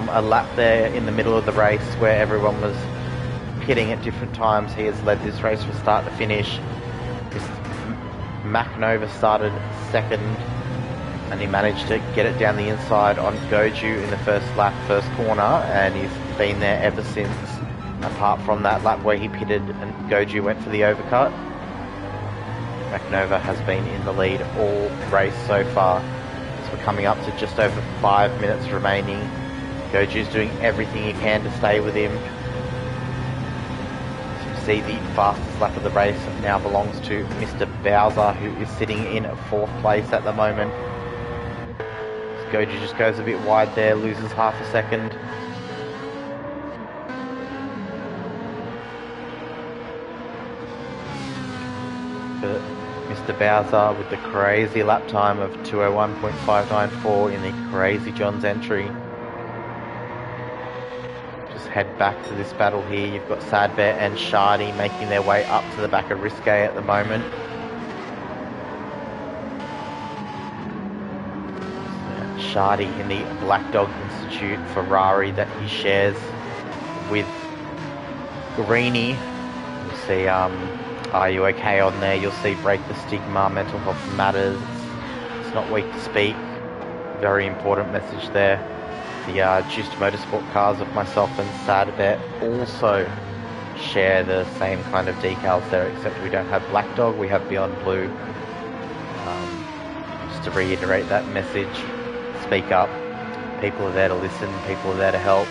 a lap there in the middle of the race where everyone was pitting at different times. He has led this race from start to finish. Macanova started 2nd and he managed to get it down the inside on Goju in the first lap, first corner, and he's been there ever since, apart from that lap where he pitted and Goju went for the overcut. Macanova has been in the lead all race so far. So We're coming up to just over 5 minutes remaining. Goju's doing everything he can to stay with him. So you see the fastest lap of the race now belongs to Mr. Bowser, who is sitting in 4th place at the moment. So Goju just goes a bit wide there, loses half a second. But Mr. Bowser with the crazy lap time of 201.594 in the Crazy John's entry. Just head back to this battle here. You've got Sadbet and Shardy making their way up to the back of Risque at the moment. Shardy in the Black Dog Institute Ferrari that he shares with Greeny. You'll see Are You Okay on there. You'll see Break the Stigma, Mental Health Matters, It's Not Weak to Speak. Very important message there. The Juiced Motorsport cars of myself and Sadbet also share the same kind of decals there, except we don't have Black Dog, we have Beyond Blue. Just to reiterate that message, speak up. People are there to listen, people are there to help.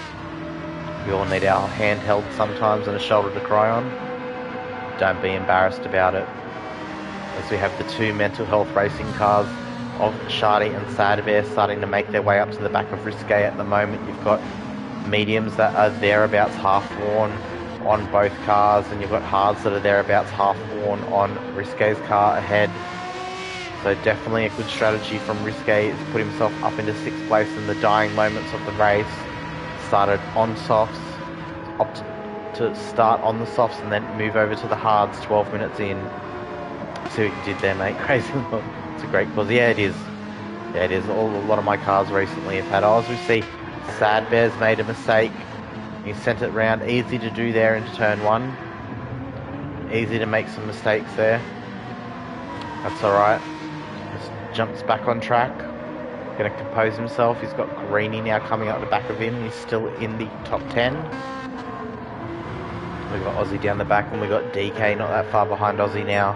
We all need our hand held sometimes and a shoulder to cry on. Don't be embarrassed about it. As we have the 2 mental health racing cars of Shardy and Sadbear starting to make their way up to the back of Risque at the moment. You've got mediums that are thereabouts half worn on both cars, and you've got hards that are thereabouts half worn on Risque's car ahead. So definitely a good strategy from Risque to put himself up into 6th place in the dying moments of the race. Started on softs, opted to start on the softs and then move over to the hards 12 minutes in. See what you did there, mate. Crazy. It's a great cause. Yeah, it is. Yeah, it is. A lot of my cars recently have had Oz. We see Sad Bear's made a mistake. He sent it round. Easy to do there into turn 1. Easy to make some mistakes there. That's alright. Just jumps back on track. Going to compose himself. He's got Greeny now coming up the back of him. He's still in the top 10. We've got Aussie down the back, and we've got DK not that far behind Aussie now.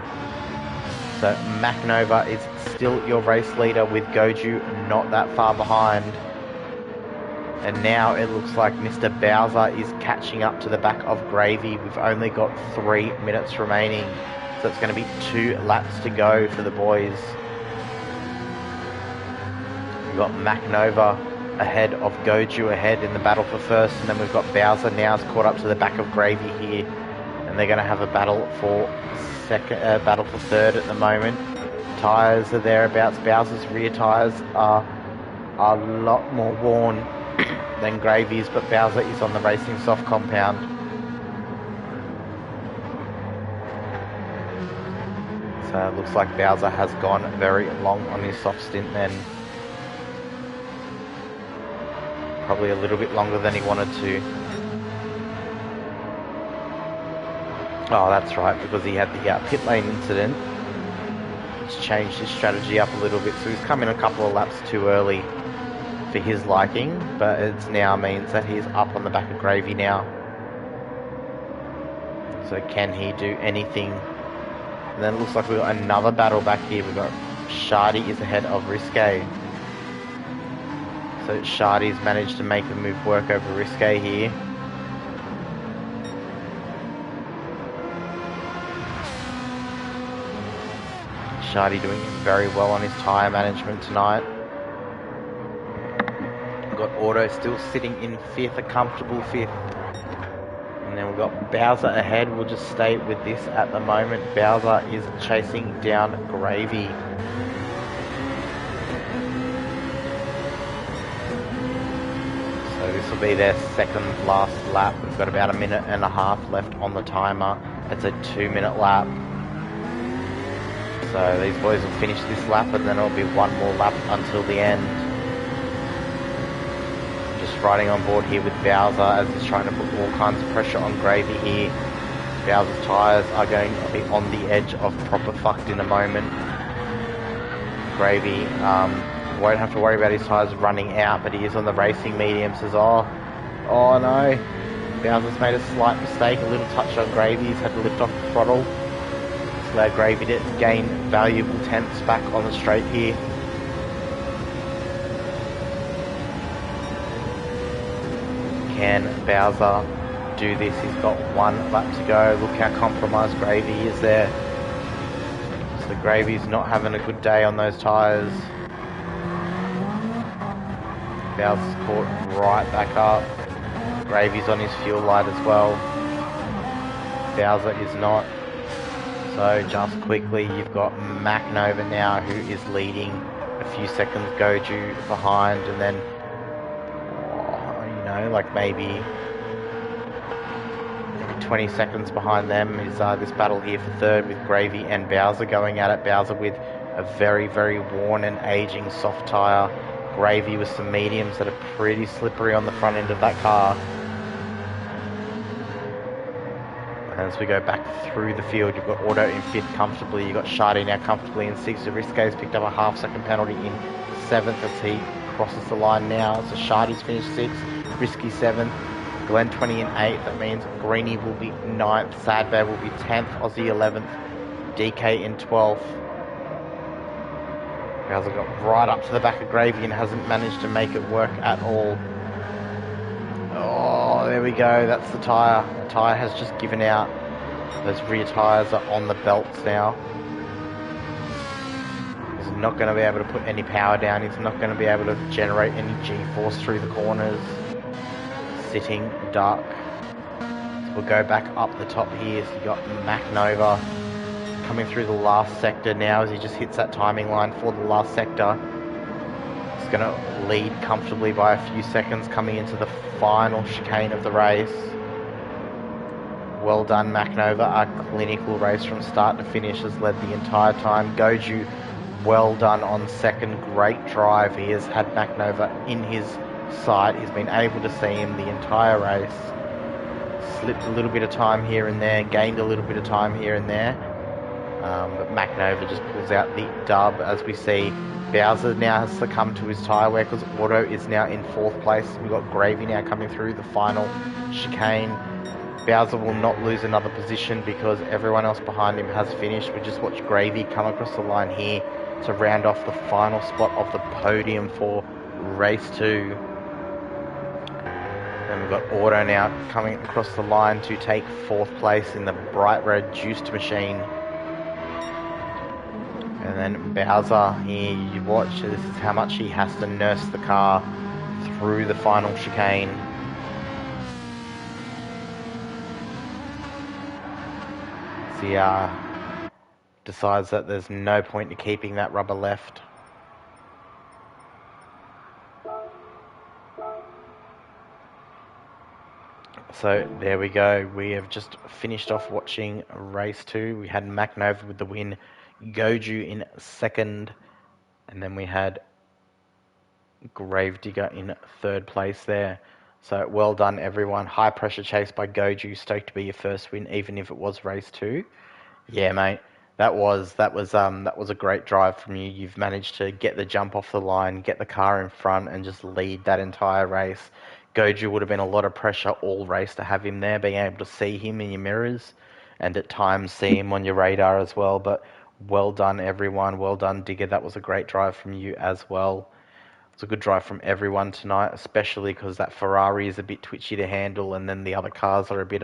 So MacNova is still your race leader with Goju not that far behind. And now it looks like Mr. Bowser is catching up to the back of Gravy. We've only got 3 minutes remaining. So it's going to be 2 laps to go for the boys. We've got MacNova ahead of Goju ahead in the battle for first. And then we've got Bowser now caught up to the back of Gravy here. And they're going to have a battle for battle for third at the moment. Tyres are thereabouts. Bowser's rear tyres are a lot more worn than Gravy's, but Bowser is on the Racing Soft compound. So it looks like Bowser has gone very long on his soft stint then. Probably a little bit longer than he wanted to. Oh, that's right, because he had the pit lane incident, which changed his strategy up a little bit. So he's come in a couple of laps too early for his liking, but it now means that he's up on the back of Gravy now. So can he do anything? And then it looks like we've got another battle back here. We've got Shardy is ahead of Risque. So Shardy's managed to make the move work over Risque here. Shardy doing very well on his tyre management tonight. We've got Auto still sitting in 5th, a comfortable 5th. And then we've got Bowser ahead. We'll just stay with this at the moment. Bowser is chasing down Gravy. So this will be their second last lap. We've got about 1.5 minutes left on the timer. It's a 2-minute lap. So these boys will finish this lap, and then it'll be 1 more lap until the end. Just riding on board here with Bowser as he's trying to put all kinds of pressure on Gravy here. Bowser's tyres are going to be on the edge of proper fucked in a moment. Gravy won't have to worry about his tyres running out, but he is on the racing medium. Says, oh no. Bowser's made a slight mistake, a little touch on Gravy. He's had to lift off the throttle. Allow Gravy to gain valuable tenths back on the straight here. Can Bowser do this? He's got 1 lap to go. Look how compromised Gravy is there. So Gravy's not having a good day on those tyres. Bowser's caught right back up. Gravy's on his fuel light as well. Bowser is not. So just quickly, you've got MacNova now, who is leading a few seconds. Goju behind, and then, you know, like maybe 20 seconds behind them is this battle here for third, with Gravy and Bowser going at it. Bowser with a very, very worn and aging soft tyre. Gravy with some mediums that are pretty slippery on the front end of that car. As we go back through the field, you've got Auto in 5th comfortably, you've got Shardy now comfortably in 6th. Risque's picked up a half-second penalty in 7th as he crosses the line now. So Shardy's finished 6th, Risky 7th, Glen 20 in 8th. That means Greenie will be 9th, Sadbad will be 10th, Aussie 11th, DK in 12th. Bowser got right up to the back of Gravy and hasn't managed to make it work at all. Oh, there we go, that's the tyre. The tyre has just given out. Those rear tyres are on the belts now. He's not going to be able to put any power down. He's not going to be able to generate any G-force through the corners. Sitting duck. So we'll go back up the top here. So you got MacNova coming through the last sector now as he just hits that timing line for the last sector. He's going to lead comfortably by a few seconds coming into the final chicane of the race. Well done, MacNova. A clinical race from start to finish, has led the entire time. Goju, well done on second. Great drive. He has had MacNova in his sight. He's been able to see him the entire race. Slipped a little bit of time here and there, gained a little bit of time here and there. But MacNova just pulls out the dub. As we see, Bowser now has succumbed to his tyre wear because Auto is now in 4th place. We've got Gravy now coming through the final chicane. Bowser will not lose another position because everyone else behind him has finished. We just watched Gravy come across the line here to round off the final spot of the podium for race 2. And we've got Auto now coming across the line to take 4th place in the bright red juiced machine. And then Bowser here, you watch, this is how much he has to nurse the car through the final chicane. So he decides that there's no point in keeping that rubber left. So there we go. We have just finished off watching race 2. We had MacNova with the win, Goju in 2nd, and then we had Gravedigger in 3rd place there. So well done, everyone. High pressure chase by Goju. Stoked to be your first win, even if it was race 2. Yeah, mate. That was a great drive from you. You've managed to get the jump off the line, get the car in front, and just lead that entire race. Goju would have been a lot of pressure all race to have him there, being able to see him in your mirrors, and at times see him on your radar as well. But well done, everyone. Well done, Digger. That was a great drive from you as well. It's a good drive from everyone tonight, especially because that Ferrari is a bit twitchy to handle, and then the other cars are a bit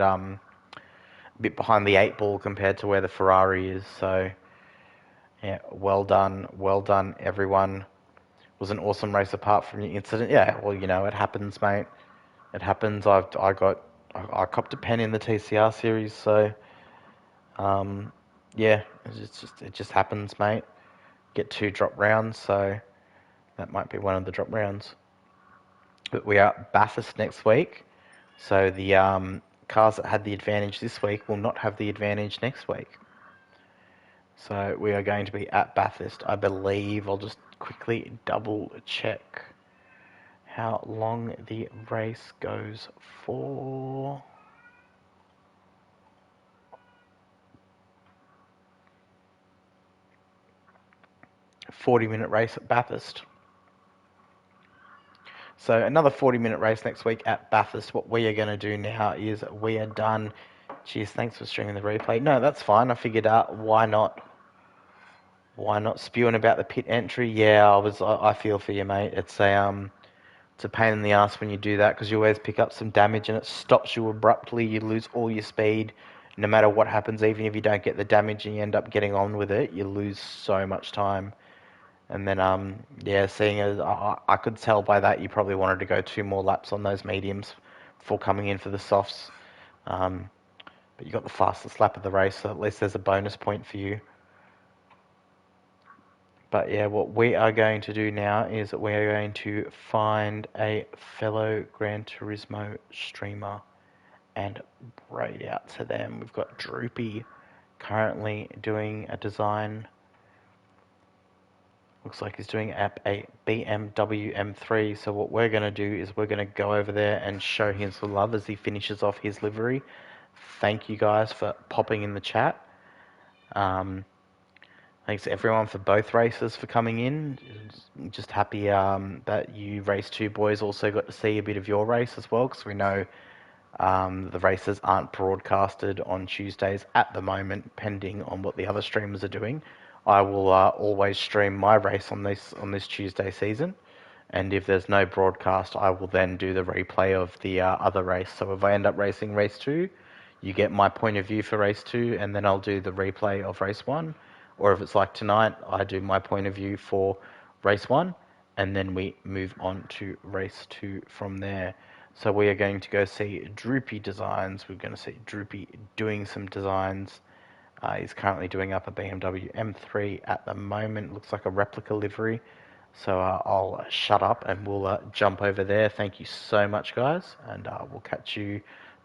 behind the 8 ball compared to where the Ferrari is. So yeah, well done, everyone. It was an awesome race apart from your incident. Yeah, well, you know, it happens, mate. It happens. I copped a pen in the TCR series, so yeah, it just happens, mate. Get 2 drop rounds, so that might be one of the drop rounds. But we are at Bathurst next week, so the cars that had the advantage this week will not have the advantage next week. So we are going to be at Bathurst, I believe. I'll just quickly double check how long the race goes for. 40-minute race at Bathurst. So another 40-minute race next week at Bathurst. What we are going to do now is we are done. Cheers, thanks for streaming the replay. No, that's fine. I figured out why not spewing about the pit entry. Yeah, I feel for you, mate. It's a It's a pain in the ass when you do that because you always pick up some damage and it stops you abruptly. You lose all your speed. No matter what happens, even if you don't get the damage and you end up getting on with it, you lose so much time. And then, yeah, seeing as I could tell by that you probably wanted to go 2 more laps on those mediums before coming in for the softs. But you got the fastest lap of the race, so at least there's a bonus point for you. But yeah, what we are going to do now is we are going to find a fellow Gran Turismo streamer and raid out to them. We've got Droopy currently doing a design. Looks like he's doing a BMW M3. So what we're going to do is we're going to go over there and show him some love as he finishes off his livery. Thank you guys for popping in the chat. Thanks everyone for both races for coming in. Just happy that you Race 2 boys also got to see a bit of your race as well, because we know the races aren't broadcasted on Tuesdays at the moment, pending on what the other streamers are doing. I will always stream my race on this Tuesday season, and if there's no broadcast, I will then do the replay of the other race. So if I end up racing Race 2, you get my point of view for Race 2, and then I'll do the replay of Race 1. Or if it's like tonight, I do my point of view for Race 1, and then we move on to Race 2 from there. So we are going to go see Droopy Designs. We're going to see Droopy doing some designs. He's currently doing up a BMW M3 at the moment. Looks like a replica livery. So I'll shut up and we'll jump over there. Thank you so much, guys. And we'll catch you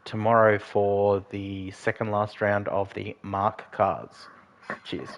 tomorrow for the second last round of the Mark cars. Cheers.